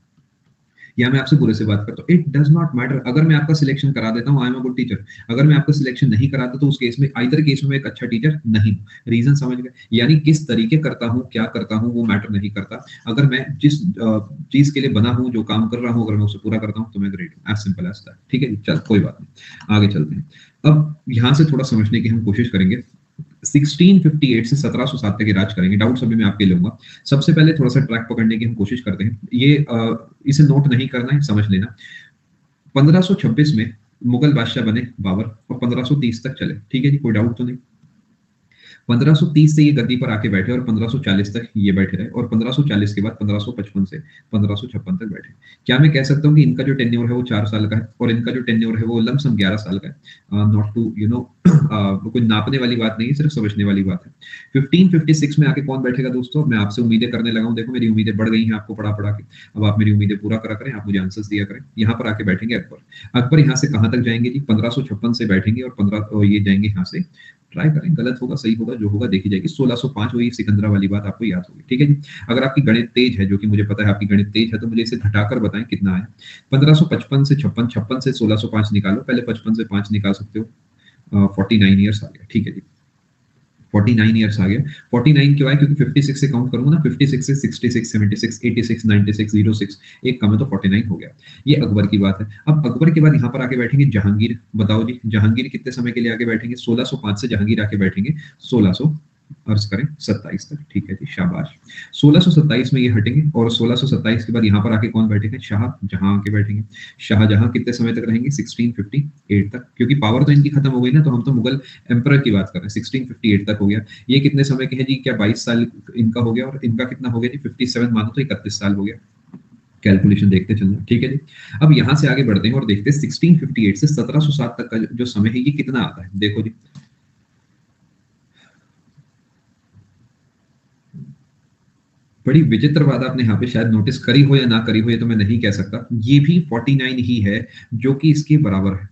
या मैं आपसे बुरे से बात करता हूँ, इट डज नॉट मैटर। अगर मैं आपका सिलेक्शन करा देता हूँ, I am a good teacher. अगर मैं आपका सिलेक्शन नहीं कराता तो उस केस में, आइदर केस में, मैं एक अच्छा टीचर नहीं हूँ। रीजन समझ गए। यानी किस तरीके करता हूँ, क्या करता हूँ, वो मैटर नहीं करता। अगर मैं जिस चीज के लिए बना हूँ, जो काम कर रहा हूँ, अगर मैं उसे पूरा करता हूँ तो मैं ग्रेट हूँ, एज सिंपल एज दैट। ठीक है, चल कोई बात नहीं, आगे चलते हैं। अब यहाँ से थोड़ा समझने की हम कोशिश करेंगे। 1658 से 1707 तक राज करेंगे। डाउट्स अभी मैं आपके लूंगा। सबसे पहले थोड़ा सा ट्रैक पकड़ने की हम कोशिश करते हैं। ये इसे नोट नहीं करना है, समझ लेना। 1526 में मुगल बादशाह बने बाबर और 1530 तक चले, ठीक है जी, कोई डाउट तो नहीं। 1530 से ये गद्दी पर आके बैठे और 1540 तक ये बैठे रहे और 1540 के बाद 1555 से 1556 तक बैठे। क्या मैं कह सकता हूँ कि इनका जो टेन्योर है वो 4 साल का है और इनका जो टेन्योर है वो लमसम 11 साल का है। नॉट टू कोई नापने वाली बात नहीं है, सिर्फ समझने वाली बात है। 1556 में आके कौन बैठेगा दोस्तों? मैं आपसे उम्मीदें करने लगा हूँ, देखो मेरी उम्मीदें बढ़ गई हैं आपको पढ़ा के। अब आप मेरी उम्मीदें पूरा करा करें, आप मुझे आंसर्स दिया करें। यहाँ पर आके बैठेंगे अकबर। अकबर यहाँ से कहाँ तक जाएंगे जी? 1556 से बैठेंगे और 15 ये जाएंगे यहाँ से, ट्राई करें, गलत होगा सही होगा जो होगा देखी जाएगी, 1605, वही सिकंदरा वाली बात आपको याद होगी, ठीक है जी। अगर आपकी गणित तेज है, जो कि मुझे पता है आपकी गणित तेज है, तो मुझे इसे घटाकर बताएं कितना आया। 1555 से 56, 56 से 1605 निकालो, पहले 55 से 5 निकाल सकते हो, 49 ईयर्स आ गया, ठीक है जी। 49 ईयर्स आ गया। 49 क्यों आया? क्योंकि 56 से काउंट करूंगा ना, 56 से 66, 76, 86, 96, 06, एक कम है तो 49 हो गया। ये अकबर की बात है। अब अकबर के बाद यहाँ पर आके बैठेंगे जहांगीर। बताओ जी, जहांगीर कितने समय के लिए आगे बैठेंगे? 1605 से जहांगीर आके बैठेंगे 1600 अर्ज करें 27 तक, ठीक है जी, शाबाश। 1627 में ये हटेंगे और 1627 के बाद यहाँ पर आके कौन बैठेंगे? शाहजहां आके बैठेंगे। शाहजहां कितने समय तक रहेंगे? 1658 तक, क्योंकि पावर तो इनकी खत्म हो गई ना, तो हम तो मुगल एम्परर की बात कर रहे हैं। 1658 तक हो गया। ये कितने समय के हैं जी? क्या 22 साल इनका हो गया और इनका कितना हो गया जी? 57 मानो तो 31 साल हो गया। कैलकुलेशन देखते चलना, ठीक है जी। अब यहां से आगे बढ़ते हैं और देखते हैं 1658 से 1707 तक का जो समय है ये कितना आता है। देखो जी, बड़ी विचित्र बात आपने यहाँ पे शायद नोटिस करी हो या ना करी हो, ये तो मैं नहीं कह सकता। ये भी 49 ही है जो कि इसके बराबर है।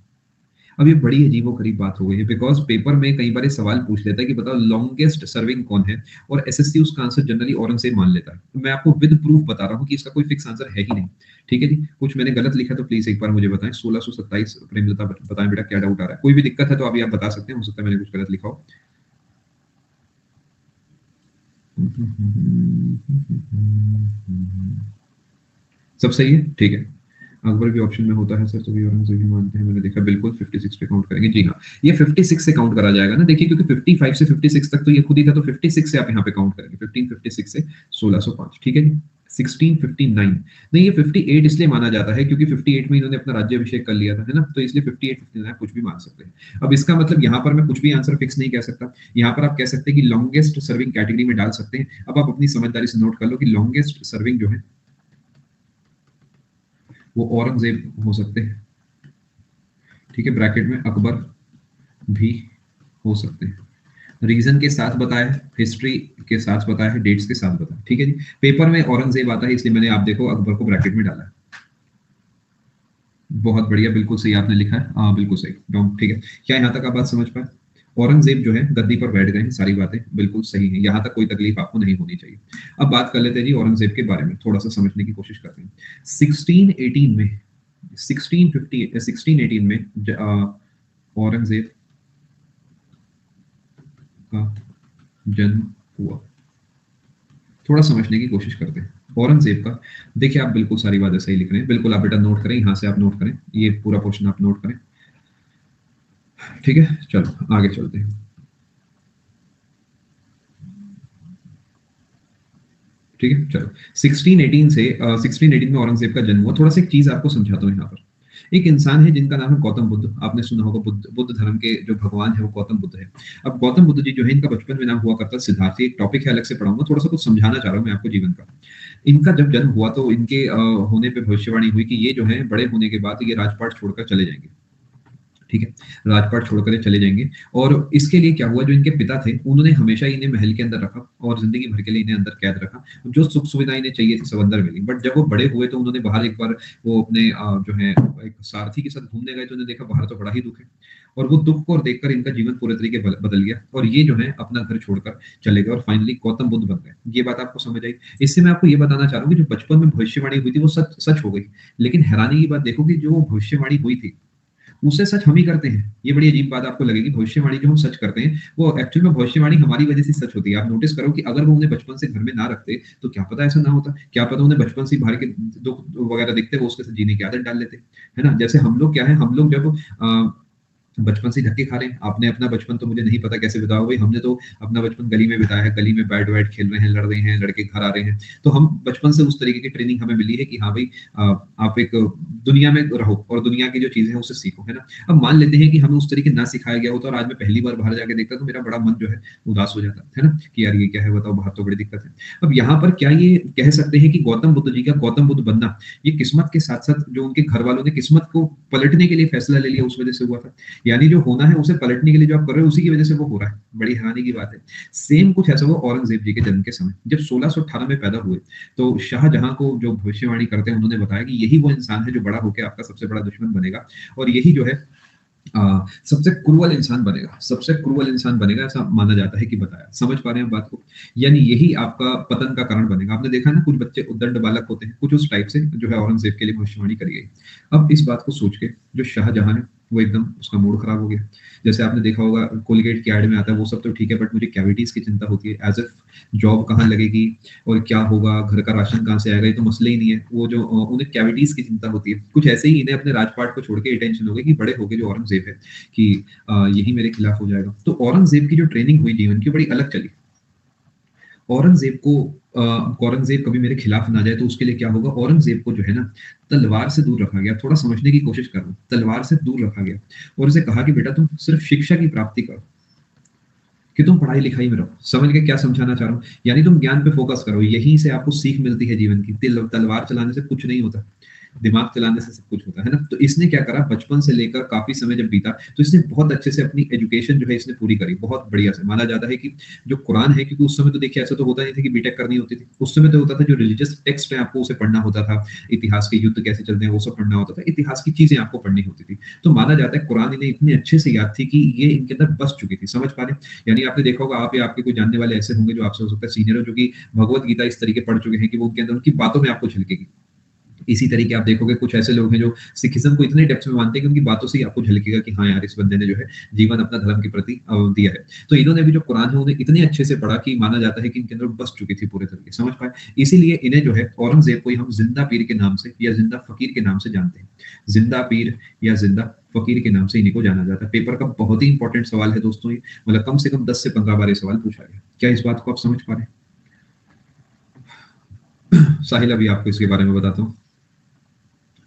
अब ये बड़ी अजीबोगरीब बात हो गई है, बिकॉज पेपर में कई बार ये सवाल पूछ लेता है कि बताओ लॉन्गेस्ट सर्विंग कौन है, और एसएससी उसका आंसर जनरली औरंगजेब मान लेता है। मैं आपको विद प्रूफ बता रहा हूँ कि इसका कोई फिक्स आंसर है ही नहीं, ठीक है जी। कुछ मैंने गलत लिखा तो प्लीज एक बार मुझे बताएं। 1627 प्रेमलता बताएं बेटा, क्या डाउट आ रहा है? कोई भी दिक्कत है तो अभी आप बता सकते हैं, हो सकता है मैंने कुछ गलत लिखा हो। सब सही है, ठीक है। अकबर भी ऑप्शन में होता है सर, तो भी औरंगजेब भी मानते हैं, मैंने देखा बिल्कुल 56 पे काउंट करेंगे, जी हाँ। ये 56 से काउंट करा जाएगा ना, देखिए, क्योंकि 55 से 56 तक तो ये खुद ही था, तो 56 से आप यहाँ पे काउंट करेंगे। 1556 से 1605, ठीक है जी। 1659 नहीं, ये 58 इसलिए माना जाता है क्योंकि 58 में इन्होंने अपना राज्याभिषेक कर लिया था, है ना, तो इसलिए 58 59 कुछ भी मान सकते हैं। अब इसका मतलब यहाँ पर मैं कुछ भी आंसर फिक्स नहीं कह सकता। यहाँ पर आप कह सकते हैं कि लॉन्गेस्ट सर्विंग कैटेगरी में डाल सकते हैं। अब आप अपनी समझदारी से नोट कर लो कि लॉन्गेस्ट सर्विंग जो है वो औरंगजेब हो सकते हैं, ठीक है। ब्रैकेट में अकबर भी हो सकते हैं। रीजन के साथ बताया है, हिस्ट्री के साथ बताया है, डेट्स के साथ बताया, ठीक है जी। पेपर में औरंगजेब आता है, इसलिए मैंने आप देखो अकबर को ब्रैकेट में डाला है। बहुत बढ़िया, बिल्कुल सही आपने लिखा है, हाँ बिल्कुल सही, ठीक है। क्या यहाँ तक आप बात समझ पाए? औरंगजेब जो है गद्दी पर बैठ गए हैं, सारी बातें बिल्कुल सही है, यहाँ तक कोई तकलीफ आपको नहीं होनी चाहिए। अब बात कर लेते हैं जी औरंगजेब के बारे में, थोड़ा सा समझने की कोशिश करते हैं। 1618 में 1618 में औरंगजेब का जन्म हुआ। थोड़ा समझने की कोशिश करते हैं औरंगजेब का। देखिए, आप बिल्कुल सारी बातें सही लिख रहे हैं, बिल्कुल आप बेटा नोट करें, यहाँ से आप नोट करें, ये पूरा पोर्शन आप नोट करें, ठीक है। चलो आगे चलते हैं, ठीक है। चलो 1618 से 1618 में औरंगजेब का जन्म हुआ। थोड़ा सा एक चीज आपको समझाता हूँ यहाँ पर। एक इंसान है जिनका नाम है गौतम बुद्ध, आपने सुना होगा, बुद्ध धर्म के जो भगवान है वो गौतम बुद्ध है। अब गौतम बुद्ध जी जो है, इनका बचपन में नाम हुआ करता सिद्धार्थ। एक टॉपिक है, अलग से पढ़ाऊंगा, थोड़ा सा कुछ समझाना चाह रहा हूँ मैं आपको जीवन का। इनका जब जन्म हुआ तो इनके होने पे भविष्यवाणी हुई कि ये जो है बड़े होने के बाद ये राजपाट छोड़कर चले जाएंगे, ठीक है। राजपाट छोड़कर चले जाएंगे। और इसके लिए क्या हुआ, जो इनके पिता थे उन्होंने हमेशा इन्हें महल के अंदर रखा और जिंदगी भर के लिए इन्हें अंदर कैद रखा। जो सुख सुविधाएं इन्हें चाहिए थी सब अंदर मिली। बट जब वो बड़े हुए तो उन्होंने बाहर एक बार वो अपने जो है एक सारथी के साथ घूमने गए, तो उन्होंने देखा बाहर तो बड़ा ही दुख है, और वो दुख को देखकर इनका जीवन पूरे तरीके बदल गया और ये जो है अपना घर छोड़कर चले गए और फाइनली गौतम बुद्ध बन गए। ये बात आपको समझ आई? इससे मैं आपको ये बताना चाह रहा हूँ कि जो बचपन में भविष्यवाणी हुई थी वो सच सच हो गई। लेकिन हैरानी की बात देखो कि जो भविष्यवाणी हुई थी उसे सच हम ही करते हैं। ये बड़ी अजीब बात आपको लगेगी, भविष्यवाणी जो हम सच करते हैं वो एक्चुअल में भविष्यवाणी हमारी वजह से सच होती है। आप नोटिस करो कि अगर वो उन्हें बचपन से घर में ना रखते तो क्या पता ऐसा ना होता, क्या पता उन्हें बचपन से बाहर के दुख वगैरह दिखते वो उसके साथ जीने की आदत डाल लेते, है ना। जैसे हम लोग क्या है, हम लोग जब बचपन से धक्के खा रहे हैं। आपने अपना बचपन तो मुझे नहीं पता कैसे बिताया होगा, हमने तो अपना बचपन गली में बिताया है, गली में बैट-वैट खेल रहे हैं, लड़ रहे हैं, लड़के घर आ रहे हैं। तो हम बचपन से उस तरीके की ट्रेनिंग हमें मिली है कि हाँ भाई, आप एक दुनिया में रहो और दुनिया की जो चीज़ें हैं उसे सीखो, है ना? अब मान लेते हैं कि हमें उस तरीके ना सिखाया गया होता और आज मैं पहली बार बाहर जाके देखता तो मेरा बड़ा मन जो है उदास हो जाता, है ना? कि यार ये क्या है बताओ, बाहर तो बड़ी दिक्कत है। अब यहाँ पर क्या ये कह सकते हैं कि गौतम बुद्ध जी का गौतम बुद्ध बनना, ये किस्मत के साथ-साथ जो उनके घर वालों ने किस्मत को पलटने के लिए फैसला ले लिया उस वजह से हुआ था? यानी जो होना है उसे पलटने के लिए जो आप कर रहे हो उसी की वजह से वो हो रहा है। बड़ी हैरानी की बात है। सेम कुछ ऐसा हुआ औरंगज़ेब जी के जन्म के समय। जब 1618 में पैदा हुए, तो शाहजहाँ को जो भविष्यवाणी करते हैं उन्होंने बताया कि यही वो इंसान है जो बड़ा होके आपका सबसे बड़ा दुश्मन बनेगा और यही जो है सबसे क्रूअल इंसान बनेगा, सबसे क्रूअल इंसान बनेगा, ऐसा माना जाता है कि बताया। समझ पा रहे हैं आप बात को? यानी यही आपका पतन का कारण बनेगा। आपने देखा ना कुछ बच्चे उद्दंड बालक होते हैं, कुछ उस टाइप से जो है औरंगज़ेब के लिए भविष्यवाणी करी गई। अब इस बात को सोच के जो शाहजहाँ है वो एकदम उसका मूड खराब हो गया। जैसे आपने देखा होगा कोलगेट के ऐड में आता है वो सब तो ठीक है, बट मुझे कैविटीज़ की चिंता होती है, एज़ इफ जॉब कहाँ लगेगी और क्या होगा, घर का राशन कहाँ से आएगा, ये तो मसले ही नहीं है। वो जो उन्हें कैविटीज़ की चिंता होती है। कुछ ऐसे ही इन्हें अपने राजपाट को छोड़ के ये टेंशन हो गई कि बड़े होके जो औरंगज़ेब है कि यही मेरे खिलाफ हो जाएगा। तो औरंगज़ेब की जो ट्रेनिंग हुई जीवन की बड़ी अलग चली। औरंगज़ेब को औरंगज़ेब कभी मेरे खिलाफ ना जाए तो उसके लिए क्या होगा, औरंगज़ेब को जो है ना तलवार से दूर रखा गया। थोड़ा समझने की कोशिश करो, तलवार से दूर रखा गया और उसे कहा कि बेटा तुम सिर्फ शिक्षा की प्राप्ति करो, कि तुम पढ़ाई-लिखाई में रहो। समझ गए क्या समझाना चाह रहा हूँ? यानी तुम ज्ञान पे फ़ोकस करो, यहीं से आपको सीख मिलती है जीवन की। तलवार चलाने से कुछ नहीं होता। दिमाग चलाने से सब कुछ होता है ना? तो इसने क्या करा, बचपन से लेकर काफ़ी समय जब बीता, तो इसने बहुत अच्छे से अपनी एजुकेशन जो है इसने पूरी करी, बहुत बढ़िया से। माना जाता है कि जो कुरान है, क्योंकि उस समय तो देखिए ऐसा तो होता नहीं था कि बीटेक करनी होती थी। उस समय तो होता था जो रिलिजियस टेक्स्ट है आपको उसे पढ़ना होता था, इतिहास के युद्ध कैसे चलते हैं वो सब पढ़ना होता था, इतिहास की चीज़ें आपको पढ़नी होती थी। तो माना जाता है कुरान इन्हें इतने अच्छे से याद थी कि ये इनके अंदर बस चुकी थी। समझ पा रहे हैं? यानी आपने देखा होगा, आप या आपके कोई जानने वाले ऐसे होंगे जो आपसे हो सकता है सीनियर हो, जो कि भगवत गीता इस तरीके पढ़ चुके हैं कि वो उनके अंदर उनकी बातों में आपको झलकेगी। इसी तरीके आप देखोगे कुछ ऐसे लोग हैं जो सिखिज़्म को इतने डेप्थ में मानते हैं कि उनकी बातों से ही आपको झलकेगा कि हाँ यार, इस बंदे ने जो है जीवन अपना धर्म के प्रति दिया है। तो इन्होंने भी जो कुरान है उन्हें इतने अच्छे से पढ़ा कि माना जाता है कि इनके अंदर बस चुकी थी पूरे तरीके, समझ पाए? इसीलिए इन्हें जो है औरंगज़ेब को ही हम ज़िंदा पीर के नाम से या ज़िंदा फ़कीर के नाम से जानते हैं। ज़िंदा पीर या ज़िंदा फ़कीर के नाम से इन्हीं को जाना जाता है। पेपर का बहुत ही इंपॉर्टेंट सवाल है दोस्तों ये, मतलब कम से कम 10 से 15 बार ये सवाल पूछा गया। क्या इस बात को आप समझ पा रहे हैं? साहिल, अभी आपको इसके बारे में बताता हूँ।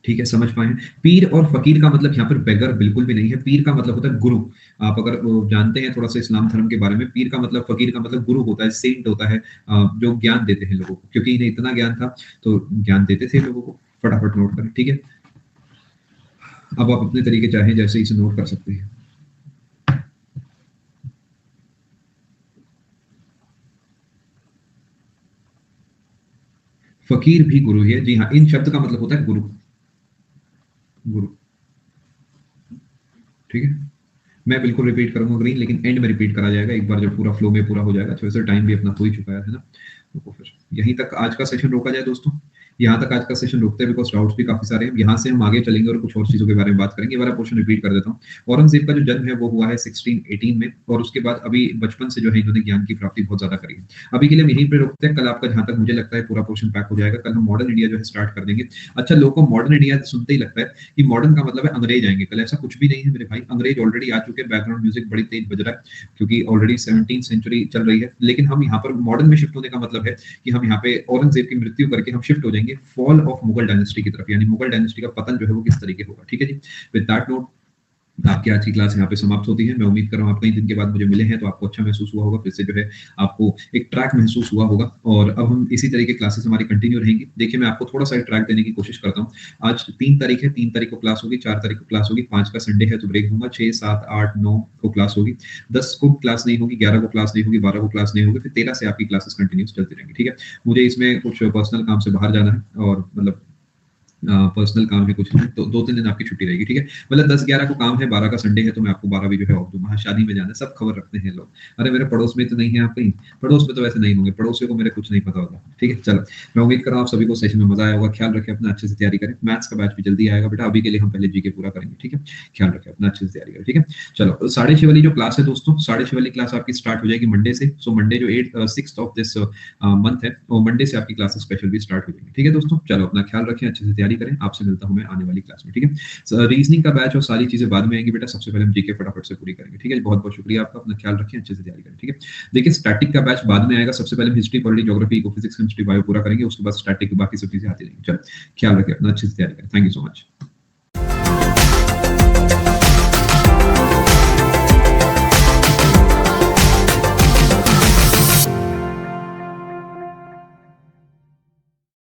ठीक है, समझ पाए हैं। पीर और फ़कीर का मतलब यहाँ पर बेगर बिल्कुल भी नहीं है। पीर का मतलब होता है गुरु। आप अगर जानते हैं थोड़ा-सा इस्लाम धर्म के बारे में, पीर का मतलब, फ़कीर का मतलब गुरु होता है, सेंट होता है, जो ज्ञान देते हैं लोगों को। क्योंकि इन्हें इतना ज्ञान था, तो ज्ञान देते थे लोगों को। फटाफट नोट करें, ठीक है? अब आप अपने तरीके चाहें जैसे इसे नोट कर सकते हैं। फ़कीर भी गुरु ही है। जी हाँ, इन शब्द का मतलब होता है गुरु। गुरु, ठीक है? मैं बिल्कुल रिपीट करूँगा ग्रीन, लेकिन एंड में रिपीट करा जाएगा एक बार जब पूरा फ्लो में पूरा हो जाएगा। तो वैसे टाइम भी अपना हो ही चुका है ना? तो फिर यहीं तक आज का सेशन रोका जाए दोस्तों। यहाँ तक आज का सेशन रोकते हैं बिकॉज़ डाउट्स भी काफ़ी सारे हैं। यहाँ से हम आगे चलेंगे और कुछ और चीज़ों के बारे में बात करेंगे। एक बार क्वेश्चन रिपीट कर देता हूँ। औरंगज़ेब का जो जन्म है वो हुआ है 1618 में और उसके बाद अभी बचपन से जो है इन्होंने ज्ञान की प्राप्ति बहुत ज़्यादा करी है। अभी के लिए हम यहीं पे रोकते हैं। कल आपका जहाँ तक मुझे लगता है पूरा पोर्शन पैक हो जाएगा। कल हम मॉडर्न इंडिया जो है स्टार्ट कर देंगे। अच्छा, लोगों को मॉडर्न इंडिया सुनते ही लगता है कि मॉडर्न का मतलब है अंग्रेज आएँगे कल। ऐसा कुछ भी नहीं है मेरे भाई। अंग्रेज ऑलरेडी आ चुके हैं। बैकग्राउंड म्यूज़िक बड़ी तेज़ बज रहा है क्योंकि ऑलरेडी 17th सेंचुरी चल रही है। लेकिन हम यहाँ पर मॉडर्न में शिफ्ट होने का मतलब है कि हम यहाँ पे औरंगज़ेब की मृत्यु करके हम शिफ्ट हो जाएँगे फॉल ऑफ मुगल डायनेस्टी की तरफ, यानी मुगल डायनेस्टी का पतन जो है वो किस तरीके होगा। ठीक है जी? विद दैट नोट आपकी आज की क्लास यहाँ पे समाप्त होती है। मैं उम्मीद कर रहा हूँ आप कई दिन के बाद मुझे मिले हैं तो आपको अच्छा महसूस हुआ होगा। फिर से जो है आपको एक ट्रैक महसूस हुआ होगा और अब हम इसी तरह की क्लासेस हमारी कंटिन्यू रहेंगी। देखिए, मैं आपको थोड़ा-सा एक ट्रैक देने की कोशिश करता हूँ। आज 3 तारीख है, 3 तारीख को क्लास होगी, 4 तारीख को क्लास होगी, 5 का संडे है तो ब्रेक दूँगा, 6, 7, 8, 9 को क्लास होगी, 10 को क्लास नहीं होगी, 11 को क्लास नहीं होगी, 12 को क्लास नहीं होगी, फिर 13 से आपकी क्लासेस कंटिन्यूअस चलती रहेंगी। ठीक है? मुझे इसमें कुछ पर्सनल काम से बाहर जाना है और मतलब पर्सनल काम है कुछ, तो 2-3 दिन आपकी छुट्टी रहेगी, ठीक है? मतलब 10-11 को काम है, 12 का संडे है, तो मैं आपको 12 भी जो है ऑफ दूँगा। हाँ, शादी में जाना है, सब खबर रखते हैं लोग। अरे मेरे पड़ोस में तो नहीं है आप कहीं? पड़ोस में तो वैसे नहीं होंगे, पड़ोसियों को मेरे कुछ नहीं पता होता, ठीक है? चलो, मैं उम्मीद कर रहा हूँ आप सभी को सेशन में मज़ा आया होगा। ख्याल रखें अपना, अच्छे से तैयारी करें। मैथ्स का बैच भी जल्दी आएगा बेटा, अभी के लिए हम पहले जीके पूरा करेंगे, ठीक है? ख्याल रखें अपना, अच्छे से तैयारी करें, ठीक है? चलो, 6:30 वाली जो क्लास है दोस्तों, 6:30 वाली क्लास आपकी स्टार्ट हो जाएगी मंडे से। सो मंडे जो 6th ऑफ दिस मंथ है, वो मंडे से आपकी क्लासेस स्पेशल भी स्टार्ट हो जाएगी, ठीक है दोस्तों? चलो, अपना ख्याल रखें, अच्छे से तैयारी तैयारी करें। आपसे मिलता हूँ मैं आने वाली क्लास में, ठीक है? रीजनिंग का बैच और सारी चीजें बाद में आएंगी बेटा, सबसे पहले हम जीके फटाफट से पूरी करेंगे, ठीक है? बहुत बहुत शुक्रिया आपका, अपना ख्याल रखें, अच्छे से तैयारी करें, ठीक है? देखिए स्टैटिक का बैच बाद में आएगा, सबसे पहले हम history, polity, geography, eco, physics, chemistry, bio पूरा करेंगे, उसके बाद स्टैटिक बाकी सब चीजें आती रहेंगी। चलो ख्याल रखें अपना, अच्छे से तैयारी करें। Thank you so much.